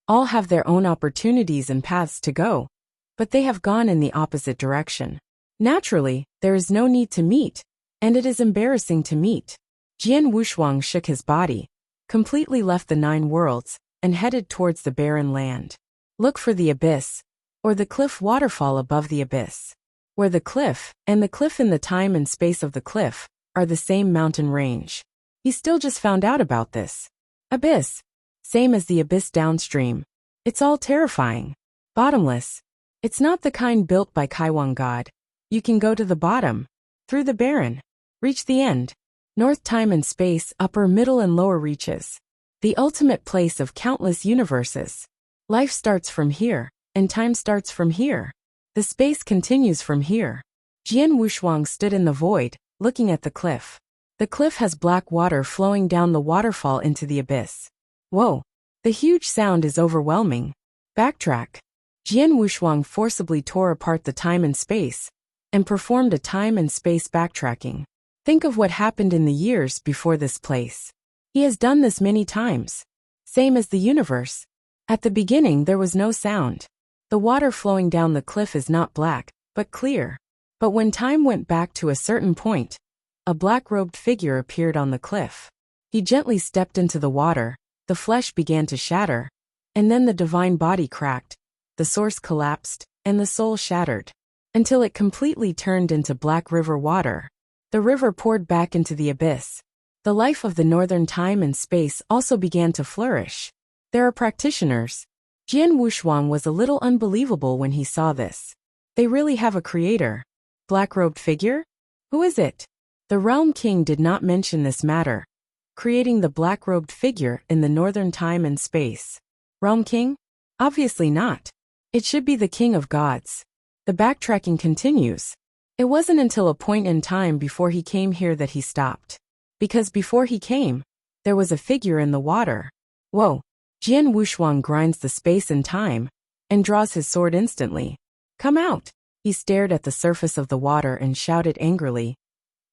All have their own opportunities and paths to go, but they have gone in the opposite direction. Naturally, there is no need to meet, and it is embarrassing to meet. Jian Wushuang shook his body, completely left the 9 worlds, and headed towards the barren land. Look for the abyss, or the cliff waterfall above the abyss. Where the cliff, and the cliff in the time and space of the cliff, are the same mountain range. He still just found out about this. Abyss. Same as the abyss downstream. It's all terrifying. Bottomless. It's not the kind built by Kaiwang God. You can go to the bottom, through the barren, reach the end. North time and space, upper, middle and lower reaches. The ultimate place of countless universes. Life starts from here, and time starts from here. The space continues from here. Jian Wushuang stood in the void, looking at the cliff. The cliff has black water flowing down the waterfall into the abyss. Whoa! The huge sound is overwhelming. Backtrack. Jian Wushuang forcibly tore apart the time and space, and performed a time and space backtracking. Think of what happened in the years before this place. He has done this many times. Same as the universe. At the beginning there was no sound. The water flowing down the cliff is not black, but clear. But when time went back to a certain point, a black-robed figure appeared on the cliff. He gently stepped into the water, the flesh began to shatter, and then the divine body cracked, the source collapsed, and the soul shattered, until it completely turned into black river water. The river poured back into the abyss. The life of the northern time and space also began to flourish. There are practitioners. Jian Wushuang was a little unbelievable when he saw this. They really have a creator. Black-robed figure? Who is it? The Realm King did not mention this matter, creating the black-robed figure in the northern time and space. Realm King? Obviously not. It should be the King of Gods. The backtracking continues. It wasn't until a point in time before he came here that he stopped. Because before he came, there was a figure in the water. Whoa! Jian Wushuang grinds the space and time, and draws his sword instantly. Come out! He stared at the surface of the water and shouted angrily.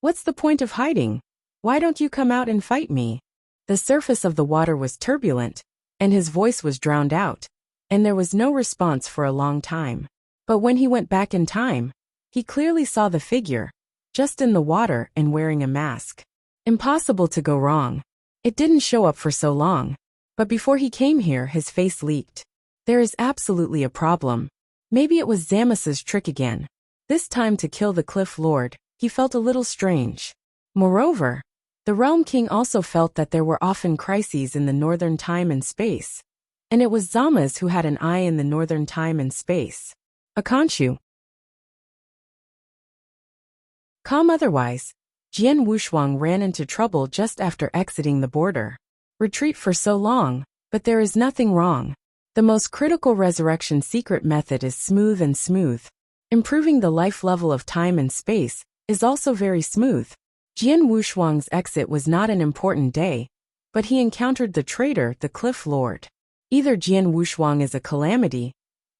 What's the point of hiding? Why don't you come out and fight me? The surface of the water was turbulent, and his voice was drowned out, and there was no response for a long time. But when he went back in time, he clearly saw the figure, just in the water and wearing a mask. Impossible to go wrong. It didn't show up for so long. But before he came here, his face leaked. There is absolutely a problem. Maybe it was Zamis's trick again. This time to kill the Cliff Lord, he felt a little strange. Moreover, the Realm King also felt that there were often crises in the northern time and space. And it was Zamas who had an eye in the northern time and space. Akanshu. Calm otherwise, Jian Wushuang ran into trouble just after exiting the border. Retreat for so long, but there is nothing wrong. The most critical resurrection secret method is smooth and smooth. Improving the life level of time and space is also very smooth. Jian Wushuang's exit was not an important day, but he encountered the traitor, the Cliff Lord. Either Jian Wushuang is a calamity,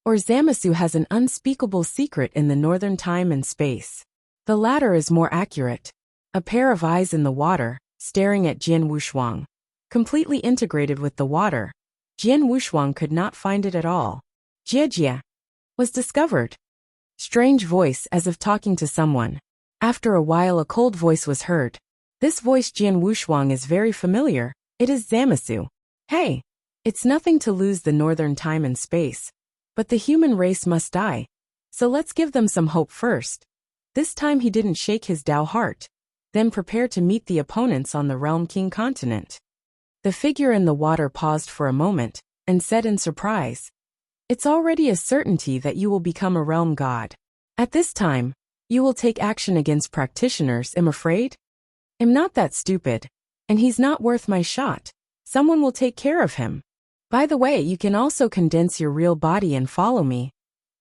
or Zamasu has an unspeakable secret in the northern time and space. The latter is more accurate. A pair of eyes in the water, staring at Jian Wushuang. Completely integrated with the water, Jian Wushuang could not find it at all. Jie was discovered. Strange voice, as if talking to someone. After a while a cold voice was heard. This voice Jian Wushuang is very familiar. It is Zamasu. Hey! It's nothing to lose the northern time and space. But the human race must die. So let's give them some hope first. This time he didn't shake his Dao heart. Then prepare to meet the opponents on the Realm King continent. The figure in the water paused for a moment, and said in surprise, "It's already a certainty that you will become a realm god. At this time, you will take action against practitioners, I'm afraid? I'm not that stupid. And he's not worth my shot. Someone will take care of him. By the way, you can also condense your real body and follow me.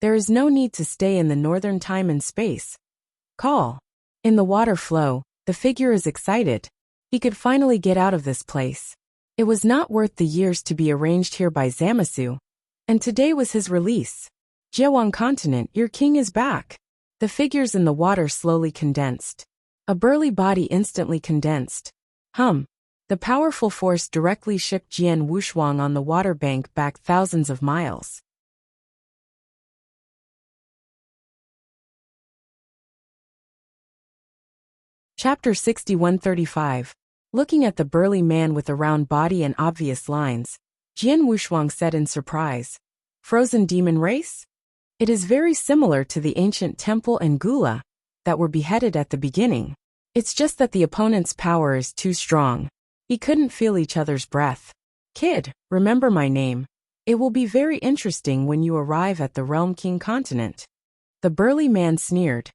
There is no need to stay in the northern time and space. Call." In the water flow, the figure is excited. He could finally get out of this place. It was not worth the years to be arranged here by Zamasu. And today was his release. Jiawang continent, your king is back. The figures in the water slowly condensed. A burly body instantly condensed. The powerful force directly shipped Jian Wushuang on the water bank back thousands of miles. Chapter 6135. Looking at the burly man with a round body and obvious lines, Jian Wushuang said in surprise, "Frozen demon race? It is very similar to the ancient temple and gula that were beheaded at the beginning. It's just that the opponent's power is too strong. He couldn't feel each other's breath. Kid, remember my name. It will be very interesting when you arrive at the Realm King continent." The burly man sneered,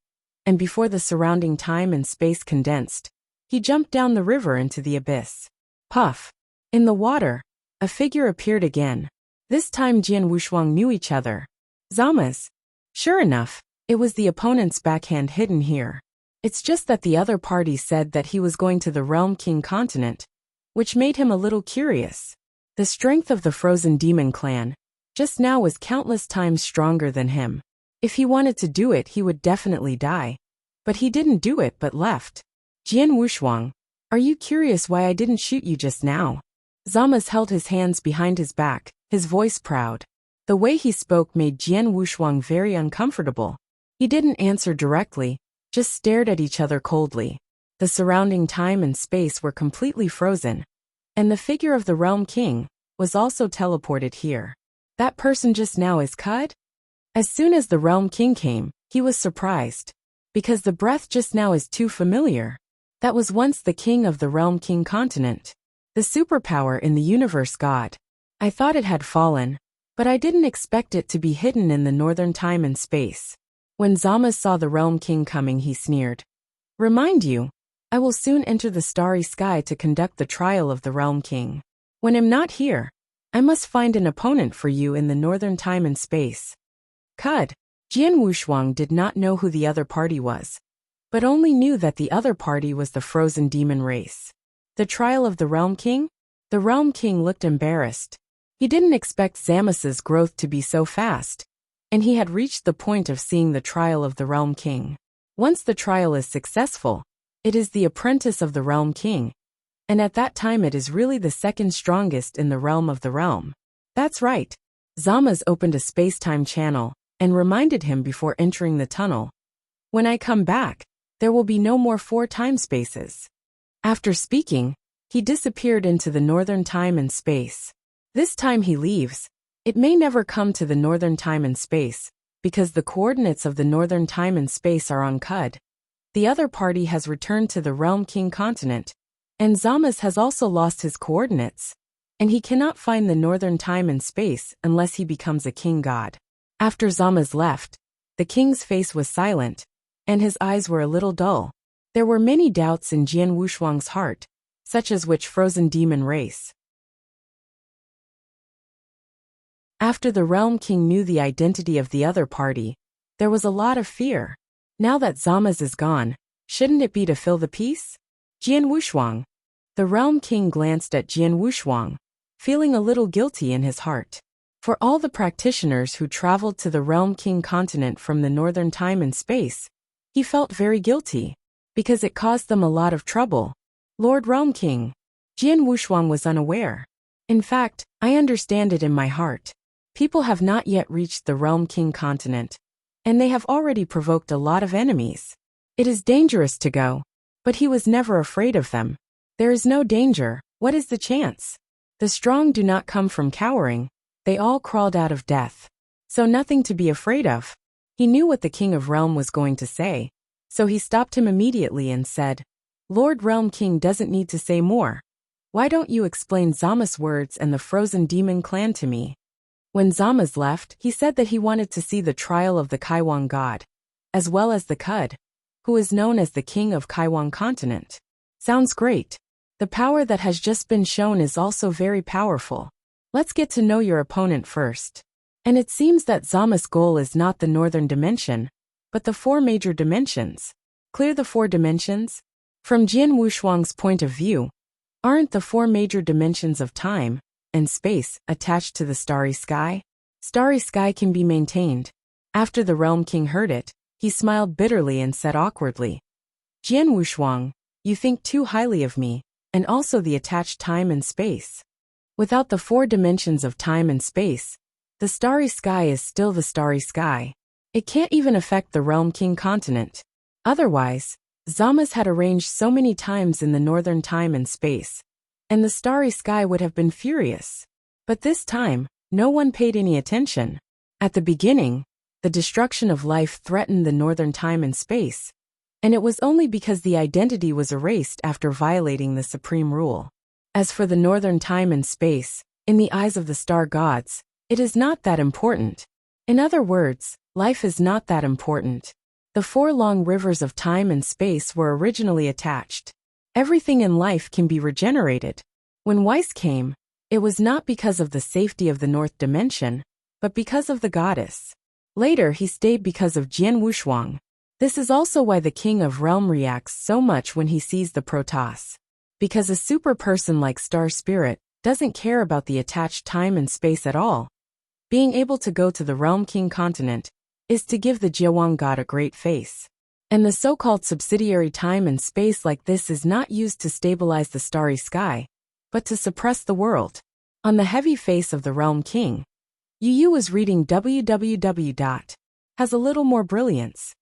and before the surrounding time and space condensed, he jumped down the river into the abyss. Puff! In the water, a figure appeared again. This time Jian Wushuang knew each other. Zama's. Sure enough, it was the opponent's backhand hidden here. It's just that the other party said that he was going to the Realm King continent, which made him a little curious. The strength of the Frozen Demon clan just now was countless times stronger than him. If he wanted to do it, he would definitely die. But he didn't do it but left. Jian Wushuang, are you curious why I didn't shoot you just now? Zama's held his hands behind his back, his voice proud. The way he spoke made Jian Wushuang very uncomfortable. He didn't answer directly, just stared at each other coldly. The surrounding time and space were completely frozen. And the figure of the Realm King was also teleported here. That person just now is Cud? As soon as the Realm King came, he was surprised. Because the breath just now is too familiar. That was once the king of the Realm King continent. The superpower in the universe god. I thought it had fallen, but I didn't expect it to be hidden in the northern time and space. When Zama saw the Realm King coming, he sneered. Remind you, I will soon enter the starry sky to conduct the trial of the Realm King. When I'm not here, I must find an opponent for you in the northern time and space. Cud. Jian Wushuang did not know who the other party was, but only knew that the other party was the Frozen Demon race. The trial of the Realm King? The Realm King looked embarrassed. He didn't expect Zamas's growth to be so fast, and he had reached the point of seeing the trial of the Realm King. Once the trial is successful, it is the apprentice of the Realm King, and at that time it is really the second strongest in the realm of the realm. That's right. Zamas opened a space-time channel and reminded him before entering the tunnel. When I come back, there will be no more 4 time spaces. After speaking, he disappeared into the northern time and space. This time he leaves. It may never come to the northern time and space, because the coordinates of the northern time and space are on Cud. The other party has returned to the Realm King continent, and Zamas has also lost his coordinates, and he cannot find the northern time and space unless he becomes a king god. After Zamas left, the king's face was silent, and his eyes were a little dull. There were many doubts in Jian Wushuang's heart, such as which Frozen Demon race. After the Realm King knew the identity of the other party, there was a lot of fear. Now that Zamas is gone, shouldn't it be to fill the peace? Jian Wushuang. The Realm King glanced at Jian Wushuang, feeling a little guilty in his heart. For all the practitioners who traveled to the Realm King continent from the northern time and space, he felt very guilty, because it caused them a lot of trouble. Lord Realm King. Jian Wushuang was unaware. In fact, I understand it in my heart. People have not yet reached the Realm King continent, and they have already provoked a lot of enemies. It is dangerous to go, but he was never afraid of them. There is no danger, what is the chance? The strong do not come from cowering, they all crawled out of death. So nothing to be afraid of. He knew what the King of Realm was going to say, so he stopped him immediately and said, Lord Realm King doesn't need to say more. Why don't you explain Zama's words and the frozen demon clan to me? When Zama's left, he said that he wanted to see the trial of the Kaiwang god, as well as the Cud, who is known as the King of Kaiwang continent. Sounds great. The power that has just been shown is also very powerful. Let's get to know your opponent first. And it seems that Zama's goal is not the northern dimension, but the 4 major dimensions. Clear the 4 dimensions? From Jian Wushuang's point of view, aren't the 4 major dimensions of time and space attached to the starry sky? Starry sky can be maintained. After the Realm King heard it, he smiled bitterly and said awkwardly, Jian Wushuang, you think too highly of me, and also the attached time and space. Without the 4 dimensions of time and space, the starry sky is still the starry sky. It can't even affect the Realm King continent. Otherwise, Zama's had arranged so many times in the northern time and space, and the starry sky would have been furious. But this time, no one paid any attention. At the beginning, the destruction of life threatened the northern time and space, and it was only because the identity was erased after violating the supreme rule. As for the northern time and space, in the eyes of the star gods, it is not that important. In other words, life is not that important. The 4 long rivers of time and space were originally attached. Everything in life can be regenerated. When Weiss came, it was not because of the safety of the North Dimension, but because of the goddess. Later he stayed because of Jian Wushuang. This is also why the King of Realm reacts so much when he sees the Protoss. Because a super person like Star Spirit doesn't care about the attached time and space at all. Being able to go to the Realm King continent is to give the Jiawang god a great face. And the so-called subsidiary time and space like this is not used to stabilize the starry sky, but to suppress the world. On the heavy face of the Realm King, Yu was reading www. Has a little more brilliance.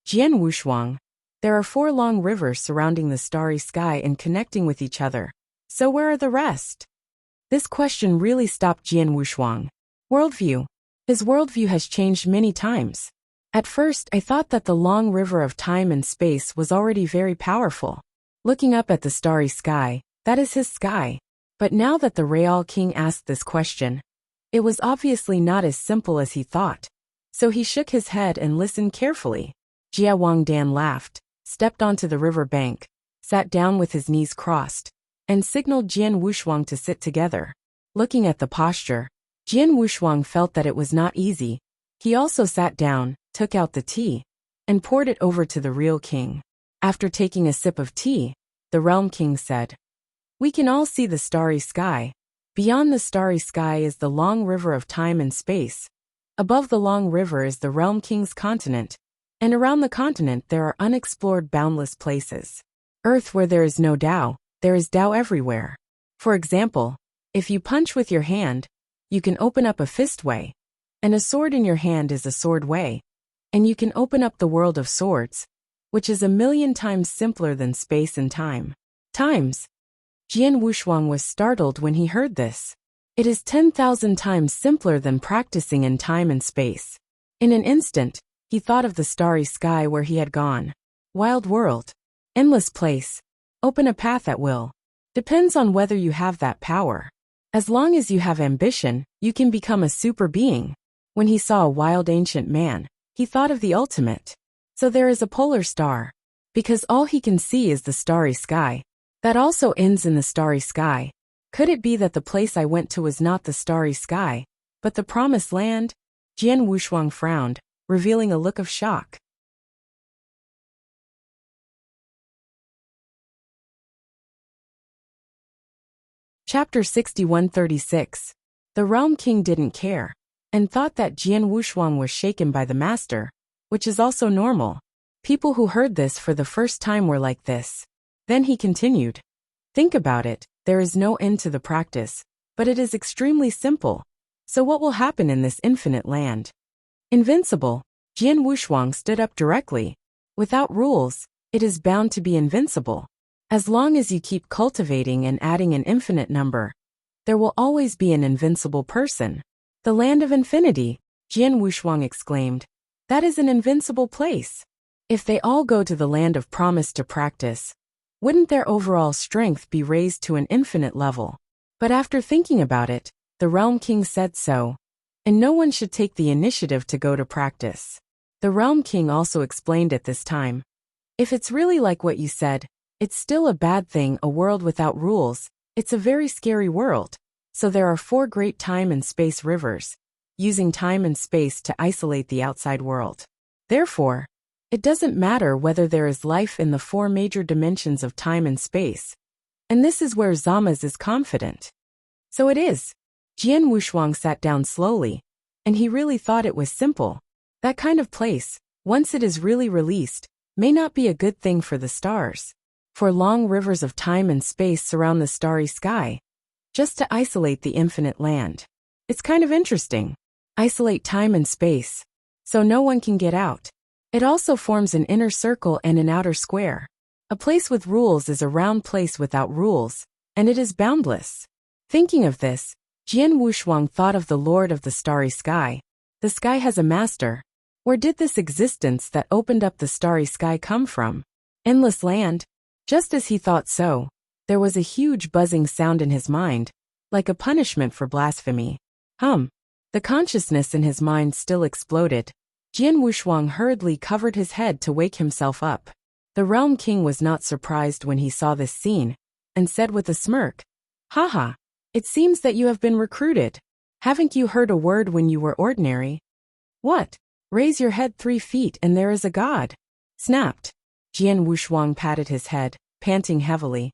Jian Wushuang, there are 4 long rivers surrounding the starry sky and connecting with each other. So where are the rest? This question really stopped Jian Wushuang. Worldview. His worldview has changed many times. At first, I thought that the long river of time and space was already very powerful. Looking up at the starry sky, that is his sky. But now that the Real King asked this question, it was obviously not as simple as he thought. So he shook his head and listened carefully. Jia Wangdan laughed, stepped onto the river bank, sat down with his knees crossed, and signaled Jian Wushuang to sit together. Looking at the posture, Jian Wushuang felt that it was not easy. He also sat down, took out the tea, and poured it over to the real king. After taking a sip of tea, the Realm King said, We can all see the starry sky. Beyond the starry sky is the long river of time and space. Above the long river is the Realm King's continent, and around the continent there are unexplored boundless places. Earth where there is no Tao, there is Tao everywhere. For example, if you punch with your hand, you can open up a fist way, and a sword in your hand is a sword way, and you can open up the world of swords, which is 1,000,000 times simpler than space and time. Times. Jian Wushuang was startled when he heard this. It is 10,000 times simpler than practicing in time and space. In an instant, he thought of the starry sky where he had gone. Wild world. Endless place. Open a path at will. Depends on whether you have that power. As long as you have ambition, you can become a super being. When he saw a wild ancient man, he thought of the ultimate. So there is a polar star. Because all he can see is the starry sky. That also ends in the starry sky. Could it be that the place I went to was not the starry sky, but the promised land? Jian Wushuang frowned, revealing a look of shock. Chapter 6136. The Realm King didn't care, and thought that Jian Wushuang was shaken by the master, which is also normal. People who heard this for the first time were like this. Then he continued. Think about it, there is no end to the practice, but it is extremely simple. So what will happen in this infinite land? Invincible. Jian Wushuang stood up directly. Without rules, it is bound to be invincible. As long as you keep cultivating and adding an infinite number, there will always be an invincible person. The land of infinity, Jian Wushuang exclaimed. That is an invincible place. If they all go to the land of promise to practice, wouldn't their overall strength be raised to an infinite level? But after thinking about it, the Realm King said so. And no one should take the initiative to go to practice. The Realm King also explained at this time. If it's really like what you said, it's still a bad thing, a world without rules. It's a very scary world. So there are 4 great time and space rivers, using time and space to isolate the outside world. Therefore, it doesn't matter whether there is life in the 4 major dimensions of time and space. And this is where Zama's is confident. So it is. Jian Wushuang sat down slowly, and he really thought it was simple. That kind of place, once it is really released, may not be a good thing for the stars. For long rivers of time and space surround the starry sky, just to isolate the infinite land. It's kind of interesting. Isolate time and space, so no one can get out. It also forms an inner circle and an outer square. A place with rules is a round place without rules, and it is boundless. Thinking of this, Jian Wushuang thought of the Lord of the Starry Sky. The sky has a master. Where did this existence that opened up the starry sky come from? Endless land? Just as he thought so, there was a huge buzzing sound in his mind, like a punishment for blasphemy. The consciousness in his mind still exploded. Jian Wushuang hurriedly covered his head to wake himself up. The Realm King was not surprised when he saw this scene, and said with a smirk, "Haha, it seems that you have been recruited. Haven't you heard a word when you were ordinary? What? Raise your head 3 feet and there is a god." Snapped. Jian Wushuang patted his head, panting heavily.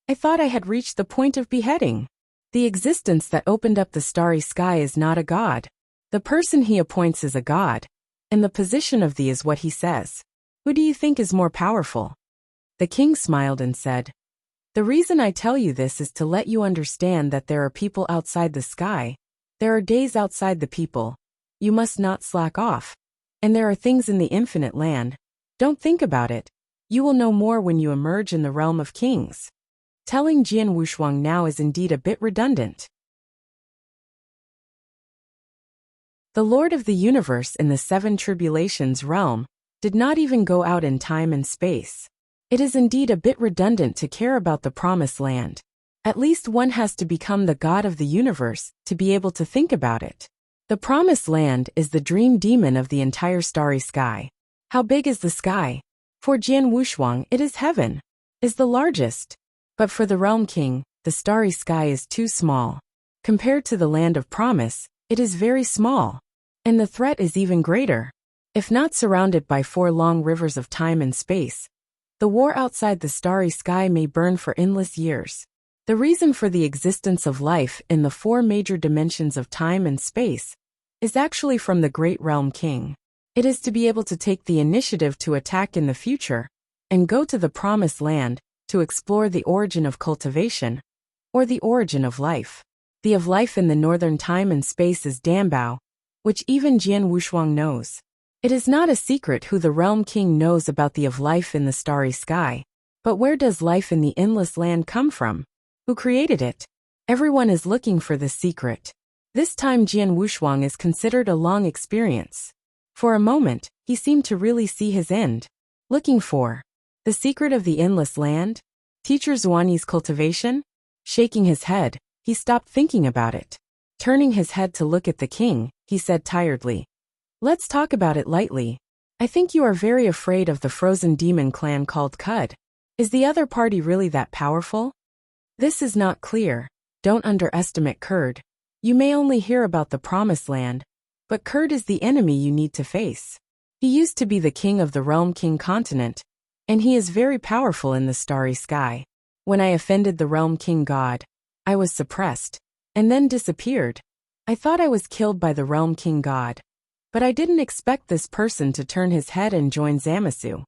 "I thought I had reached the point of beheading. The existence that opened up the starry sky is not a god. The person he appoints is a god, and the position of thee is what he says. Who do you think is more powerful?" The king smiled and said, "The reason I tell you this is to let you understand that there are people outside the sky. There are days outside the people. You must not slack off. And there are things in the infinite land. Don't think about it. You will know more when you emerge in the realm of kings." Telling Jian Wushuang now is indeed a bit redundant. The Lord of the Universe in the 7 Tribulations realm did not even go out in time and space. It is indeed a bit redundant to care about the promised land. At least one has to become the god of the universe to be able to think about it. The promised land is the dream demon of the entire starry sky. How big is the sky? For Jian Wushuang, it is heaven, is the largest. But for the Realm King, the starry sky is too small. Compared to the land of promise, it is very small. And the threat is even greater. If not surrounded by 4 long rivers of time and space, the war outside the starry sky may burn for endless years. The reason for the existence of life in the 4 major dimensions of time and space is actually from the great Realm King. It is to be able to take the initiative to attack in the future and go to the promised land to explore the origin of cultivation, or the origin of life. The of life in the northern time and space is Dambao, which even Jian Wushuang knows. It is not a secret who the Realm King knows about the of life in the starry sky. But where does life in the endless land come from? Who created it? Everyone is looking for the secret. This time Jian Wushuang is considered a long experience. For a moment, he seemed to really see his end. Looking for the secret of the endless land? Teacher Xuani's cultivation? Shaking his head, he stopped thinking about it. Turning his head to look at the king, he said tiredly, "Let's talk about it lightly. I think you are very afraid of the frozen demon clan called Cud. Is the other party really that powerful? This is not clear. Don't underestimate Kurd. You may only hear about the promised land, but Kurd is the enemy you need to face. He used to be the king of the Realm King continent, and he is very powerful in the starry sky. When I offended the Realm King god, I was suppressed, and then disappeared. I thought I was killed by the Realm King god, but I didn't expect this person to turn his head and join Zamasu.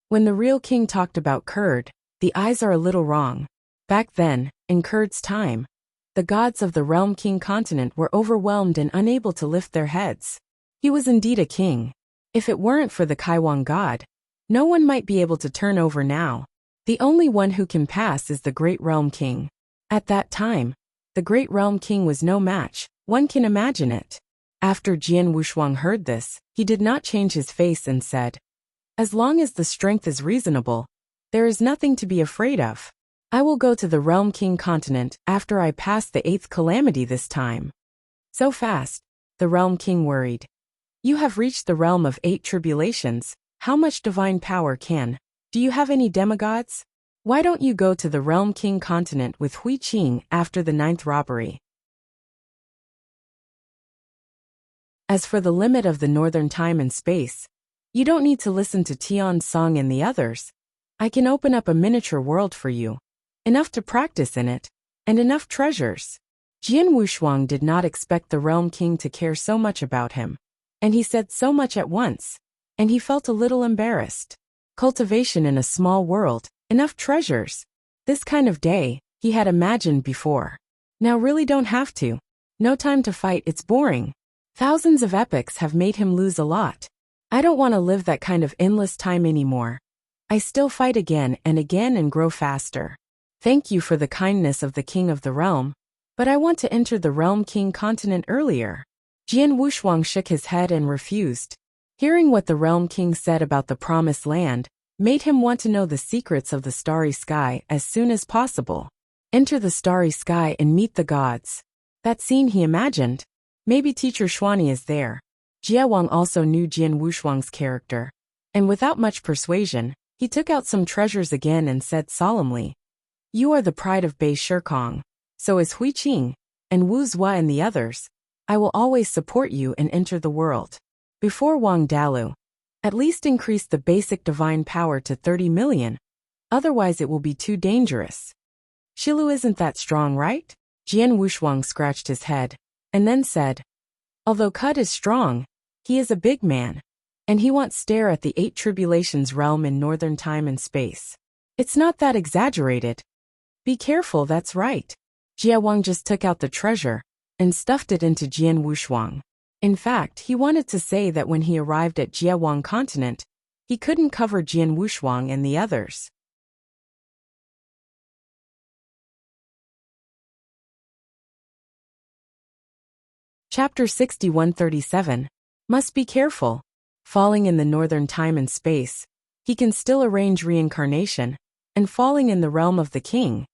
When the real king talked about Kurd, the eyes are a little wrong. Back then, in Kurd's time, the gods of the Realm King continent were overwhelmed and unable to lift their heads. He was indeed a king. If it weren't for the Kaiwang god, no one might be able to turn over now. The only one who can pass is the Great Realm King. At that time, the Great Realm King was no match, one can imagine it. After Jian Wushuang heard this, he did not change his face and said, "As long as the strength is reasonable, there is nothing to be afraid of. I will go to the Realm King continent after I pass the 8th calamity this time." So fast, the Realm King worried. "You have reached the realm of 8 tribulations. How much divine power can? Do you have any demigods? Why don't you go to the Realm King continent with Hui Qing after the 9th robbery?" As for the limit of the northern time and space, you don't need to listen to Tian's song and the others. I can open up a miniature world for you. Enough to practice in it, and enough treasures. Jian Wushuang did not expect the Realm King to care so much about him, and he said so much at once, and he felt a little embarrassed. Cultivation in a small world, enough treasures. This kind of day, he had imagined before. Now really don't have to. No time to fight, it's boring. Thousands of epochs have made him lose a lot. I don't want to live that kind of endless time anymore. I still fight again and grow faster. Thank you for the kindness of the King of the Realm, but I want to enter the Realm King continent earlier. Jian Wushuang shook his head and refused. Hearing what the Realm King said about the Promised Land made him want to know the secrets of the starry sky as soon as possible. Enter the starry sky and meet the gods. That scene he imagined. Maybe Teacher Xuani is there. Jia Wang also knew Jian Wushuang's character, and without much persuasion, he took out some treasures again and said solemnly, "You are the pride of Bei Shikong. So is Hui Qing, and Wu Zhua and the others. I will always support you and enter the world." Before Wang Dalu, at least increase the basic divine power to 30 million. Otherwise it will be too dangerous. Shilu isn't that strong, right? Jian Wushuang scratched his head, and then said, "Although Cud is strong, he is a big man, and he won't stare at the 8 tribulations realm in northern time and space. It's not that exaggerated. Be careful, that's right." Jia Wang just took out the treasure and stuffed it into Jian Wushuang. In fact, he wanted to say that when he arrived at Jia Wang continent, he couldn't cover Jian Wushuang and the others. Chapter 6137. Must be careful. Falling in the northern time and space, he can still arrange reincarnation, and falling in the realm of the king,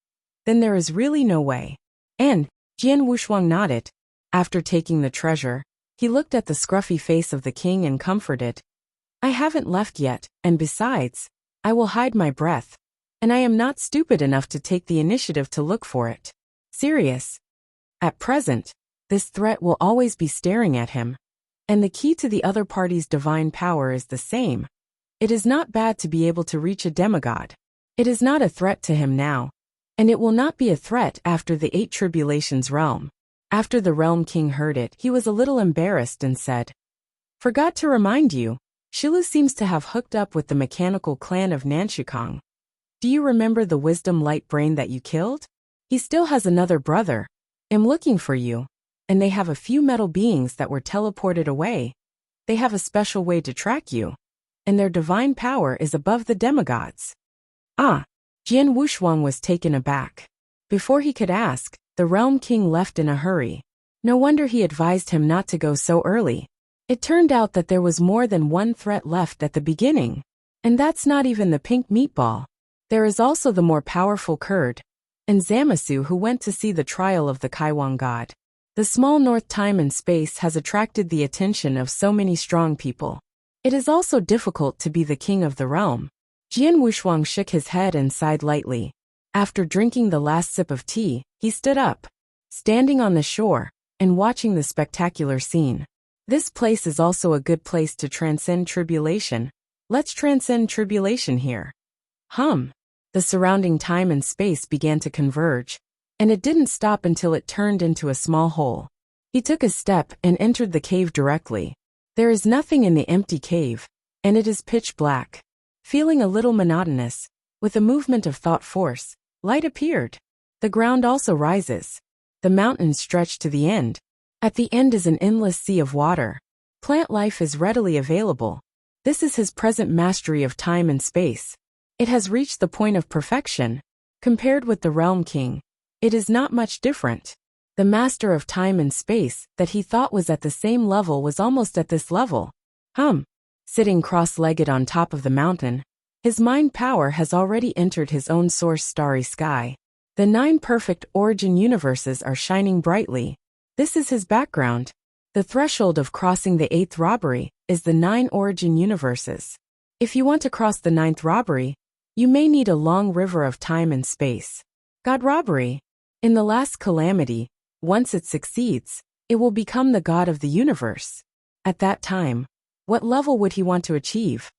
then there is really no way. And, Jian Wushuang nodded. After taking the treasure, he looked at the scruffy face of the king and comforted. "I haven't left yet, and besides, I will hide my breath. And I am not stupid enough to take the initiative to look for it. Serious. At present, this threat will always be staring at him. And the key to the other party's divine power is the same. It is not bad to be able to reach a demigod. It is not a threat to him now. And it will not be a threat after the 8 tribulations realm." After the Realm King heard it, he was a little embarrassed and said, "Forgot to remind you, Shilu seems to have hooked up with the mechanical clan of Nanshukong. Do you remember the wisdom light brain that you killed? He still has another brother. I'm looking for you. And they have a few metal beings that were teleported away. They have a special way to track you. And their divine power is above the demigods." Ah! Jian Wushuang was taken aback. Before he could ask, the Realm King left in a hurry. No wonder he advised him not to go so early. It turned out that there was more than one threat left at the beginning. And that's not even the pink meatball. There is also the more powerful Kurd, and Zamasu, who went to see the trial of the Kaiwang god. The small north time and space has attracted the attention of so many strong people. It is also difficult to be the king of the realm. Jian Wushuang shook his head and sighed lightly. After drinking the last sip of tea, he stood up, standing on the shore, and watching the spectacular scene. This place is also a good place to transcend tribulation. Let's transcend tribulation here. The surrounding time and space began to converge, and it didn't stop until it turned into a small hole. He took a step and entered the cave directly. There is nothing in the empty cave, and it is pitch black. Feeling a little monotonous, with a movement of thought force, Light appeared. The ground also rises. The mountains stretch to the end. At the end is an endless sea of water. Plant life is readily available. This is his present mastery of time and space. It has reached the point of perfection. Compared with the Realm King, it is not much different. The master of time and space that he thought was at the same level was almost at this level. Sitting cross-legged on top of the mountain, his mind power has already entered his own source starry sky. The 9 perfect origin universes are shining brightly. This is his background. The threshold of crossing the 8th robbery is the 9 origin universes. If you want to cross the 9th robbery, you may need a long river of time and space. God robbery. In the last calamity, once it succeeds, it will become the god of the universe. At that time, what level would he want to achieve?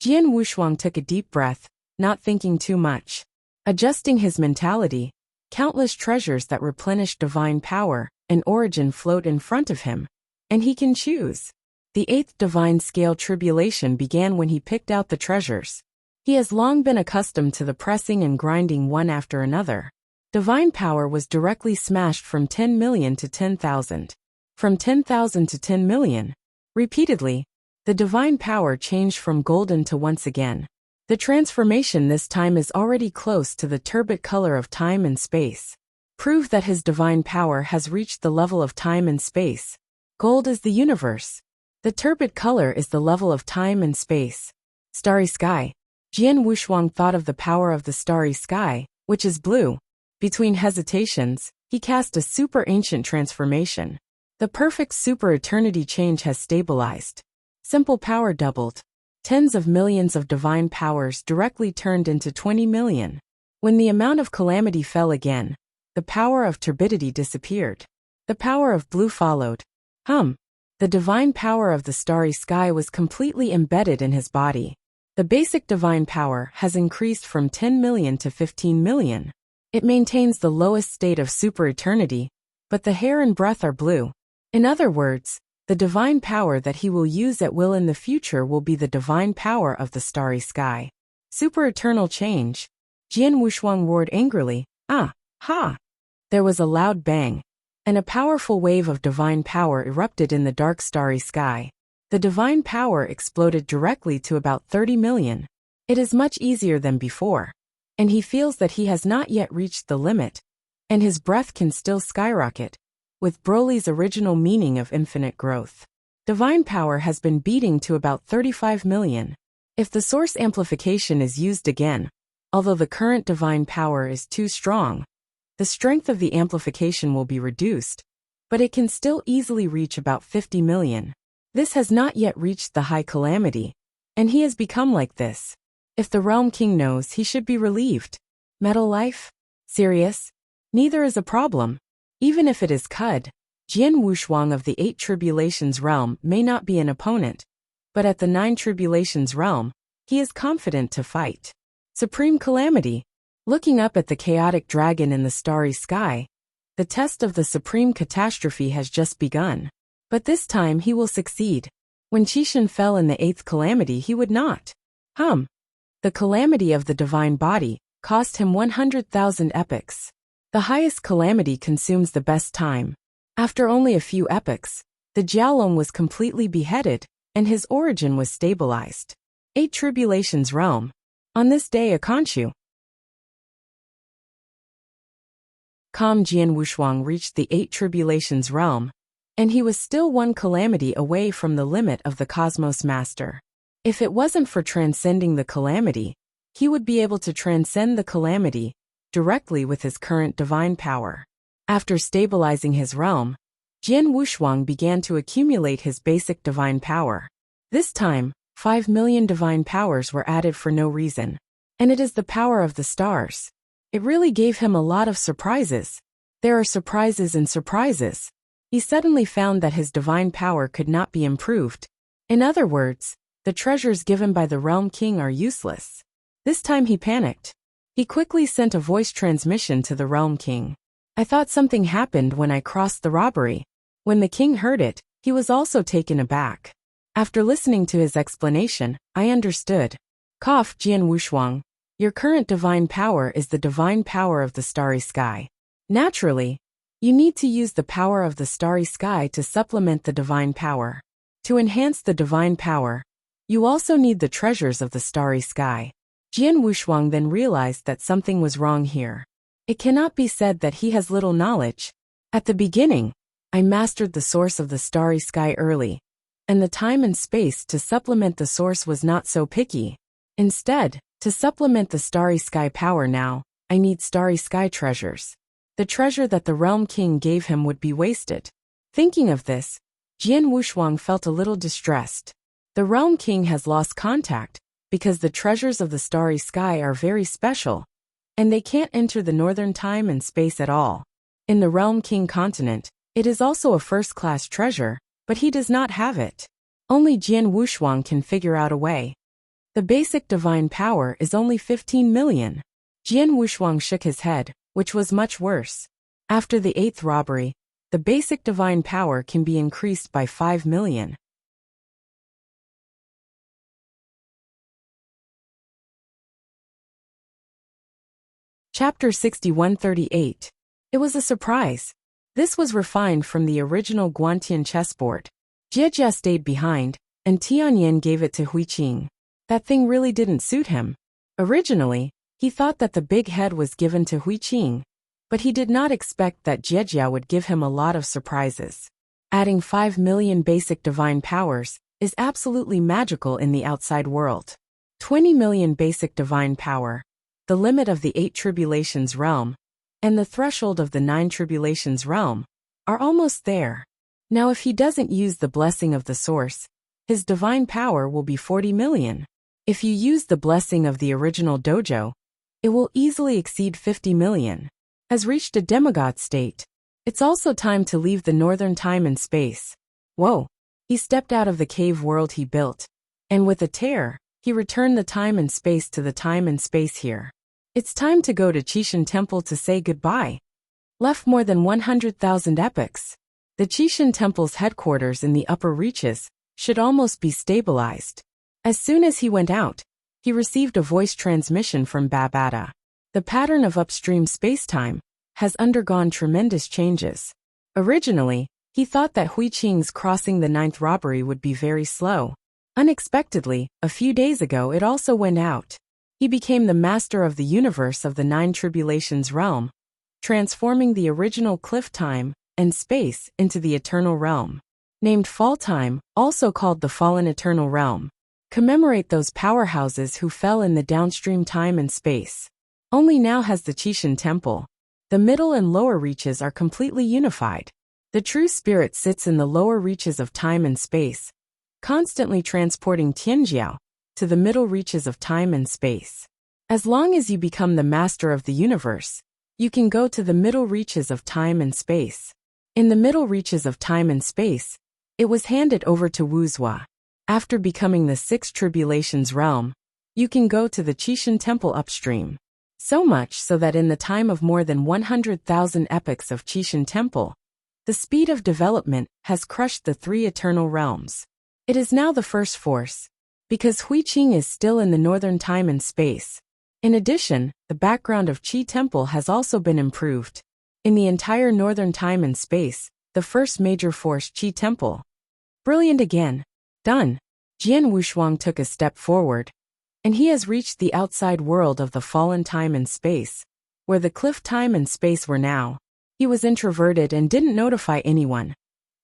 Jian Wushuang took a deep breath, not thinking too much. Adjusting his mentality, countless treasures that replenish divine power and origin float in front of him, and he can choose. The 8th divine scale tribulation began when he picked out the treasures. He has long been accustomed to the pressing and grinding one after another. Divine power was directly smashed from 10 million to 10,000. From 10,000 to 10 million. Repeatedly, the divine power changed from golden to once again. The transformation this time is already close to the turbid color of time and space. Prove that his divine power has reached the level of time and space. Gold is the universe. The turbid color is the level of time and space. Starry sky. Jian Wushuang thought of the power of the starry sky, which is blue. Between hesitations, he cast a super ancient transformation. The perfect super eternity change has stabilized. Simple power doubled. Tens of millions of divine powers directly turned into 20 million. When the amount of calamity fell again, the power of turbidity disappeared. The power of blue followed. The divine power of the starry sky was completely embedded in his body. The basic divine power has increased from 10 million to 15 million. It maintains the lowest state of super eternity, but the hair and breath are blue. In other words, the divine power that he will use at will in the future will be the divine power of the starry sky. Super eternal change. Jian Wushuang roared angrily, Ha! There was a loud bang, and a powerful wave of divine power erupted in the dark starry sky. The divine power exploded directly to about 30 million. It is much easier than before, and he feels that he has not yet reached the limit, and his breath can still skyrocket. With Broly's original meaning of infinite growth. Divine power has been beating to about 35 million. If the source amplification is used again, although the current divine power is too strong, the strength of the amplification will be reduced, but it can still easily reach about 50 million. This has not yet reached the high calamity, and he has become like this. If the Realm King knows, he should be relieved. Metal life? Serious? Neither is a problem. Even if it is Cud, Jian Wushuang of the 8 Tribulations realm may not be an opponent, but at the 9 Tribulations realm, he is confident to fight. Supreme Calamity. Looking up at the chaotic dragon in the starry sky, the test of the supreme catastrophe has just begun. But this time he will succeed. When Qishan fell in the 8th calamity, he would not. The calamity of the divine body cost him 100,000 epochs. The highest calamity consumes the best time. After only a few epochs, the Jiaolong was completely beheaded, and his origin was stabilized. 8 Tribulations realm. On this day Akanshu. Jian Wushuang reached the 8 Tribulations realm, and he was still one calamity away from the limit of the Cosmos Master. If it wasn't for transcending the calamity, he would be able to transcend the calamity directly with his current divine power. After stabilizing his realm, Jian Wushuang began to accumulate his basic divine power. This time, 5 million divine powers were added for no reason. And it is the power of the stars. It really gave him a lot of surprises. There are surprises and surprises. He suddenly found that his divine power could not be improved. In other words, the treasures given by the Realm King are useless. This time he panicked. He quickly sent a voice transmission to the Realm King. I thought something happened when I crossed the robbery. When the king heard it, he was also taken aback. After listening to his explanation, I understood. Cough, Jian Wushuang. Your current divine power is the divine power of the starry sky. Naturally, you need to use the power of the starry sky to supplement the divine power. To enhance the divine power, you also need the treasures of the starry sky. Jian Wushuang then realized that something was wrong here. It cannot be said that he has little knowledge. At the beginning, I mastered the source of the starry sky early, and the time and space to supplement the source was not so picky. Instead, to supplement the starry sky power now, I need starry sky treasures. The treasure that the Realm King gave him would be wasted. Thinking of this, Jian Wushuang felt a little distressed. The Realm King has lost contact, because the treasures of the starry sky are very special, and they can't enter the northern time and space at all. In the Realm King continent, it is also a first-class treasure, but he does not have it. Only Jian Wushuang can figure out a way. The basic divine power is only 15 million. Jian Wushuang shook his head, which was much worse. After the 8th robbery, the basic divine power can be increased by 5 million. Chapter 6138. It was a surprise. This was refined from the original Guantian chessboard. Jie stayed behind, and Tianyan gave it to Huiqing. That thing really didn't suit him. Originally, he thought that the big head was given to Huiqing, but he did not expect that Jie would give him a lot of surprises. Adding 5 million basic divine powers is absolutely magical in the outside world. 20 million basic divine power, the limit of the 8 tribulations realm, and the threshold of the 9 tribulations realm, are almost there. Now if he doesn't use the blessing of the source, his divine power will be 40 million. If you use the blessing of the original dojo, it will easily exceed 50 million. Has reached a demigod state. It's also time to leave the northern time and space. Whoa! He stepped out of the cave world he built, and with a tear, he returned the time and space to the time and space here. It's time to go to Qishan Temple to say goodbye. Left more than 100,000 epochs. The Qishan Temple's headquarters in the upper reaches should almost be stabilized. As soon as he went out, he received a voice transmission from Babata. The pattern of upstream spacetime has undergone tremendous changes. Originally, he thought that Huiqing's crossing the 9th robbery would be very slow. Unexpectedly, a few days ago it also went out. He became the master of the universe of the 9 tribulations realm, transforming the original cliff time and space into the eternal realm. Named Fall Time, also called the Fallen Eternal Realm. Commemorate those powerhouses who fell in the downstream time and space. Only now has the Qishan Temple. The middle and lower reaches are completely unified. The true spirit sits in the lower reaches of time and space, constantly transporting Tianjiao to the middle reaches of time and space. As long as you become the master of the universe, you can go to the middle reaches of time and space. In the middle reaches of time and space, it was handed over to Wuxia. After becoming the 6 tribulations realm, you can go to the Qishan Temple upstream. So much so that in the time of more than 100,000 epochs of Qishan Temple, the speed of development has crushed the 3 eternal realms. It is now the first force, because Huiqing is still in the northern time and space. In addition, the background of Qi Temple has also been improved. In the entire northern time and space, the first major force Qi Temple. Brilliant again. Done. Jian Wushuang took a step forward, and he has reached the outside world of the fallen time and space, where the cliff time and space were now. He was introverted and didn't notify anyone.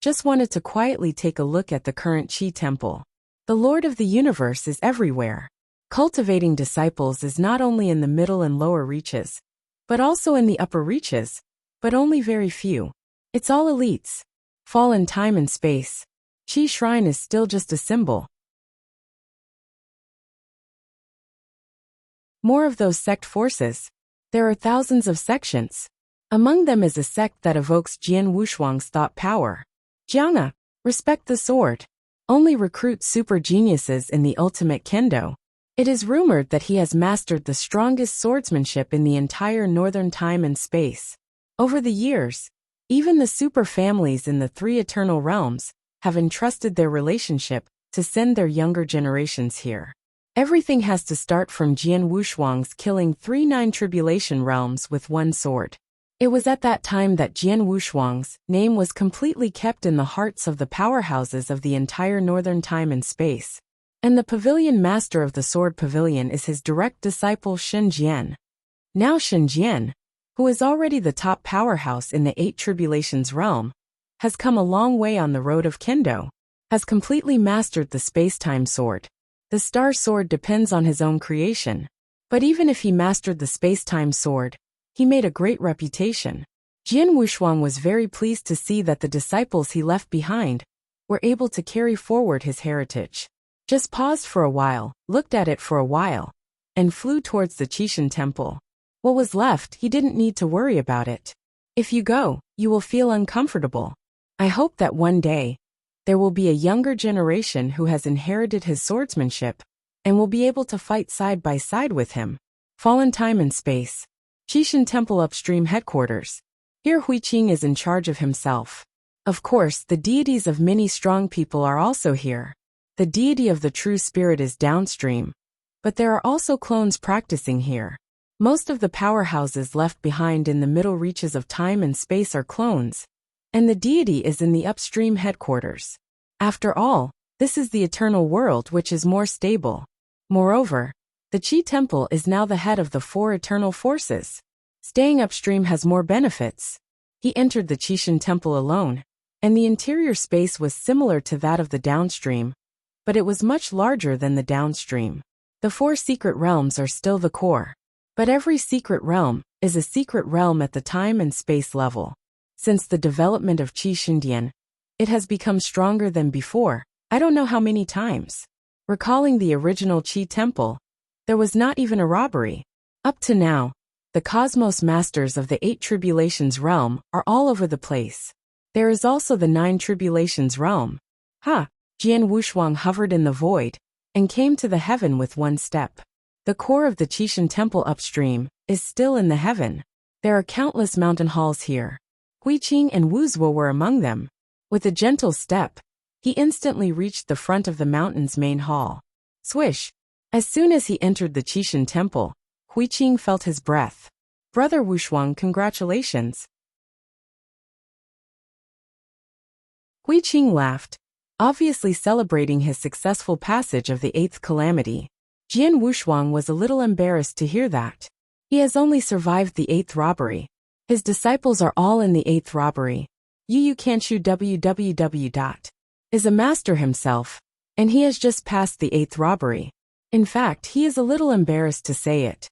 Just wanted to quietly take a look at the current Qi Temple. The Lord of the Universe is everywhere. Cultivating disciples is not only in the middle and lower reaches, but also in the upper reaches, but only very few. It's all elites. Fallen time and space. Qi Shrine is still just a symbol. More of those sect forces. There are thousands of sections. Among them is a sect that evokes Jian Wushuang's thought power. Jianga, respect the sword. Only recruit super geniuses in the ultimate kendo. It is rumored that he has mastered the strongest swordsmanship in the entire northern time and space. Over the years, even the super families in the 3 eternal realms have entrusted their relationship to send their younger generations here. Everything has to start from Jian Wushuang's killing 3 nine tribulation realms with one sword. It was at that time that Jian Wushuang's name was completely kept in the hearts of the powerhouses of the entire northern time and space. And the pavilion master of the sword pavilion is his direct disciple Shen Jian. Now Shen Jian, who is already the top powerhouse in the 8 tribulations realm, has come a long way on the road of Kendo, has completely mastered the space-time sword. The star sword depends on his own creation, but even if he mastered the space-time sword, he made a great reputation. Jian Wushuang was very pleased to see that the disciples he left behind were able to carry forward his heritage. Just paused for a while, looked at it for a while, and flew towards the Qishan temple. What was left, he didn't need to worry about it. If you go, you will feel uncomfortable. I hope that one day, there will be a younger generation who has inherited his swordsmanship and will be able to fight side by side with him. Fallen time and space. Qishan Temple upstream headquarters. Here Huiqing is in charge of himself. Of course, the deities of many strong people are also here. The deity of the true spirit is downstream. But there are also clones practicing here. Most of the powerhouses left behind in the middle reaches of time and space are clones, and the deity is in the upstream headquarters. After all, this is the eternal world which is more stable. Moreover, the Qi Temple is now the head of the 4 eternal forces. Staying upstream has more benefits. He entered the Qishan Temple alone, and the interior space was similar to that of the downstream, but it was much larger than the downstream. The 4 secret realms are still the core. But every secret realm is a secret realm at the time and space level. Since the development of Qi Shindian, it has become stronger than before, I don't know how many times. Recalling the original Qi Temple, there was not even a robbery. Up to now, the cosmos masters of the 8 tribulations realm are all over the place. There is also the 9 tribulations realm. Jian Wushuang hovered in the void and came to the heaven with one step. The core of the Qishan Temple upstream is still in the heaven. There are countless mountain halls here. Huiqing and Wuxia were among them. With a gentle step, he instantly reached the front of the mountain's main hall. Swish! As soon as he entered the Qishan Temple, Huiqing felt his breath. Brother Wushuang, congratulations. Huiqing laughed, obviously celebrating his successful passage of the 8th calamity. Jian Wushuang was a little embarrassed to hear that. He has only survived the 8th robbery. His disciples are all in the 8th robbery. Yu Kanshu is a master himself, and he has just passed the 8th robbery. In fact, he is a little embarrassed to say it.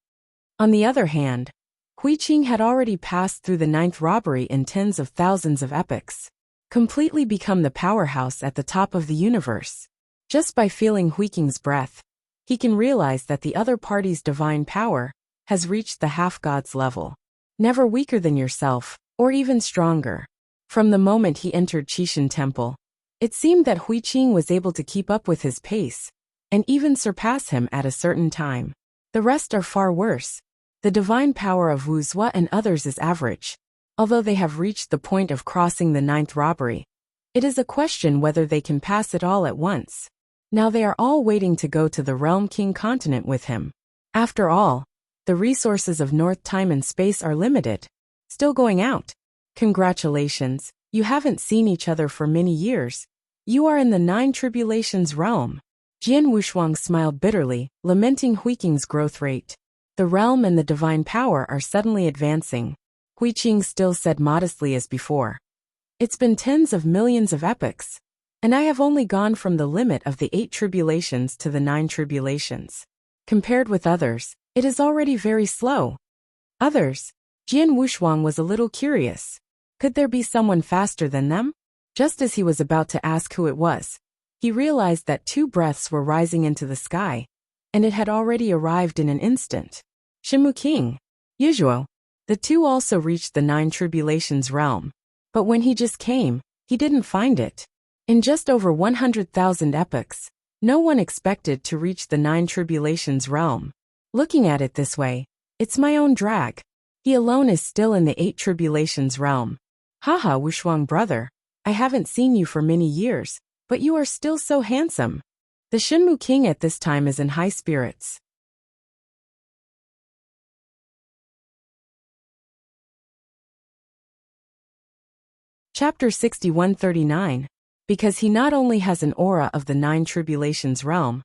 On the other hand, Huiqing had already passed through the 9th robbery in tens of thousands of epochs, completely become the powerhouse at the top of the universe. Just by feeling Huiqing's breath, he can realize that the other party's divine power has reached the half-god's level. Never weaker than yourself, or even stronger. From the moment he entered Qishan Temple, it seemed that Huiqing was able to keep up with his pace, and even surpass him at a certain time. The rest are far worse. The divine power of Wuxia and others is average. Although they have reached the point of crossing the 9th robbery, it is a question whether they can pass it all at once. Now they are all waiting to go to the Realm King continent with him. After all, the resources of North Time and Space are limited. Still going out. Congratulations, you haven't seen each other for many years. You are in the 9 tribulations realm. Jian Wushuang smiled bitterly, lamenting Huiqing's growth rate. The realm and the divine power are suddenly advancing. Huiqing still said modestly as before. It's been tens of millions of epochs, and I have only gone from the limit of the 8 tribulations to the 9 tribulations. Compared with others, it is already very slow. Others? Jian Wushuang was a little curious. Could there be someone faster than them? Just as he was about to ask who it was, he realized that 2 breaths were rising into the sky, and it had already arrived in an instant. Shimu King. Yuzhuo. The 2 also reached the 9 tribulations realm. But when he just came, he didn't find it. In just over 100,000 epochs, no one expected to reach the 9 tribulations realm. Looking at it this way, it's my own drag. He alone is still in the 8 tribulations realm. Haha, Wushuang brother, I haven't seen you for many years, but you are still so handsome. The Shenmu king at this time is in high spirits. Chapter 6139. Because he not only has an aura of the Nine Tribulations realm,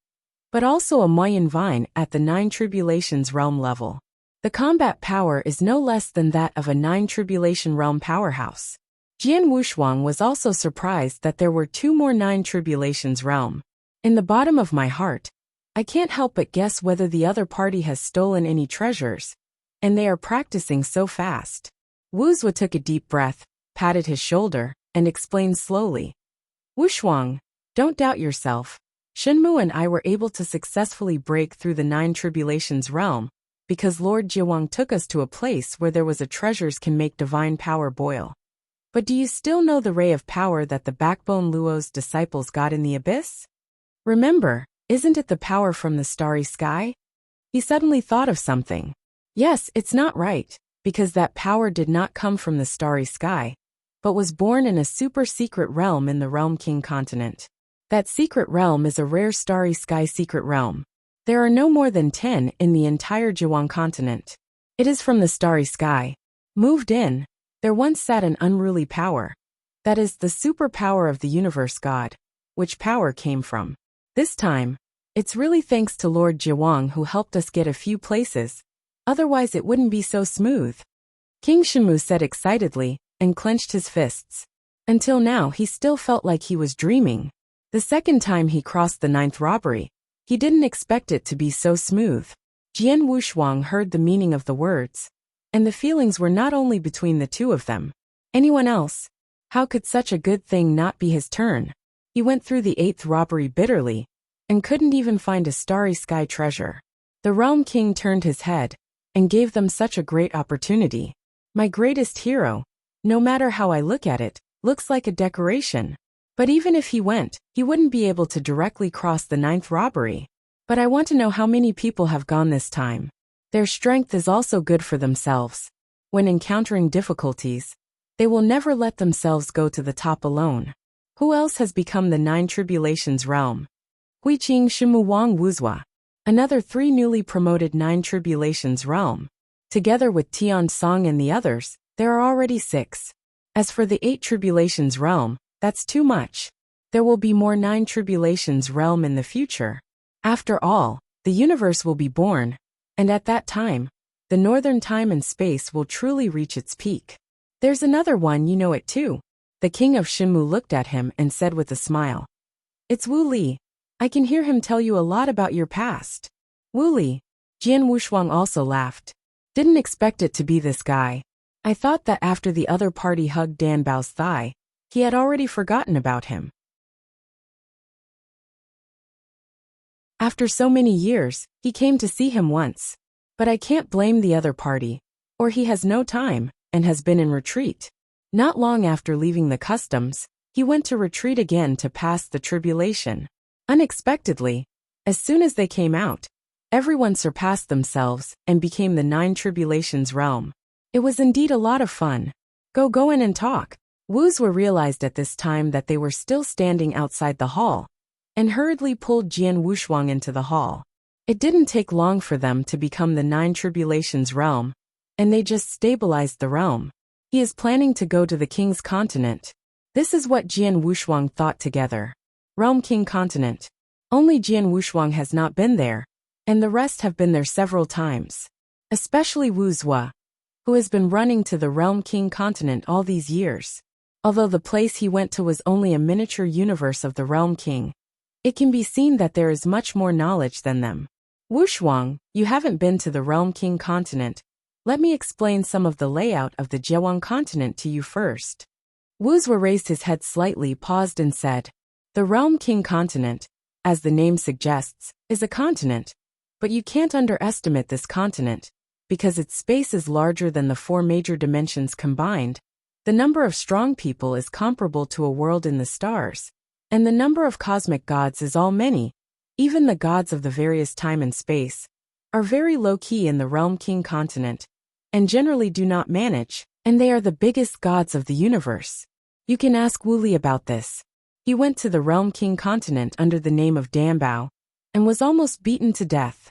but also a Moyen Vine at the Nine Tribulations realm level. The combat power is no less than that of a Nine Tribulation realm powerhouse. Jian Wushuang was also surprised that there were 2 more Nine Tribulations realm. In the bottom of my heart, I can't help but guess whether the other party has stolen any treasures, and they are practicing so fast. Wuxia took a deep breath, patted his shoulder, and explained slowly. Wushuang, don't doubt yourself. Shenmu and I were able to successfully break through the Nine Tribulations realm, because Lord Jiawang took us to a place where there was a treasures can make divine power boil. But do you still know the ray of power that the backbone Luo's disciples got in the abyss? Remember, isn't it the power from the starry sky? He suddenly thought of something. Yes, it's not right, because that power did not come from the starry sky, but was born in a super-secret realm in the Realm King continent. That secret realm is a rare starry sky secret realm. There are no more than 10 in the entire Jiwang continent. It is from the starry sky. Moved in, there once sat an unruly power. That is the superpower of the universe god. Which power came from? This time, it's really thanks to Lord Jiawang who helped us get a few places. Otherwise it wouldn't be so smooth. King Shenmu said excitedly, and clenched his fists. Until now he still felt like he was dreaming. The second time he crossed the 9th robbery, he didn't expect it to be so smooth. Jian Wushuang heard the meaning of the words, and the feelings were not only between the two of them. Anyone else? How could such a good thing not be his turn? He went through the 8th robbery bitterly, and couldn't even find a starry sky treasure. The Realm King turned his head, and gave them such a great opportunity. My greatest hero, no matter how I look at it, looks like a decoration. But even if he went, he wouldn't be able to directly cross the 9th robbery. But I want to know how many people have gone this time. Their strength is also good for themselves. When encountering difficulties, they will never let themselves go to the top alone. Who else has become the Nine Tribulations realm? Huiqing Shimu Wang Wuzhua. Another 3 newly promoted Nine Tribulations realm. Together with Tian Song and the others, there are already 6. As for the 8 Tribulations realm, that's too much. There will be more 9 Tribulations realm in the future. After all, the universe will be born, and at that time, the northern time and space will truly reach its peak. There's another one, you know it too. The king of Shenmu looked at him and said with a smile. It's Wu Li. I can hear him tell you a lot about your past. Wu Li. Jian Wushuang also laughed. Didn't expect it to be this guy. I thought that after the other party hugged Dan Bao's thigh, he had already forgotten about him. After so many years, he came to see him once. But I can't blame the other party. Or he has no time, and has been in retreat. Not long after leaving the customs, he went to retreat again to pass the tribulation. Unexpectedly, as soon as they came out, everyone surpassed themselves and became the 9 Tribulations realm. It was indeed a lot of fun. Go in and talk. Wuzhua realized at this time that they were still standing outside the hall, and hurriedly pulled Jian Wushuang into the hall. It didn't take long for them to become the 9 Tribulations realm, and they just stabilized the realm. He is planning to go to the king's continent. This is what Jian Wushuang thought together. Realm King continent. Only Jian Wushuang has not been there, and the rest have been there several times. Especially Wuzhua, who has been running to the Realm King continent all these years. Although the place he went to was only a miniature universe of the Realm King, it can be seen that there is much more knowledge than them. Wushuang, you haven't been to the Realm King continent. Let me explain some of the layout of the Jiawang continent to you first. Wuzhua raised his head slightly, paused and said, the Realm King continent, as the name suggests, is a continent. But you can't underestimate this continent, because its space is larger than the 4 major dimensions combined. The number of strong people is comparable to a world in the stars, and the number of cosmic gods is all many. Even the gods of the various time and space are very low-key in the Realm King continent, and generally do not manage, and they are the biggest gods of the universe. You can ask Wu Li about this. He went to the Realm King continent under the name of Dambao, and was almost beaten to death.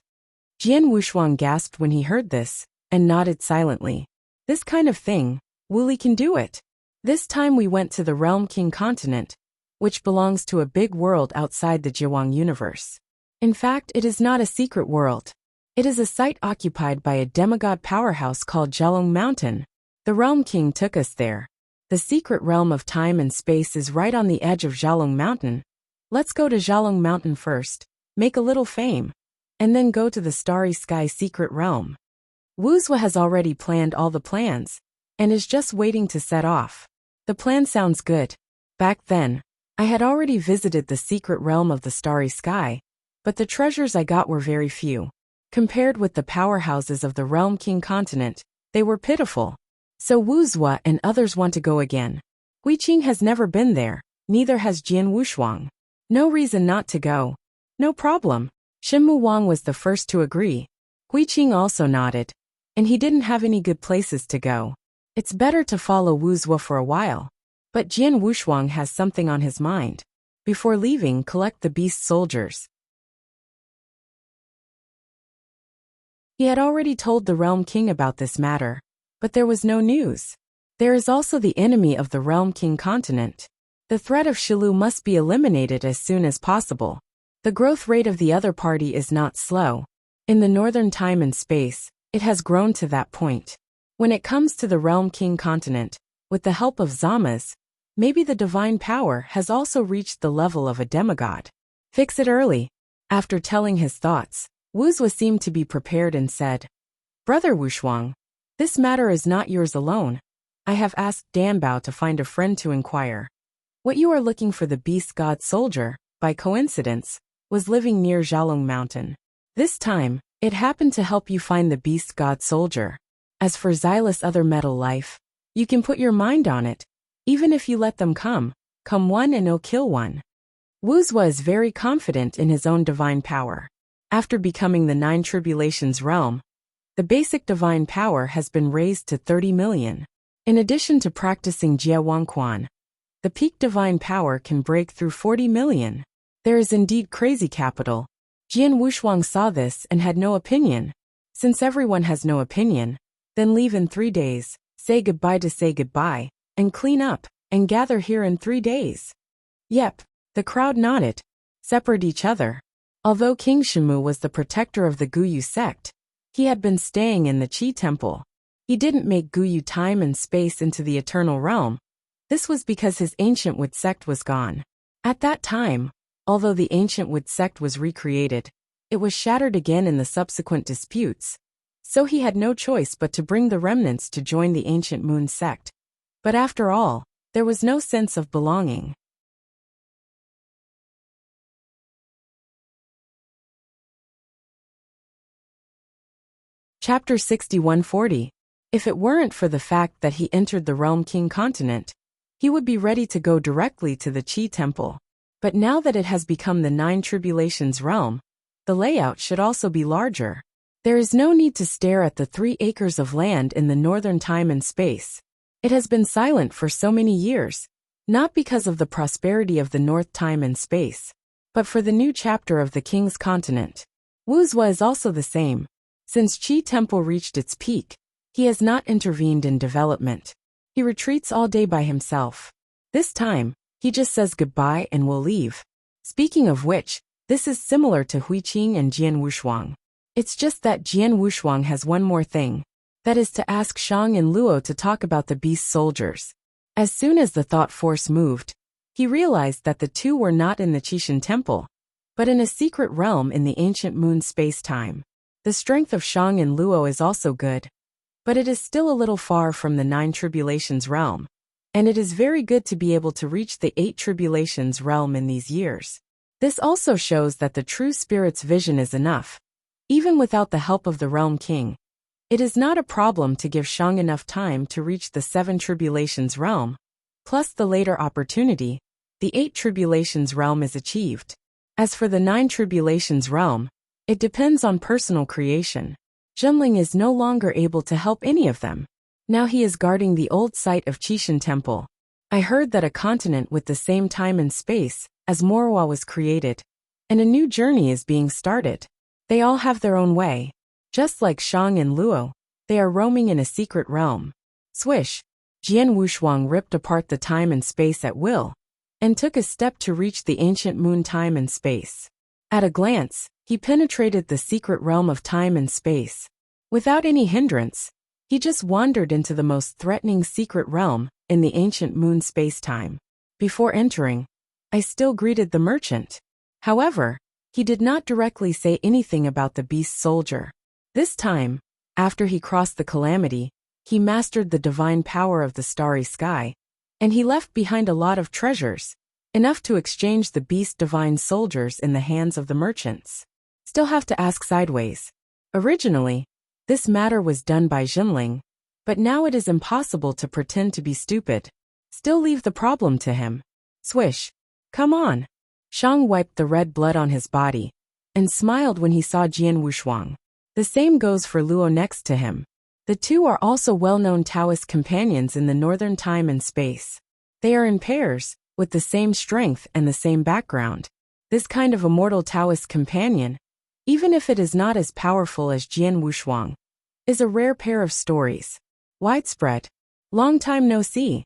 Jian Wushuang gasped when he heard this, and nodded silently. This kind of thing, Wuli can do it. This time we went to the Realm King continent, which belongs to a big world outside the Jiwang universe. In fact, it is not a secret world. It is a site occupied by a demigod powerhouse called Zhalong Mountain. The Realm King took us there. The secret realm of time and space is right on the edge of Zhalong Mountain. Let's go to Zhalong Mountain first, make a little fame, and then go to the Starry Sky secret realm. Wuxia has already planned all the plans, and is just waiting to set off. The plan sounds good. Back then, I had already visited the secret realm of the Starry Sky, but the treasures I got were very few. Compared with the powerhouses of the Realm King continent, they were pitiful. So Wuxia and others want to go again. Huiqing has never been there, neither has Jian Wushuang. No reason not to go. No problem. Shenmu Wang was the first to agree. Huiqing also nodded. And he didn't have any good places to go. It's better to follow Wuxia for a while. But Jian Wushuang has something on his mind. Before leaving, collect the beast soldiers. He had already told the Realm King about this matter, but there was no news. There is also the enemy of the Realm King continent. The threat of Shilu must be eliminated as soon as possible. The growth rate of the other party is not slow. In the northern time and space, it has grown to that point. When it comes to the Realm King continent, with the help of Zamas, maybe the divine power has also reached the level of a demigod. Fix it early. After telling his thoughts, Wuxia seemed to be prepared and said, Brother Wushuang, this matter is not yours alone. I have asked Dambao to find a friend to inquire. What you are looking for, the beast god soldier, by coincidence, was living near Zhalong Mountain. This time, it happened to help you find the beast god soldier. As for Xylus' other metal life, you can put your mind on it. Even if you let them come one and no kill one. Wuxia is very confident in his own divine power. After becoming the 9 Tribulations realm, the basic divine power has been raised to 30 million. In addition to practicing Jia Wangquan, the peak divine power can break through 40 million. There is indeed crazy capital. Jian Wushuang saw this and had no opinion. Since everyone has no opinion, then leave in 3 days, say goodbye, and clean up, and gather here in 3 days. Yep, the crowd nodded. Separate each other. Although King Shimu was the protector of the Guyu sect, he had been staying in the Qi temple. He didn't make Guyu time and space into the eternal realm. This was because his ancient Wood sect was gone. At that time, although the ancient Wood sect was recreated, it was shattered again in the subsequent disputes. So he had no choice but to bring the remnants to join the ancient Moon sect. But after all, there was no sense of belonging. Chapter 6140. If it weren't for the fact that he entered the Realm King continent, he would be ready to go directly to the Qi temple. But now that it has become the 9 Tribulations realm, the layout should also be larger. There is no need to stare at the 3 acres of land in the northern time and space. It has been silent for so many years, not because of the prosperity of the north time and space, but for the new chapter of the King's continent. Wuxia is also the same. Since Qi Temple reached its peak, he has not intervened in development. He retreats all day by himself. This time, he just says goodbye and will leave. Speaking of which, this is similar to Huiqing and Jian Wushuang. It's just that Jian Wushuang has one more thing. That is to ask Shang and Luo to talk about the beast soldiers. As soon as the thought force moved, he realized that the two were not in the Qishan temple, but in a secret realm in the ancient moon space-time. The strength of Shang and Luo is also good, but it is still a little far from the 9 Tribulations realm, and it is very good to be able to reach the 8 Tribulations realm in these years. This also shows that the true spirit's vision is enough. Even without the help of the Realm King, it is not a problem to give Shang enough time to reach the 7 Tribulations realm. Plus the later opportunity, the 8 Tribulations realm is achieved. As for the 9 Tribulations realm, it depends on personal creation. Zhenling is no longer able to help any of them. Now he is guarding the old site of Qishan Temple. I heard that a continent with the same time and space as Morwa was created, and a new journey is being started. They all have their own way. Just like Shang and Luo, they are roaming in a secret realm. Swish! Jian Wushuang ripped apart the time and space at will, and took a step to reach the ancient moon time and space. At a glance, he penetrated the secret realm of time and space. Without any hindrance, he just wandered into the most threatening secret realm in the ancient moon space-time. Before entering, I still greeted the merchant. However, he did not directly say anything about the beast soldier. This time, after he crossed the calamity, he mastered the divine power of the starry sky, and he left behind a lot of treasures, enough to exchange the beast divine soldiers in the hands of the merchants. Still have to ask sideways. Originally, this matter was done by Jinling, but now it is impossible to pretend to be stupid. Still leave the problem to him. Swish! Come on! Shang wiped the red blood on his body, and smiled when he saw Jian Wushuang. The same goes for Luo next to him. The two are also well-known Taoist companions in the northern time and space. They are in pairs, with the same strength and the same background. This kind of immortal Taoist companion, even if it is not as powerful as Jian Wushuang, is a rare pair of stories. Widespread. Long time no see.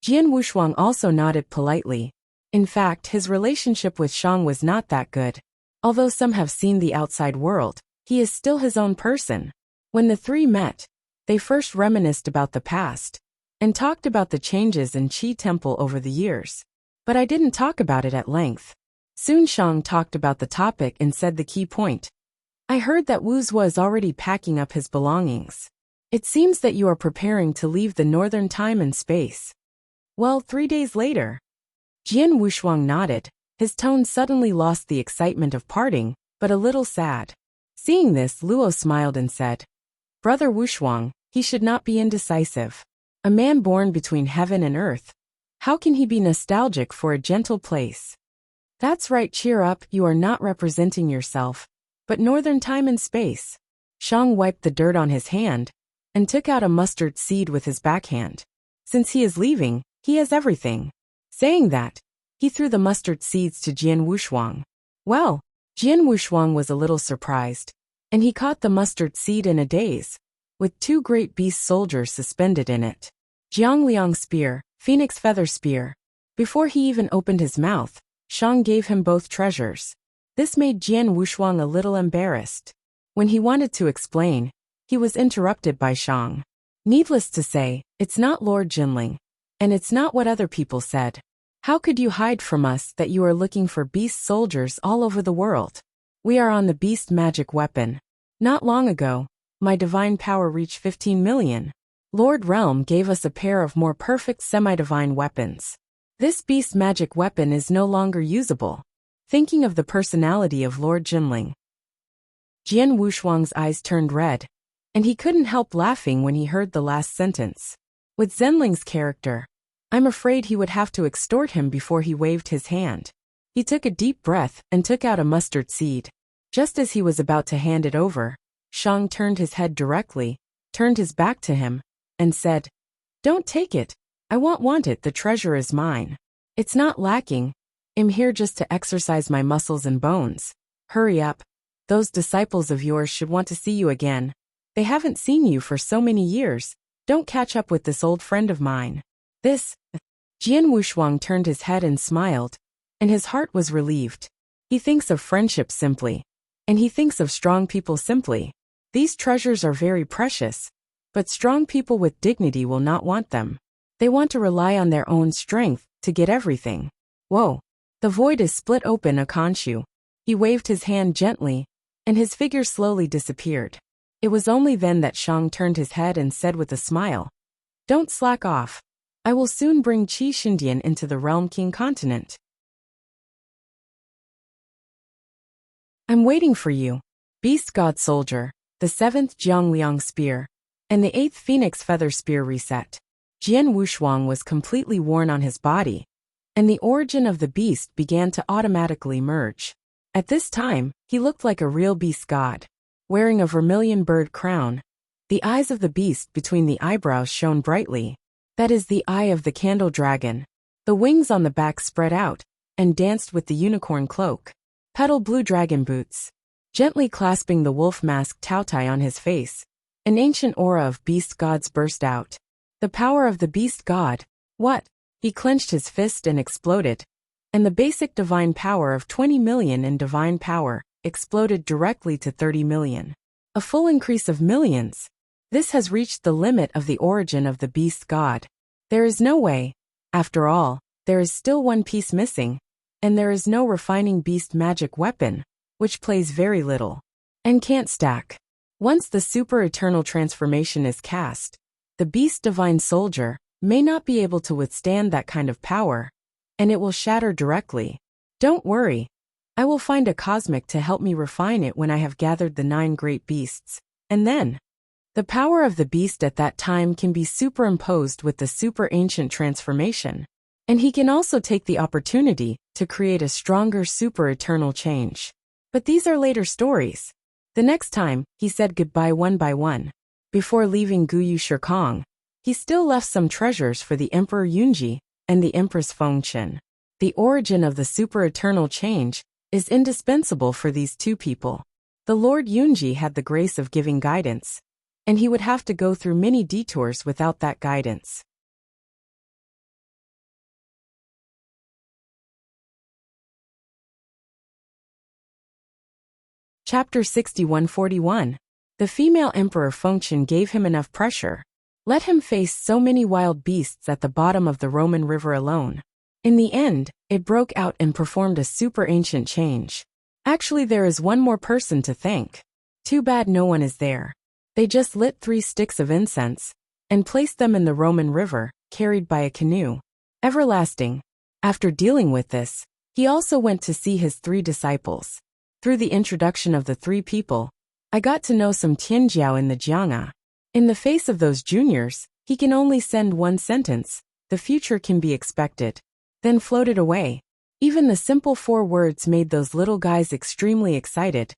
Jian Wushuang also nodded politely. In fact, his relationship with Shang was not that good. Although some have seen the outside world, he is still his own person. When the three met, they first reminisced about the past, and talked about the changes in Qi Temple over the years. But I didn't talk about it at length. Soon Shang talked about the topic and said the key point. I heard that Wuxia is already packing up his belongings. It seems that you are preparing to leave the northern time and space. Well, 3 days later. Jian Wushuang nodded. His tone suddenly lost the excitement of parting, but a little sad. Seeing this, Luo smiled and said, Brother Wushuang, he should not be indecisive. A man born between heaven and earth. How can he be nostalgic for a gentle place? That's right, cheer up, you are not representing yourself, but northern time and space. Shang wiped the dirt on his hand, and took out a mustard seed with his backhand. Since he is leaving, he has everything. Saying that, he threw the mustard seeds to Jian Wushuang. Well, Jian Wushuang was a little surprised, and he caught the mustard seed in a daze, with 2 great beast soldiers suspended in it. Jiangliang spear, phoenix feather spear. Before he even opened his mouth, Shang gave him both treasures. This made Jian Wushuang a little embarrassed. When he wanted to explain, he was interrupted by Shang. Needless to say, it's not Lord Jinling, and it's not what other people said. How could you hide from us that you are looking for beast soldiers all over the world? We are on the beast magic weapon. Not long ago, my divine power reached 15 million. Lord Realm gave us a pair of more perfect semi-divine weapons. This beast magic weapon is no longer usable. Thinking of the personality of Lord Jinling, Jian Wushuang's eyes turned red, and he couldn't help laughing when he heard the last sentence. With Zenling's character, I'm afraid he would have to extort him before he waved his hand. He took a deep breath and took out a mustard seed. Just as he was about to hand it over, Shang turned his head directly, turned his back to him, and said, Don't take it. I won't want it, the treasure is mine. It's not lacking. I'm here just to exercise my muscles and bones. Hurry up. Those disciples of yours should want to see you again. They haven't seen you for so many years. Don't catch up with this old friend of mine. This. Jian Wushuang turned his head and smiled, and his heart was relieved. He thinks of friendship simply, and he thinks of strong people simply. These treasures are very precious, but strong people with dignity will not want them. They want to rely on their own strength to get everything. Whoa! The void is split open a Khonshu. He waved his hand gently, and his figure slowly disappeared. It was only then that Shang turned his head and said with a smile, Don't slack off. I will soon bring Qi Shindian into the Realm King continent. I'm waiting for you. Beast God Soldier, the 7th Jiangliang Spear, and the 8th Phoenix Feather Spear reset. Jian Wushuang was completely worn on his body, and the origin of the beast began to automatically merge. At this time, he looked like a real beast god. Wearing a vermilion bird crown, The eyes of the beast between the eyebrows shone brightly. That is the eye of the candle dragon. The wings on the back spread out and danced with the unicorn cloak. Petal blue dragon boots. Gently clasping the wolf mask Tautai on his face, an ancient aura of beast gods burst out. The power of the beast god. What? He clenched his fist and exploded. And the basic divine power of 20 million in divine power exploded directly to 30 million. A full increase of millions. This has reached the limit of the origin of the beast god. There is no way. After all, there is still one piece missing, and there is no refining beast magic weapon, which plays very little, and can't stack. Once the super eternal transformation is cast, the beast divine soldier may not be able to withstand that kind of power, and it will shatter directly. Don't worry. I will find a cosmic to help me refine it when I have gathered the 9 great beasts, and then the power of the beast at that time can be superimposed with the super ancient transformation, and he can also take the opportunity to create a stronger super eternal change. But these are later stories. The next time, he said goodbye one by one. Before leaving Guyu Shikong, he still left some treasures for the Emperor Yunji and the Empress Fengchen. The origin of the super eternal change is indispensable for these two people. The Lord Yunji had the grace of giving guidance, and he would have to go through many detours without that guidance. Chapter 6141. The female Emperor Fengchen gave him enough pressure. Let him face so many wild beasts at the bottom of the Roman River alone. In the end, it broke out and performed a super ancient change. Actually, there is one more person to thank. Too bad no one is there. They just lit 3 sticks of incense and placed them in the Roman River, carried by a canoe. Everlasting. After dealing with this, he also went to see his 3 disciples. Through the introduction of the 3 people, I got to know some Tianjiao in the Jiang'a. In the face of those juniors, he can only send one sentence, the future can be expected. Then floated away. Even the simple 4 words made those little guys extremely excited,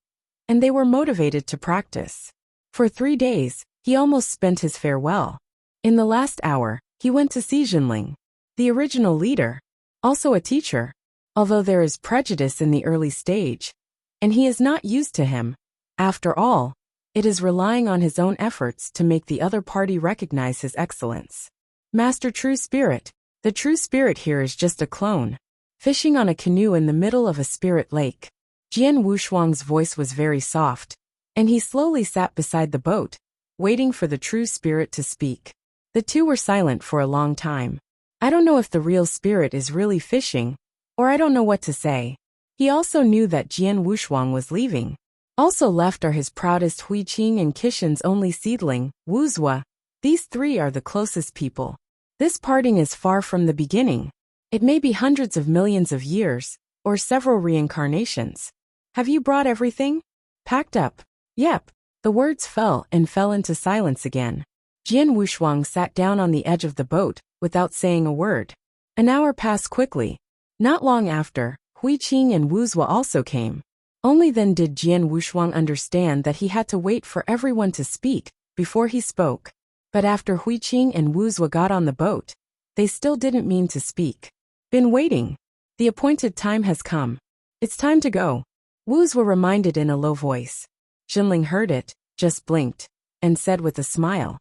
and they were motivated to practice. For 3 days, he almost spent his farewell. In the last hour, he went to see Jinling, the original leader, also a teacher, although there is prejudice in the early stage, and he is not used to him. After all, it is relying on his own efforts to make the other party recognize his excellence. Master True Spirit. The true spirit here is just a clone, fishing on a canoe in the middle of a spirit lake. Jian Wushuang's voice was very soft, and he slowly sat beside the boat, waiting for the true spirit to speak. The two were silent for a long time. I don't know if the real spirit is really fishing, or I don't know what to say. He also knew that Jian Wushuang was leaving. Also left are his proudest Huiqing and Kishin's only seedling, Wuxia. These 3 are the closest people. This parting is far from the beginning. It may be hundreds of millions of years, or several reincarnations. Have you brought everything? Packed up. Yep. The words fell into silence again. Jian Wushuang sat down on the edge of the boat, without saying a word. An hour passed quickly. Not long after, Huiqing and Wuxia also came. Only then did Jian Wushuang understand that he had to wait for everyone to speak, before he spoke. But after Huiqing and Wuxia got on the boat, they still didn't mean to speak. Been waiting. The appointed time has come. It's time to go. Wuxia reminded in a low voice. Jinling heard it, just blinked, and said with a smile.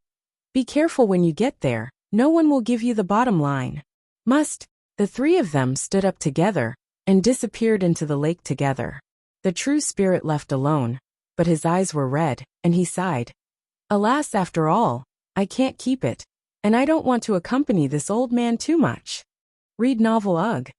Be careful when you get there, no one will give you the bottom line. Must. The 3 of them stood up together, and disappeared into the lake together. The true spirit left alone, but his eyes were red, and he sighed. Alas, after all, I can't keep it, and I don't want to accompany this old man too much. Read novel Ugh.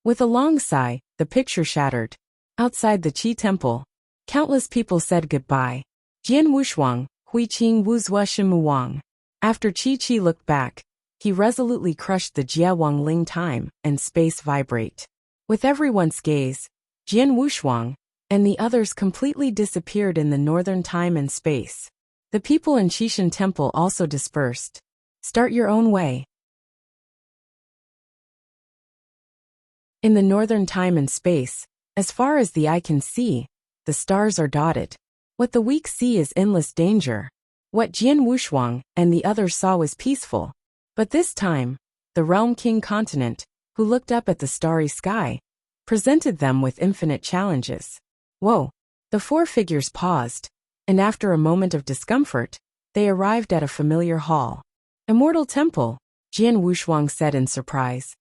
With a long sigh, the picture shattered. Outside the Qi temple, countless people said goodbye. Jian Wushuang, Huiqing Wuxia Shimu Wang. After Qi looked back, he resolutely crushed the Jia Wang Ling time and space vibrate. With everyone's gaze, Jian Wushuang and the others completely disappeared in the northern time and space. The people in Qishan Temple also dispersed. Start your own way. In the northern time and space, as far as the eye can see, the stars are dotted. What the weak see is endless danger. What Jian Wushuang and the others saw was peaceful. But this time, the Realm King continent, who looked up at the starry sky, presented them with infinite challenges. Whoa! The four figures paused, and after a moment of discomfort, they arrived at a familiar hall. Immortal Temple, Jian Wushuang said in surprise.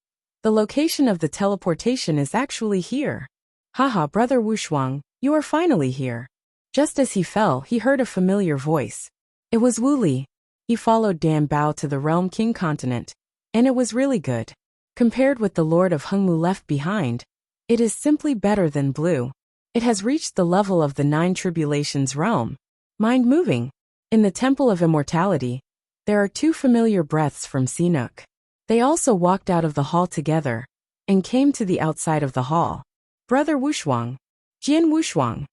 The location of the teleportation is actually here. Haha, Brother Wushuang, you are finally here. Just as he fell, he heard a familiar voice. It was Wu Li. He followed Dan Bao to the Realm King continent, and it was really good. Compared with the Lord of Hengmu left behind, it is simply better than blue. It has reached the level of the Nine Tribulations realm. Mind-moving. In the Temple of Immortality, there are two familiar breaths from Sinuk. They also walked out of the hall together, and came to the outside of the hall. Brother Wushuang, Jian Wushuang,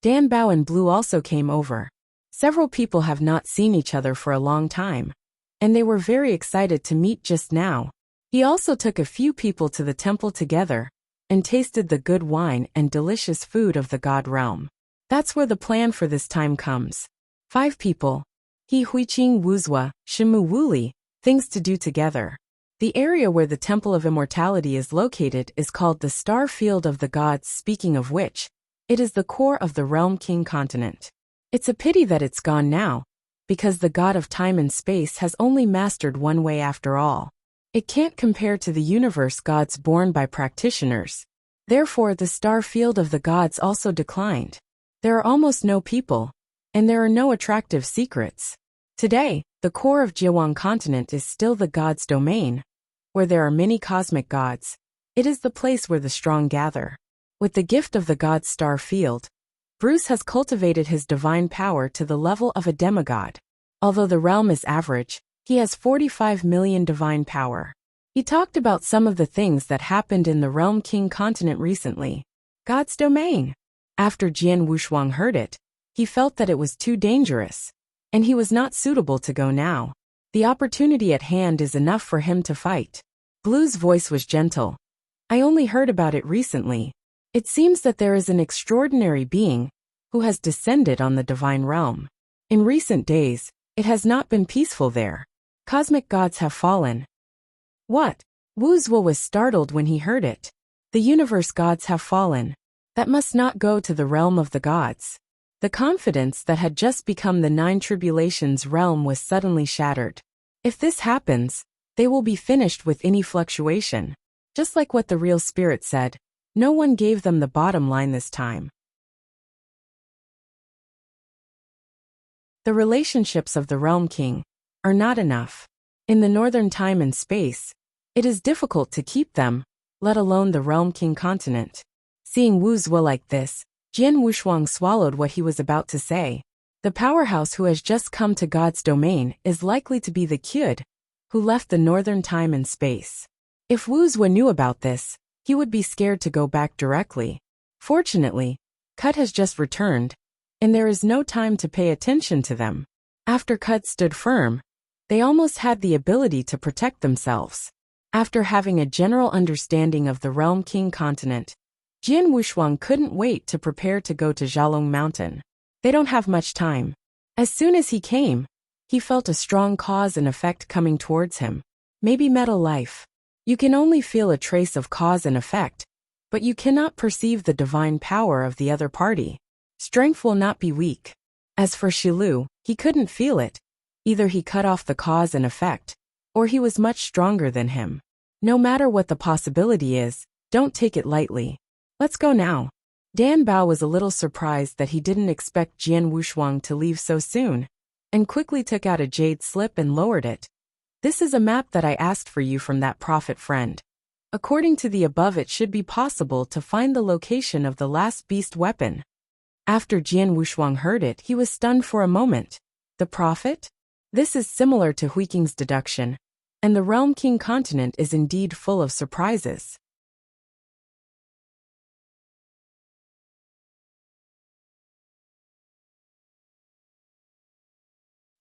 Dan Bao and Blue also came over. Several people have not seen each other for a long time, and they were very excited to meet just now. He also took a few people to the temple together, and tasted the good wine and delicious food of the God realm. That's where the plan for this time comes. 5 people. He Huiqing Wuzhua, Shimu Wuli, things to do together. The area where the Temple of Immortality is located is called the Star Field of the Gods, speaking of which, it is the core of the Realm King continent. It's a pity that it's gone now, because the God of Time and Space has only mastered one way after all. It can't compare to the universe gods born by practitioners. Therefore, the Star Field of the Gods also declined. There are almost no people, and there are no attractive secrets. Today, the core of Jiwang continent is still the gods' domain, where there are many cosmic gods. It is the place where the strong gather. With the gift of the god's star field, Bruce has cultivated his divine power to the level of a demigod. Although the realm is average, he has 45 million divine power. He talked about some of the things that happened in the Realm King continent recently. God's domain. After Jian Wushuang heard it, he felt that it was too dangerous, and he was not suitable to go now. The opportunity at hand is enough for him to fight. Blue's voice was gentle. I only heard about it recently. It seems that there is an extraordinary being who has descended on the divine realm. In recent days, it has not been peaceful there. Cosmic gods have fallen. What? Wu Zhuo was startled when he heard it. The universe gods have fallen. That must not go to the realm of the gods. The confidence that had just become the Nine Tribulations realm was suddenly shattered. If this happens, they will be finished with any fluctuation. Just like what the real spirit said, no one gave them the bottom line this time. The relationships of the Realm King are not enough. In the northern time and space, it is difficult to keep them, let alone the Realm King continent. Seeing Wu Zhuo like this, Jian Wushuang swallowed what he was about to say. The powerhouse who has just come to God's domain is likely to be the Kyud, who left the northern time and space. If Wu Zhuo knew about this, he would be scared to go back directly. Fortunately, Kut has just returned, and there is no time to pay attention to them. After Kut stood firm, they almost had the ability to protect themselves. After having a general understanding of the Realm King continent, Jian Wushuang couldn't wait to prepare to go to Zhalong Mountain. They don't have much time. As soon as he came, he felt a strong cause and effect coming towards him. Maybe metal life. You can only feel a trace of cause and effect, but you cannot perceive the divine power of the other party. Strength will not be weak. As for Shilu, he couldn't feel it. Either he cut off the cause and effect, or he was much stronger than him. No matter what the possibility is, don't take it lightly. Let's go now. Dan Bao was a little surprised that he didn't expect Jian Wushuang to leave so soon, and quickly took out a jade slip and lowered it. This is a map that I asked for you from that prophet friend. According to the above, it should be possible to find the location of the last beast weapon. After Jian Wushuang heard it, he was stunned for a moment. The prophet? This is similar to Huiqing's deduction, and the Realm King continent is indeed full of surprises.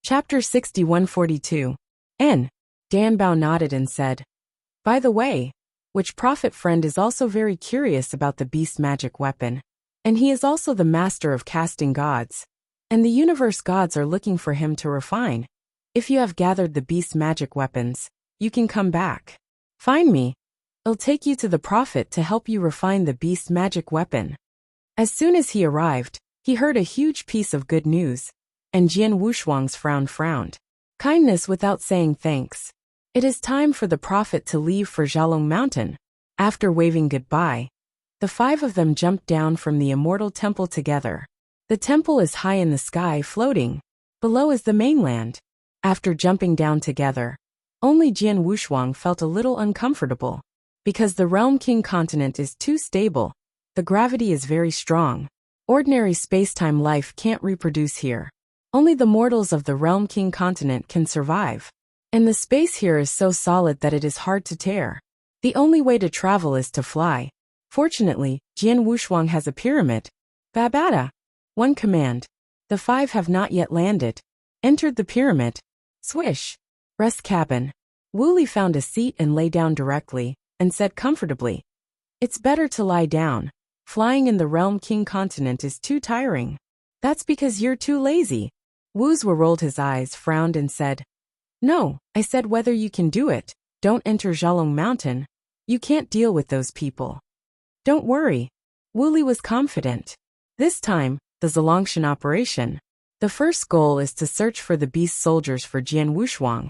Chapter 6142. N. Dan Bao nodded and said, by the way, which prophet friend is also very curious about the beast magic weapon, and he is also the master of casting gods, and the universe gods are looking for him to refine. If you have gathered the beast's magic weapons, you can come back. Find me. I'll take you to the prophet to help you refine the beast's magic weapon. As soon as he arrived, he heard a huge piece of good news, and Jian Wushuang's frown frowned. Kindness without saying thanks. It is time for the prophet to leave for Xiaolong Mountain. After waving goodbye, the five of them jumped down from the immortal temple together. The temple is high in the sky, floating. Below is the mainland. After jumping down together, only Jian Wushuang felt a little uncomfortable. Because the Realm King continent is too stable, the gravity is very strong. Ordinary space-time life can't reproduce here. Only the mortals of the Realm King continent can survive. And the space here is so solid that it is hard to tear. The only way to travel is to fly. Fortunately, Jian Wushuang has a pyramid. Babada. One command. The five have not yet landed. Entered the pyramid. Swish. Rest cabin. Wuli found a seat and lay down directly, and said comfortably, "It's better to lie down. Flying in the Realm King continent is too tiring." "That's because you're too lazy." Wuzhou rolled his eyes, frowned and said, "No, I said whether you can do it. Don't enter Xiaolong Mountain. You can't deal with those people." "Don't worry." Wuli was confident. This time, the Zolongshan operation. The first goal is to search for the beast soldiers for Jian Wushuang.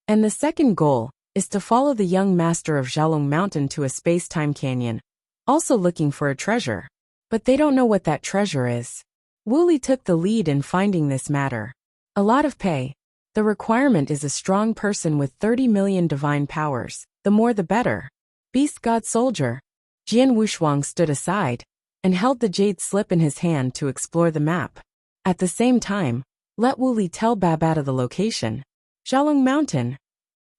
And the second goal is to follow the young master of Xiaolong Mountain to a space-time canyon, also looking for a treasure. But they don't know what that treasure is. Wuli took the lead in finding this matter. A lot of pay. The requirement is a strong person with 30 million divine powers, the more the better. Beast God Soldier. Jian Wushuang stood aside and held the jade slip in his hand to explore the map. At the same time, let Wuli tell Babada the location. Xiaolong Mountain.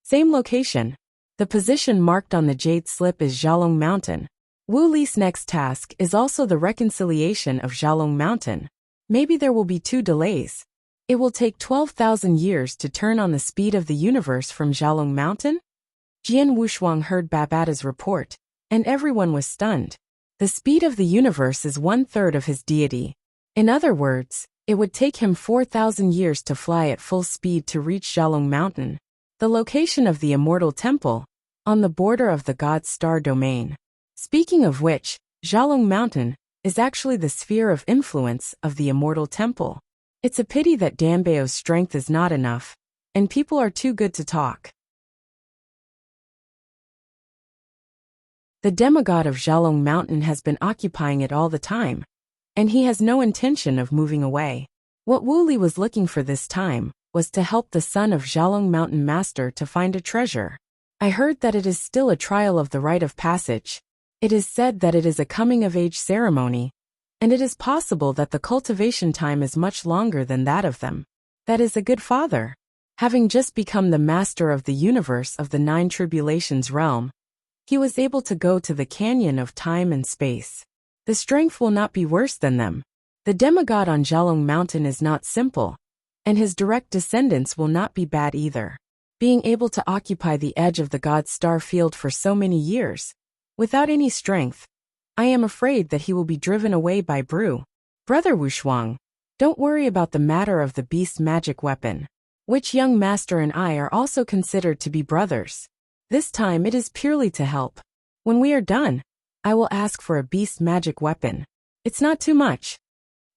Same location. The position marked on the jade slip is Xiaolong Mountain. Wuli's next task is also the reconciliation of Xiaolong Mountain. Maybe there will be 2 delays. It will take 12,000 years to turn on the speed of the universe from Xiaolong Mountain? Jian Wushuang heard Babada's report, and everyone was stunned. The speed of the universe is 1/3 of his deity. In other words, it would take him 4,000 years to fly at full speed to reach Xiaolong Mountain. The location of the immortal temple, on the border of the god's star domain. Speaking of which, Xiaolong Mountain is actually the sphere of influence of the immortal temple. It's a pity that Danbao's strength is not enough, and people are too good to talk. The demigod of Xiaolong Mountain has been occupying it all the time, and he has no intention of moving away. What Wuli was looking for this time was to help the son of Xiaolong Mountain Master to find a treasure. I heard that it is still a trial of the rite of passage. It is said that it is a coming-of-age ceremony, and it is possible that the cultivation time is much longer than that of them. That is a good father. Having just become the master of the universe of the 9 tribulations realm, he was able to go to the canyon of time and space. The strength will not be worse than them. The demigod on Xiaolong Mountain is not simple, and his direct descendants will not be bad either. Being able to occupy the edge of the god's star field for so many years, without any strength, I am afraid that he will be driven away by Bru. Brother Wushuang, don't worry about the matter of the beast's magic weapon, which young master and I are also considered to be brothers. This time it is purely to help. When we are done, I will ask for a beast's magic weapon. It's not too much.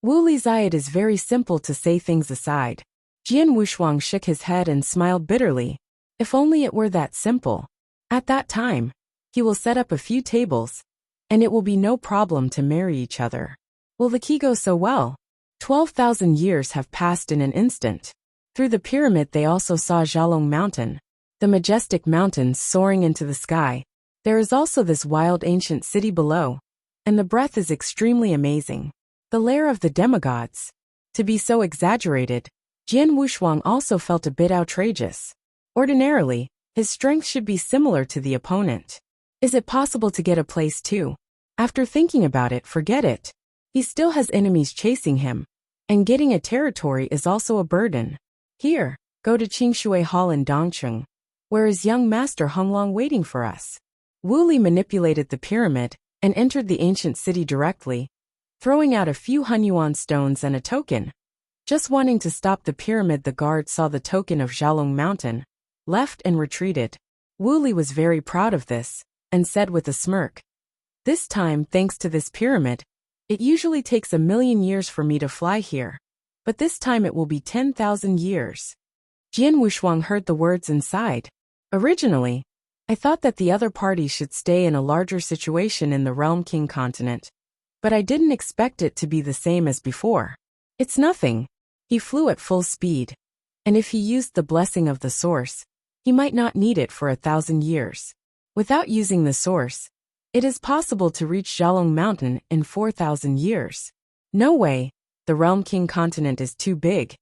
Wuli's eye, it is very simple to say things aside. Jian Wushuang shook his head and smiled bitterly. If only it were that simple. At that time, he will set up a few tables, and it will be no problem to marry each other. Will the key go so well? 12,000 years have passed in an instant. Through the pyramid they also saw Xiaolong Mountain, the majestic mountains soaring into the sky. There is also this wild ancient city below, and the breath is extremely amazing. The lair of the demigods. To be so exaggerated, Jian Wushuang also felt a bit outrageous. Ordinarily, his strength should be similar to the opponent. Is it possible to get a place too? After thinking about it, forget it. He still has enemies chasing him, and getting a territory is also a burden. Here, go to Qingshui Hall in Dongcheng, where is young master Honglong waiting for us. Wuli manipulated the pyramid and entered the ancient city directly, throwing out a few Hunyuan stones and a token. Just wanting to stop the pyramid, the guard saw the token of Xiaolong Mountain, left and retreated. Wu Li was very proud of this, and said with a smirk, "This time, thanks to this pyramid, it usually takes 1,000,000 years for me to fly here. But this time it will be 10,000 years. Jian Wushuang heard the words and sighed. Originally, I thought that the other party should stay in a larger situation in the Realm King continent. But I didn't expect it to be the same as before. It's nothing. He flew at full speed. And if he used the blessing of the source, he might not need it for 1,000 years. Without using the source, it is possible to reach Xiaolong Mountain in 4,000 years. No way, the Realm King continent is too big,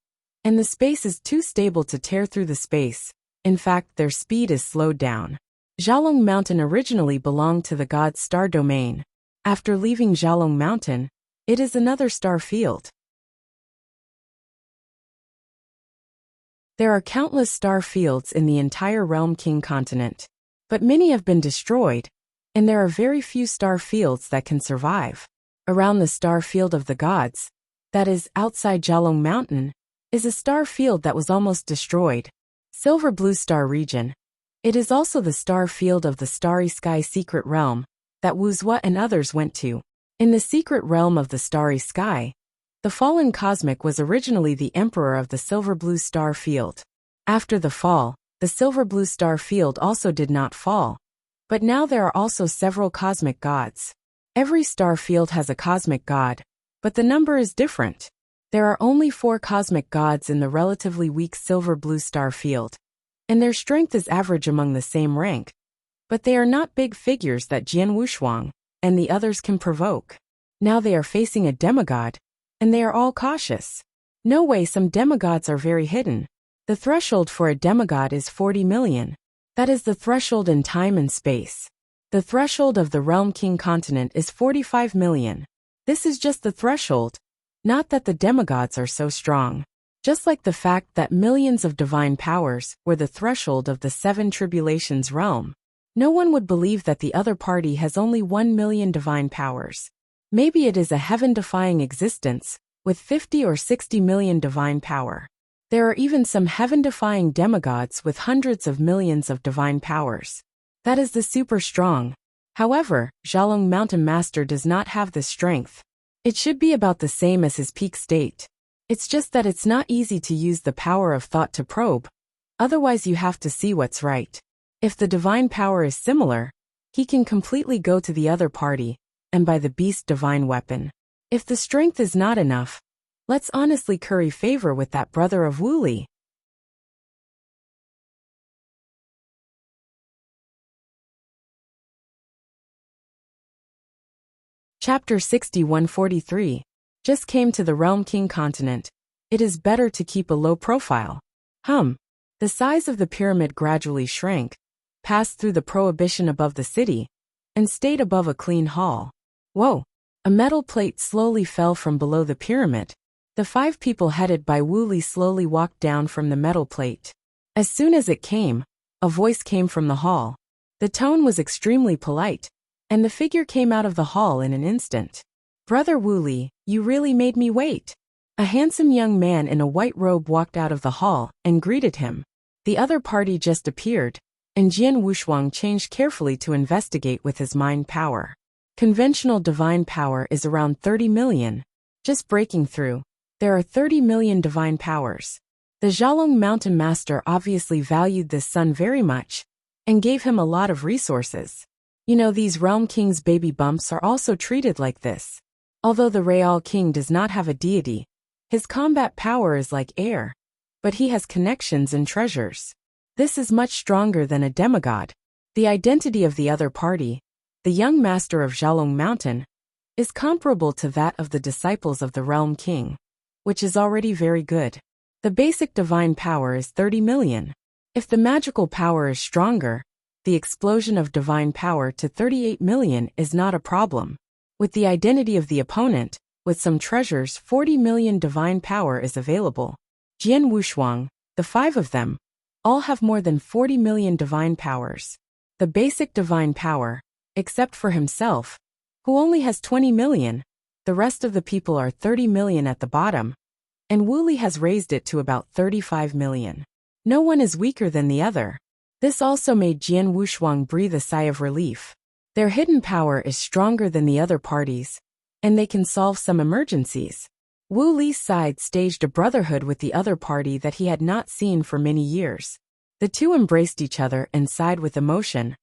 and the space is too stable to tear through the space. In fact, their speed is slowed down. Xiaolong Mountain originally belonged to the god's star domain. After leaving Xiaolong Mountain, it is another star field. There are countless star fields in the entire Realm King continent, but many have been destroyed, and there are very few star fields that can survive. Around the star field of the gods, that is, outside Xiaolong Mountain, is a star field that was almost destroyed. Silver Blue Star Region. It is also the star field of the Starry Sky Secret Realm that Wuxia and others went to. In the secret realm of the Starry Sky, the fallen Cosmic was originally the emperor of the Silver Blue Star Field. After the fall, the Silver Blue Star Field also did not fall, but now there are also several cosmic gods. Every star field has a cosmic god, but the number is different. There are only 4 cosmic gods in the relatively weak Silver Blue Star Field, and their strength is average among the same rank. But they are not big figures that Jian Wushuang and the others can provoke. Now they are facing a demigod, and they are all cautious. No way, some demigods are very hidden. The threshold for a demigod is 40 million. That is the threshold in time and space. The threshold of the Realm King continent is 45 million. This is just the threshold, not that the demigods are so strong. Just like the fact that millions of divine powers were the threshold of the 7 tribulations realm. No one would believe that the other party has only 1 million divine powers. Maybe it is a heaven-defying existence, with 50 or 60 million divine power. There are even some heaven-defying demigods with hundreds of millions of divine powers. That is the super strong. However, Xiaolong Mountain Master does not have this strength. It should be about the same as his peak state. It's just that it's not easy to use the power of thought to probe. Otherwise you have to see what's right. If the divine power is similar, he can completely go to the other party, and buy the beast divine weapon. If the strength is not enough, let's honestly curry favor with that brother of Wu Li. Chapter 6143. Just came to the Realm King continent. It is better to keep a low profile. The size of the pyramid gradually shrank, passed through the prohibition above the city, and stayed above a clean hall. Whoa! A metal plate slowly fell from below the pyramid. The 5 people headed by Wu Li slowly walked down from the metal plate. As soon as it came, a voice came from the hall. The tone was extremely polite, and the figure came out of the hall in an instant. "Brother Wu Li, you really made me wait." A handsome young man in a white robe walked out of the hall and greeted him. The other party just appeared, and Jian Wushuang changed carefully to investigate with his mind power. Conventional divine power is around 30 million. Just breaking through, there are 30 million divine powers. The Xiaolong Mountain Master obviously valued this son very much, and gave him a lot of resources. You know, these Realm King's baby bumps are also treated like this. Although the Real King does not have a deity, his combat power is like air, but he has connections and treasures. This is much stronger than a demigod. The identity of the other party, the young master of Xiaolong Mountain, is comparable to that of the disciples of the Realm King, which is already very good. The basic divine power is 30 million. If the magical power is stronger, the explosion of divine power to 38 million is not a problem. With the identity of the opponent, with some treasures, 40 million divine power is available. Jian Wushuang, the 5 of them, all have more than 40 million divine powers. The basic divine power, except for himself, who only has 20 million, the rest of the people are 30 million at the bottom. and Wu Li has raised it to about 35 million. No one is weaker than the other. This also made Jian Wushuang breathe a sigh of relief. Their hidden power is stronger than the other parties, and they can solve some emergencies. Wu Li's side staged a brotherhood with the other party that he had not seen for many years. The two embraced each other and sighed with emotion.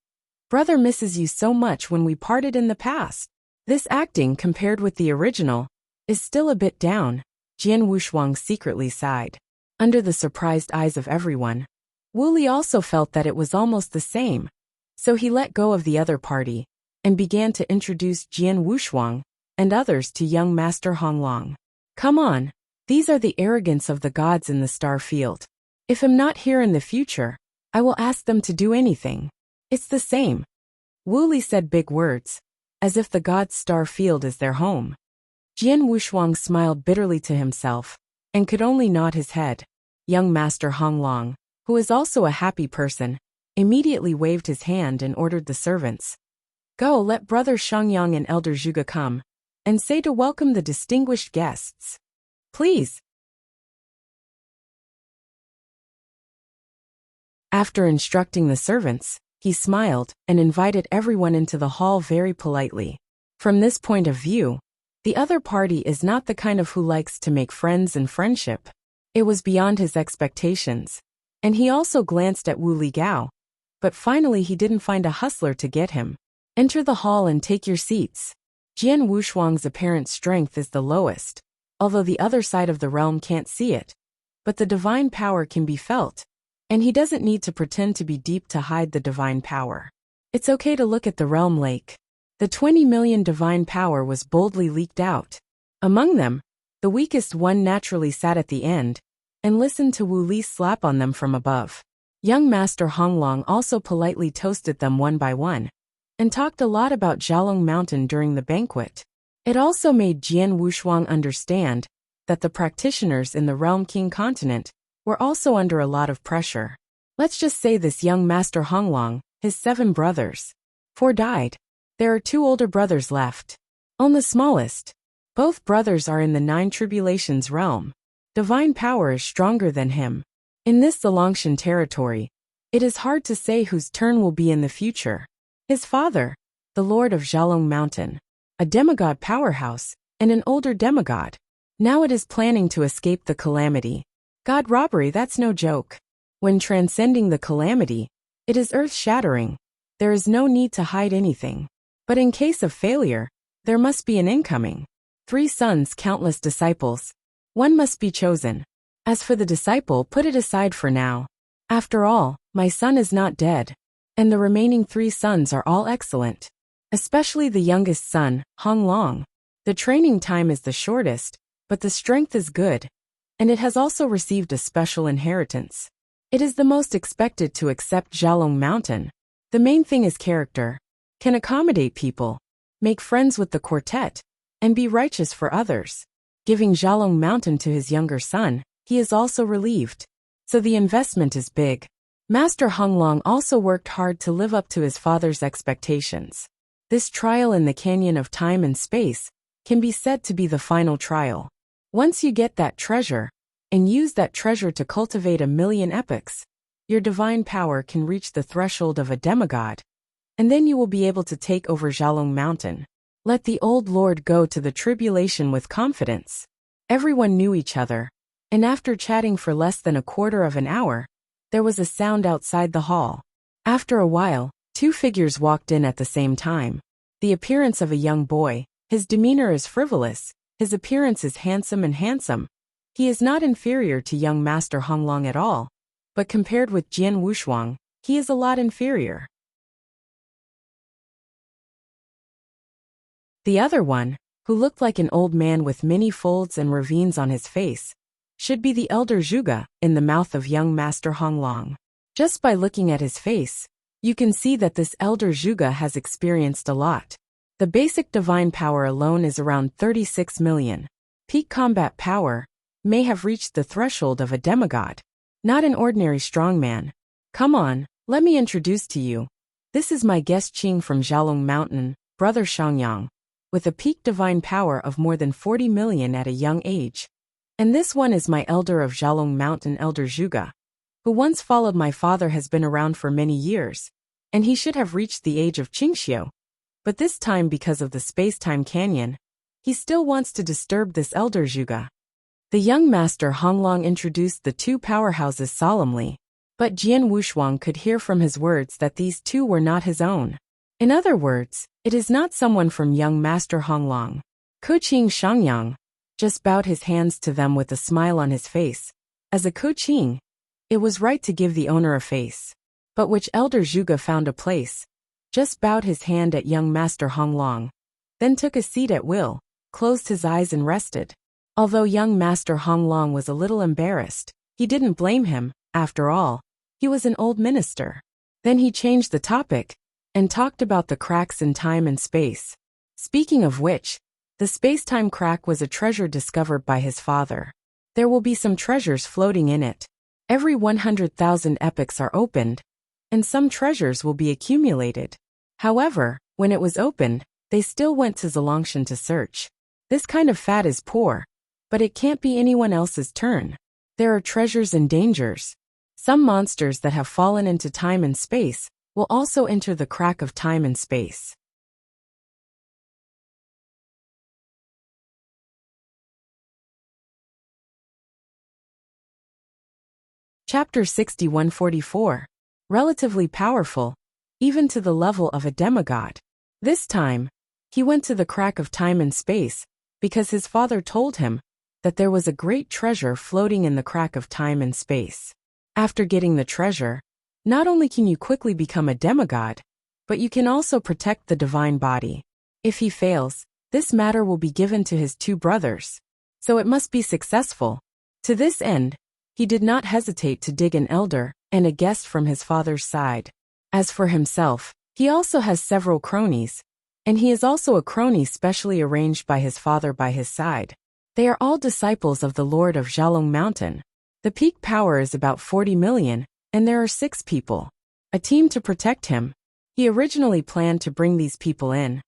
Brother misses you so much when we parted in the past. This acting, compared with the original, is still a bit down, Jian Wushuang secretly sighed. Under the surprised eyes of everyone, Wu Li also felt that it was almost the same, so he let go of the other party and began to introduce Jian Wushuang and others to young Master Honglong. Come on, these are the arrogance of the gods in the star field. If I'm not here in the future, I will ask them to do anything. It's the same. Wu Li said big words, as if the gods' star field is their home. Jian Wushuang smiled bitterly to himself and could only nod his head. Young Master Honglong, who is also a happy person, immediately waved his hand and ordered the servants. Go, let Brother Shangyang and Elder Zhuge come, and say to welcome the distinguished guests. Please. After instructing the servants, he smiled and invited everyone into the hall very politely. From this point of view, the other party is not the kind of who likes to make friends and friendship. It was beyond his expectations, and he also glanced at Wu Li Gao, but finally he didn't find a hustler to get him. Enter the hall and take your seats. Jian Wushuang's apparent strength is the lowest, although the other side of the realm can't see it, but the divine power can be felt, and he doesn't need to pretend to be deep to hide the divine power. It's okay to look at the realm lake. The 20 million divine power was boldly leaked out. Among them, the weakest one naturally sat at the end and listened to Wu Li slap on them from above. Young Master Honglong also politely toasted them one by one and talked a lot about Zhalong Mountain during the banquet. It also made Jian Wushuang understand that the practitioners in the Realm King continent were also under a lot of pressure. Let's just say this young Master Honglong, his 7 brothers. 4 died. There are 2 older brothers left. On the smallest, both brothers are in the 9 tribulations realm. Divine power is stronger than him. In this Zalongshan territory, it is hard to say whose turn will be in the future. His father, the Lord of Zhalong Mountain, a demigod powerhouse, and an older demigod. Now it is planning to escape the calamity. God robbery, that's no joke. When transcending the calamity, it is earth-shattering. There is no need to hide anything. But in case of failure, there must be an incoming. 3 sons, countless disciples. One must be chosen. As for the disciple, put it aside for now. After all, my son is not dead, and the remaining 3 sons are all excellent. Especially the youngest son, Honglong. The training time is the shortest, but the strength is good, and it has also received a special inheritance. It is the most expected to accept Zhalong Mountain. The main thing is character. Can accommodate people, make friends with the quartet, and be righteous for others. Giving Zhalong Mountain to his younger son, he is also relieved. So the investment is big. Master Honglong also worked hard to live up to his father's expectations. This trial in the canyon of time and space can be said to be the final trial. Once you get that treasure, and use that treasure to cultivate 1,000,000 epochs, your divine power can reach the threshold of a demigod, and then you will be able to take over Zhalong Mountain. Let the old lord go to the tribulation with confidence. Everyone knew each other, and after chatting for less than a quarter of an hour, there was a sound outside the hall. After a while, 2 figures walked in at the same time. The appearance of a young boy, his demeanor is frivolous, his appearance is handsome. He is not inferior to young Master Honglong at all, but compared with Jian Wushuang, he is a lot inferior. The other one, who looked like an old man with many folds and ravines on his face, should be the elder Zhuge in the mouth of young Master Honglong. Just by looking at his face, you can see that this elder Zhuge has experienced a lot. The basic divine power alone is around 36 million. Peak combat power may have reached the threshold of a demigod. Not an ordinary strongman. Come on, let me introduce to you. This is my guest Qing from Zhalong Mountain, Brother Shangyang, with a peak divine power of more than 40 million at a young age. And this one is my elder of Xiaolong Mountain, Elder Zhuge, who once followed my father, has been around for many years, and he should have reached the age of Qingxiu. But this time, because of the space-time canyon, he still wants to disturb this Elder Zhuge. The young master Honglong introduced the two powerhouses solemnly, but Jian Wushuang could hear from his words that these two were not his own. In other words, it is not someone from young master Honglong. Kuqing Shangyang just bowed his hands to them with a smile on his face. As a Kuqing, it was right to give the owner a face. But which Elder Zhuge found a place, just bowed his hand at young master Honglong, then took a seat at will, closed his eyes and rested. Although young master Honglong was a little embarrassed, he didn't blame him. After all, he was an old minister. Then he changed the topic and talked about the cracks in time and space. Speaking of which, the space-time crack was a treasure discovered by his father. There will be some treasures floating in it. Every 100,000 epochs are opened, and some treasures will be accumulated. However, when it was opened, they still went to Zolongshan to search. This kind of fat is poor, but it can't be anyone else's turn. There are treasures and dangers. Some monsters that have fallen into time and space will also enter the crack of time and space. Chapter 6144. Relatively powerful, even to the level of a demigod. This time, he went to the crack of time and space, because his father told him that there was a great treasure floating in the crack of time and space. After getting the treasure, not only can you quickly become a demigod, but you can also protect the divine body. If he fails, this matter will be given to his two brothers. So it must be successful. To this end, he did not hesitate to dig an elder and a guest from his father's side. As for himself, he also has several cronies, and he is also a crony specially arranged by his father by his side. They are all disciples of the Lord of Xiaolong Mountain. The peak power is about 40 million, and there are 6 people. A team to protect him. He originally planned to bring these people in,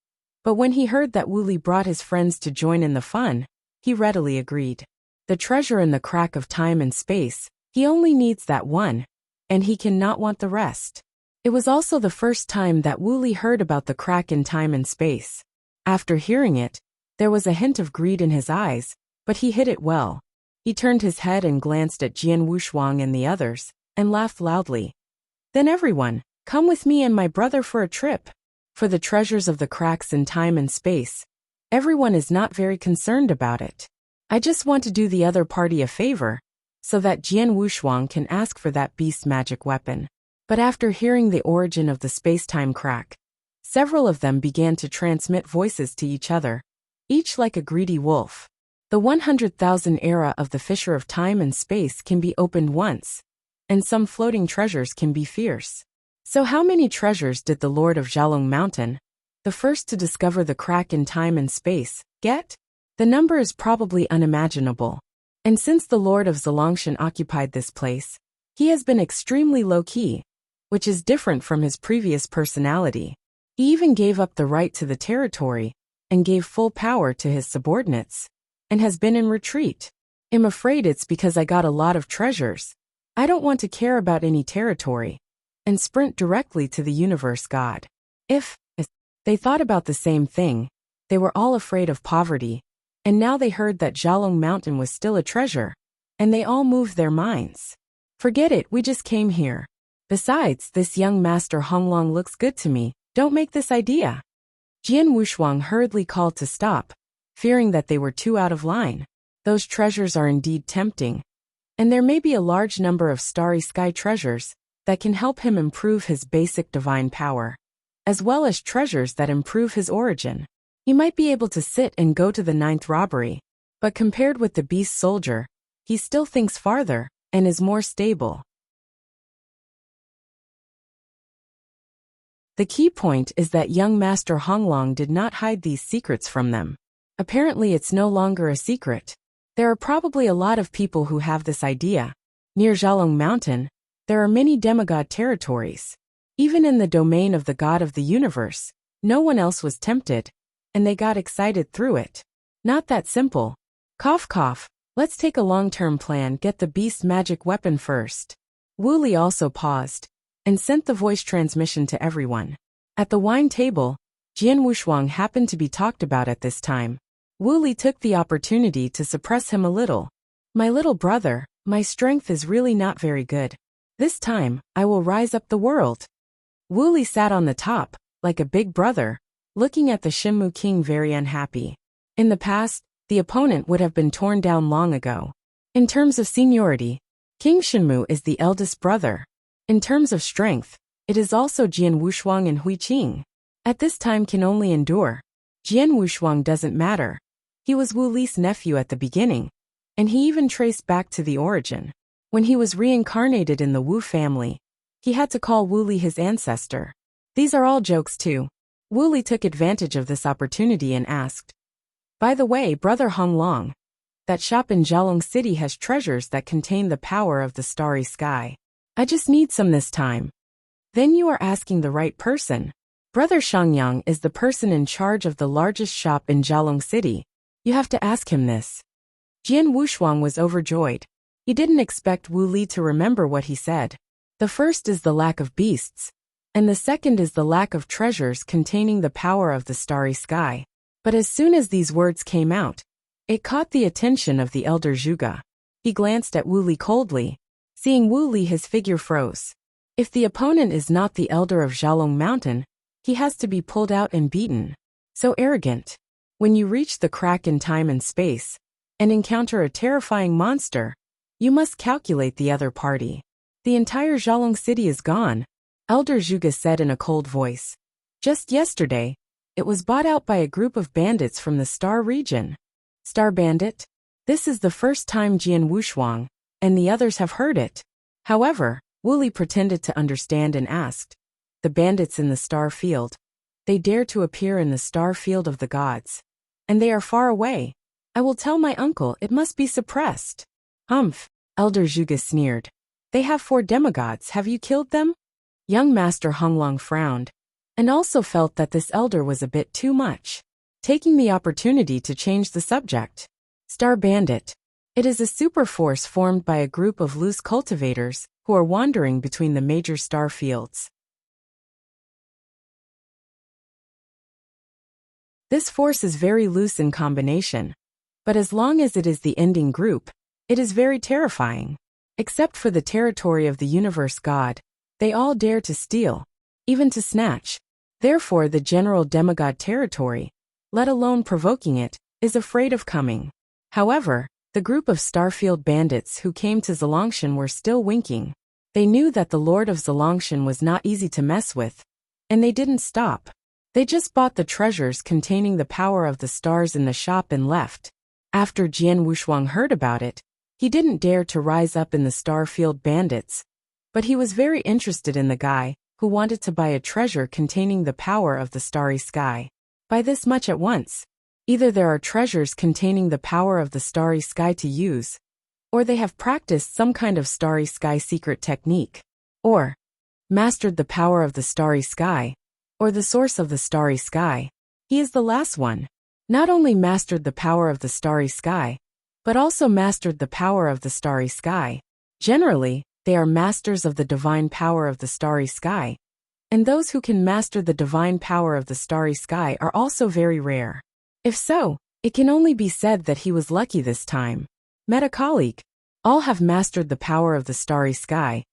but when he heard that Wu Li brought his friends to join in the fun, he readily agreed. The treasure in the crack of time and space, he only needs that one, and he cannot want the rest. It was also the first time that Wu Li heard about the crack in time and space. After hearing it, there was a hint of greed in his eyes, but he hid it well. He turned his head and glanced at Jian Wushuang and the others, and laughed loudly. Then everyone, come with me and my brother for a trip. For the treasures of the cracks in time and space, everyone is not very concerned about it. I just want to do the other party a favor, so that Jian Wushuang can ask for that beast magic weapon. But after hearing the origin of the space-time crack, several of them began to transmit voices to each other, each like a greedy wolf. The 100,000 era of the fissure of time and space can be opened once, and some floating treasures can be fierce. So how many treasures did the Lord of Xiaolong Mountain, the first to discover the crack in time and space, get? The number is probably unimaginable. And since the Lord of Zolongshan occupied this place, he has been extremely low-key, which is different from his previous personality. He even gave up the right to the territory, and gave full power to his subordinates, and has been in retreat. I'm afraid it's because I got a lot of treasures. I don't want to care about any territory, and sprint directly to the universe god. If they thought about the same thing, they were all afraid of poverty, and now they heard that Xiaolong Mountain was still a treasure, and they all moved their minds. Forget it, we just came here. Besides, this young master Honglong looks good to me, don't make this idea. Jian Wushuang hurriedly called to stop, fearing that they were too out of line. Those treasures are indeed tempting, and there may be a large number of starry sky treasures that can help him improve his basic divine power, as well as treasures that improve his origin. He might be able to sit and go to the 9th robbery, but compared with the beast soldier, he still thinks farther, and is more stable. The key point is that young Master Honglong did not hide these secrets from them. Apparently it's no longer a secret. There are probably a lot of people who have this idea. Near Xiaolong Mountain, there are many demigod territories. Even in the domain of the god of the universe, no one else was tempted, and they got excited through it. Not that simple. Cough cough, Let's take a long-term plan, get the beast's magic weapon first. Wu Li also paused and sent the voice transmission to everyone. At the wine table, Jian Wushuang happened to be talked about at this time. Wu Li took the opportunity to suppress him a little. My little brother, my strength is really not very good. This time, I will rise up the world. Wu Li sat on the top, like a big brother, looking at the Shenmu king very unhappy. In the past, the opponent would have been torn down long ago. In terms of seniority, King Shenmu is the eldest brother. In terms of strength, it is also Jian Wushuang and Hui Qing. At this time can only endure. Jian Wushuang doesn't matter. He was Wu Li's nephew at the beginning, and he even traced back to the origin. When he was reincarnated in the Wu family, he had to call Wu Li his ancestor. These are all jokes too. Wu Li took advantage of this opportunity and asked, by the way, Brother Hong Long, that shop in Jialong City has treasures that contain the power of the starry sky. I just need some this time. Then you are asking the right person. Brother Shangyang is the person in charge of the largest shop in Jialong City. You have to ask him this. Jian Wushuang was overjoyed. He didn't expect Wu Li to remember what he said. The first is the lack of beasts, and the second is the lack of treasures containing the power of the starry sky. But as soon as these words came out, it caught the attention of the elder Zhuge. He glanced at Wu Li coldly. Seeing Wu Li, his figure froze. If the opponent is not the elder of Jialong Mountain, he has to be pulled out and beaten. So arrogant. When you reach the crack in time and space, and encounter a terrifying monster, you must calculate the other party. The entire Jialong City is gone, Elder Zhuge said in a cold voice. Just yesterday, it was bought out by a group of bandits from the Star region. Star Bandit? This is the first time Jian Wushuang and the others have heard it. However, Wu Li pretended to understand and asked, the bandits in the star field. They dare to appear in the star field of the gods. And they are far away. I will tell my uncle it must be suppressed. Humph, Elder Zhuge sneered. They have 4 demigods, have you killed them? Young Master Honglong frowned, and also felt that this elder was a bit too much. Taking the opportunity to change the subject. Star Bandit. It is a super force formed by a group of loose cultivators who are wandering between the major star fields. This force is very loose in combination, but as long as it is the ending group, it is very terrifying. Except for the territory of the universe god, they all dare to steal, even to snatch. Therefore the general demigod territory, let alone provoking it, is afraid of coming. However, the group of Starfield bandits who came to Zalongshan were still winking. They knew that the Lord of Zalongshan was not easy to mess with, and they didn't stop. They just bought the treasures containing the power of the stars in the shop and left. After Jian Wushuang heard about it, he didn't dare to rise up in the Starfield bandits, but he was very interested in the guy who wanted to buy a treasure containing the power of the starry sky. Buy this much at once. Either there are treasures containing the power of the starry sky to use, or they have practiced some kind of starry sky secret technique, or mastered the power of the starry sky, or the source of the starry sky. He is the last one. Not only mastered the power of the starry sky, but also mastered the power of the starry sky. Generally, they are masters of the divine power of the starry sky, and those who can master the divine power of the starry sky are also very rare. If so, it can only be said that he was lucky this time. Met a colleague. All have mastered the power of the starry sky,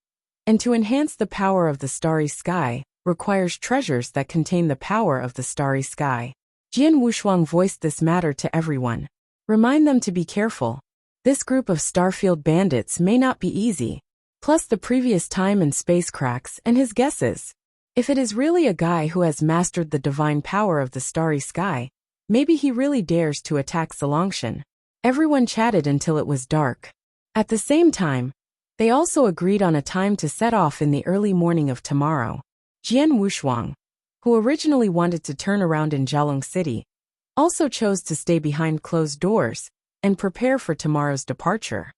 and to enhance the power of the starry sky requires treasures that contain the power of the starry sky. Jian Wushuang voiced this matter to everyone. Remind them to be careful. This group of Starfield bandits may not be easy, plus the previous time and space cracks and his guesses. If it is really a guy who has mastered the divine power of the starry sky, maybe he really dares to attack Zalongshan. Everyone chatted until it was dark. At the same time, they also agreed on a time to set off in the early morning of tomorrow. Jian Wushuang, who originally wanted to turn around in Jialong City, also chose to stay behind closed doors and prepare for tomorrow's departure.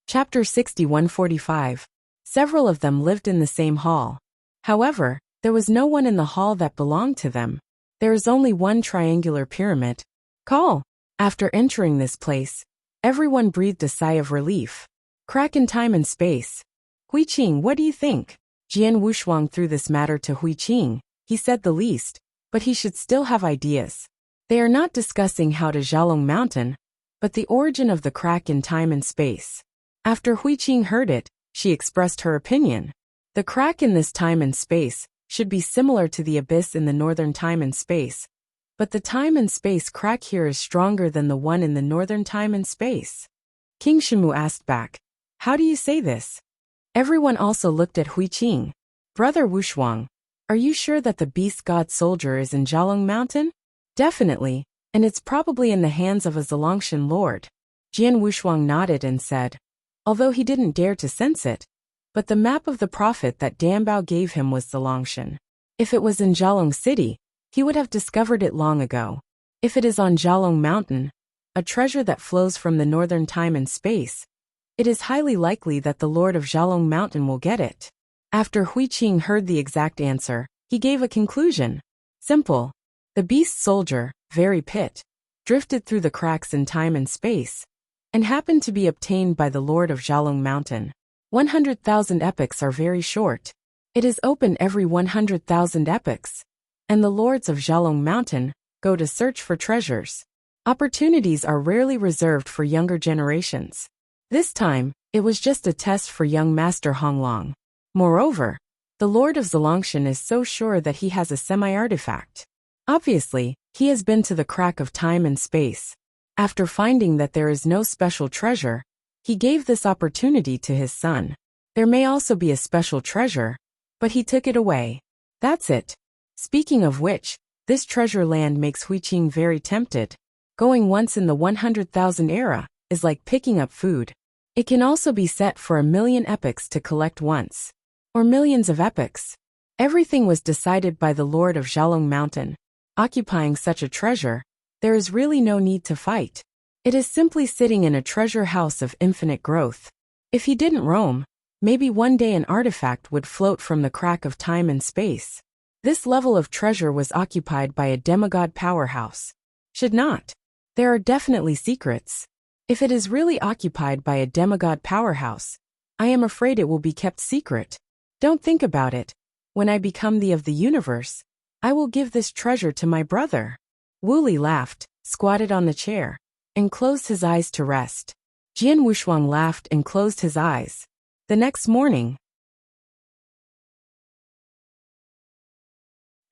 Chapter 6145. Several of them lived in the same hall. However, there was no one in the hall that belonged to them. There is only one triangular pyramid. Call. After entering this place, everyone breathed a sigh of relief. Crack in time and space. Hui Qing, what do you think? Jian Wushuang threw this matter to Hui Qing. He said the least, but he should still have ideas. They are not discussing how to Xiaolong Mountain, but the origin of the crack in time and space. After Hui Qing heard it, she expressed her opinion. The crack in this time and space should be similar to the abyss in the northern time and space, but the time and space crack here is stronger than the one in the northern time and space. King Shimu asked back, how do you say this? Everyone also looked at Hui Qing. Brother Wushuang, are you sure that the beast god soldier is in Xiaolong Mountain? Definitely, and it's probably in the hands of a Zalongshan lord. Jian Wushuang nodded and said, although he didn't dare to sense it, but the map of the prophet that Danbao gave him was Zalongshan. If it was in Xiaolong City, he would have discovered it long ago. If it is on Xiaolong Mountain, a treasure that flows from the northern time and space, it is highly likely that the lord of Xiaolong Mountain will get it. After Hui Qing heard the exact answer, he gave a conclusion. Simple. The beast soldier, very pit, drifted through the cracks in time and space, and happened to be obtained by the lord of Xiaolong Mountain. 100,000 epochs are very short. It is open every 100,000 epochs, and the lords of Xiaolong Mountain go to search for treasures. Opportunities are rarely reserved for younger generations. This time, it was just a test for young Master Honglong. Moreover, the Lord of Zalongshan is so sure that he has a semi-artifact. Obviously, he has been to the crack of time and space. After finding that there is no special treasure, he gave this opportunity to his son. There may also be a special treasure, but he took it away. That's it. Speaking of which, this treasure land makes Hui Qing very tempted. Going once in the 100,000 era is like picking up food. It can also be set for 1,000,000 epochs to collect once. Or millions of epochs. Everything was decided by the Lord of Xiaolong Mountain. Occupying such a treasure, there is really no need to fight. It is simply sitting in a treasure house of infinite growth. If he didn't roam, maybe one day an artifact would float from the crack of time and space. This level of treasure was occupied by a demigod powerhouse. Should not. There are definitely secrets. If it is really occupied by a demigod powerhouse, I am afraid it will be kept secret. Don't think about it. When I become the of the universe, I will give this treasure to my brother. Wu Li laughed, squatted on the chair, and closed his eyes to rest. Jian Wushuang laughed and closed his eyes. The next morning,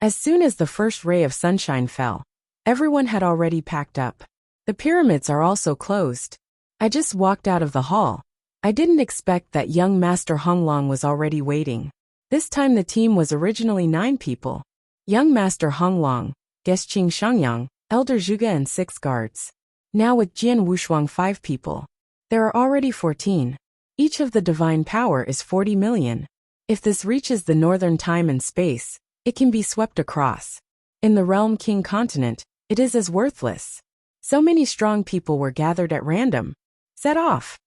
as soon as the first ray of sunshine fell, everyone had already packed up. The pyramids are also closed. I just walked out of the hall. I didn't expect that young Master Honglong was already waiting. This time the team was originally 9 people. Young Master Honglong, Guest Qing Shangyang, Elder Zhuge and 6 guards. Now with Jian Wushuang 5 people. There are already 14. Each of the divine power is 40 million. If this reaches the northern time and space, it can be swept across. In the realm King continent, it is as worthless. So many strong people were gathered at random. Set off.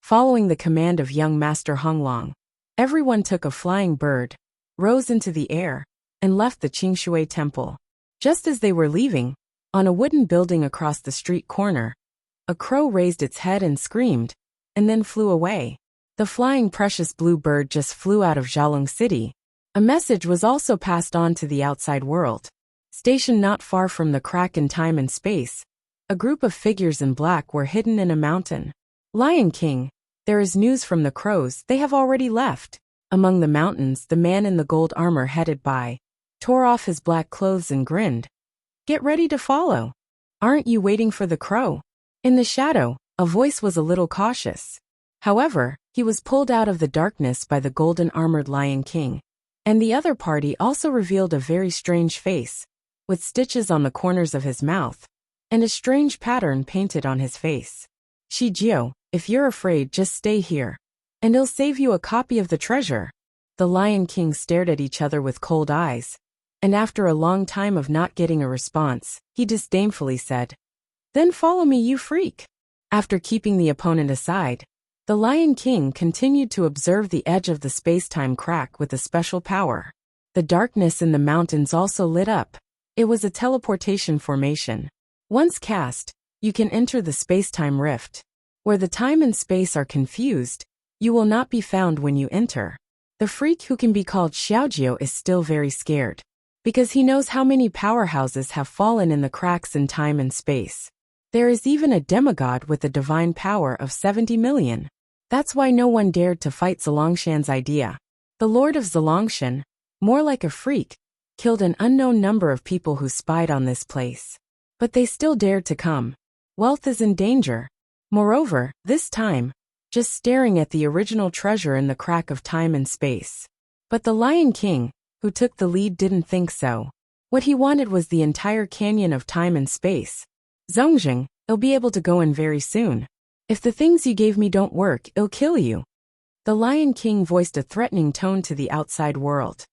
Following the command of young Master Honglong, everyone took a flying bird, rose into the air, and left the Qingshui temple. Just as they were leaving, on a wooden building across the street corner, a crow raised its head and screamed, and then flew away. The flying precious blue bird just flew out of Xiaolong City. A message was also passed on to the outside world. Stationed not far from the crack in time and space, a group of figures in black were hidden in a mountain. Lion King, there is news from the crows, they have already left. Among the mountains, the man in the gold armor headed by tore off his black clothes and grinned. Get ready to follow. Aren't you waiting for the crow? In the shadow, a voice was a little cautious. However, he was pulled out of the darkness by the golden-armored Lion King. And the other party also revealed a very strange face, with stitches on the corners of his mouth, and a strange pattern painted on his face. Shi Jiao, if you're afraid, just stay here, and I'll save you a copy of the treasure. The Lion King stared at each other with cold eyes, and after a long time of not getting a response, he disdainfully said, Then follow me, you freak. After keeping the opponent aside, the Lion King continued to observe the edge of the space-time crack with a special power. The darkness in the mountains also lit up. It was a teleportation formation. Once cast, you can enter the space-time rift. Where the time and space are confused, you will not be found when you enter. The freak who can be called Xiaojiu is still very scared, because he knows how many powerhouses have fallen in the cracks in time and space. There is even a demigod with a divine power of 70 million. That's why no one dared to fight Zalongshan's idea. The Lord of Zalongshan, more like a freak, killed an unknown number of people who spied on this place. But they still dared to come. Wealth is in danger. Moreover, this time, just staring at the original treasure in the crack of time and space. But the Lion King, who took the lead, didn't think so. What he wanted was the entire canyon of time and space. Zhongjing, I'll be able to go in very soon. If the things you gave me don't work, I'll kill you. The Lion King voiced a threatening tone to the outside world.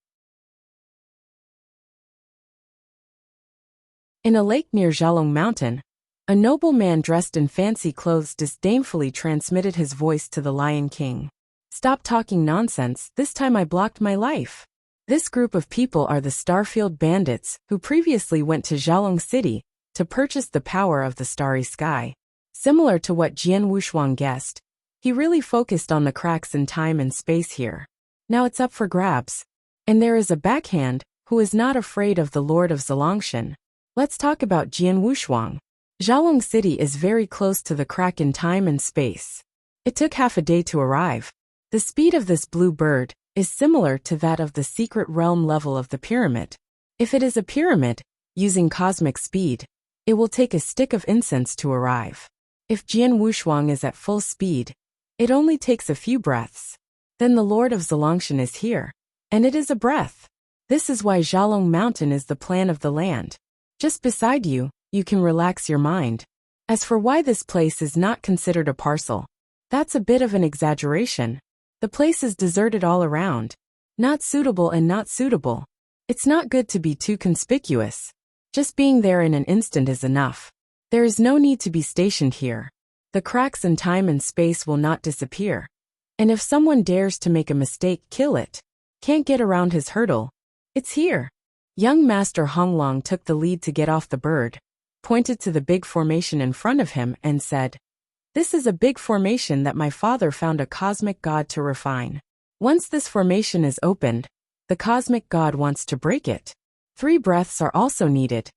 In a lake near Zhalong Mountain, a noble man dressed in fancy clothes disdainfully transmitted his voice to the Lion King. Stop talking nonsense, this time I blocked my life. This group of people are the Starfield Bandits, who previously went to Zhalong City to purchase the power of the starry sky. Similar to what Jian Wushuang guessed, he really focused on the cracks in time and space here. Now it's up for grabs. And there is a backhand who is not afraid of the Lord of Zalongshan. Let's talk about Jian Wushuang. Zhalong City is very close to the crack in time and space. It took half a day to arrive. The speed of this blue bird is similar to that of the secret realm level of the pyramid. If it is a pyramid, using cosmic speed, it will take a stick of incense to arrive. If Jian Wushuang is at full speed, it only takes a few breaths. Then the Lord of Zalongshan is here, and it is a breath. This is why Zhalong Mountain is the plan of the land. Just beside you, you can relax your mind. As for why this place is not considered a parcel, that's a bit of an exaggeration. The place is deserted all around. Not suitable and not suitable. It's not good to be too conspicuous. Just being there in an instant is enough. There is no need to be stationed here. The cracks in time and space will not disappear. And if someone dares to make a mistake, kill it. Can't get around his hurdle. It's here. Young Master Honglong took the lead to get off the bird, pointed to the big formation in front of him and said, "This is a big formation that my father found a cosmic god to refine. Once this formation is opened, the cosmic god wants to break it. 3 breaths are also needed,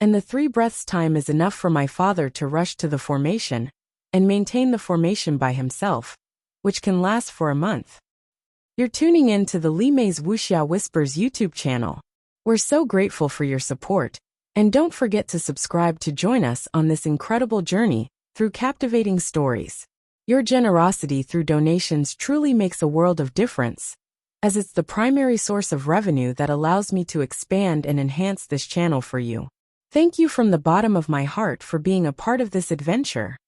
and the 3 breaths time is enough for my father to rush to the formation and maintain the formation by himself, which can last for a month." You're tuning in to the Li Mei's Wuxia Whispers YouTube channel. We're so grateful for your support, and don't forget to subscribe to join us on this incredible journey through captivating stories. Your generosity through donations truly makes a world of difference, as it's the primary source of revenue that allows me to expand and enhance this channel for you. Thank you from the bottom of my heart for being a part of this adventure.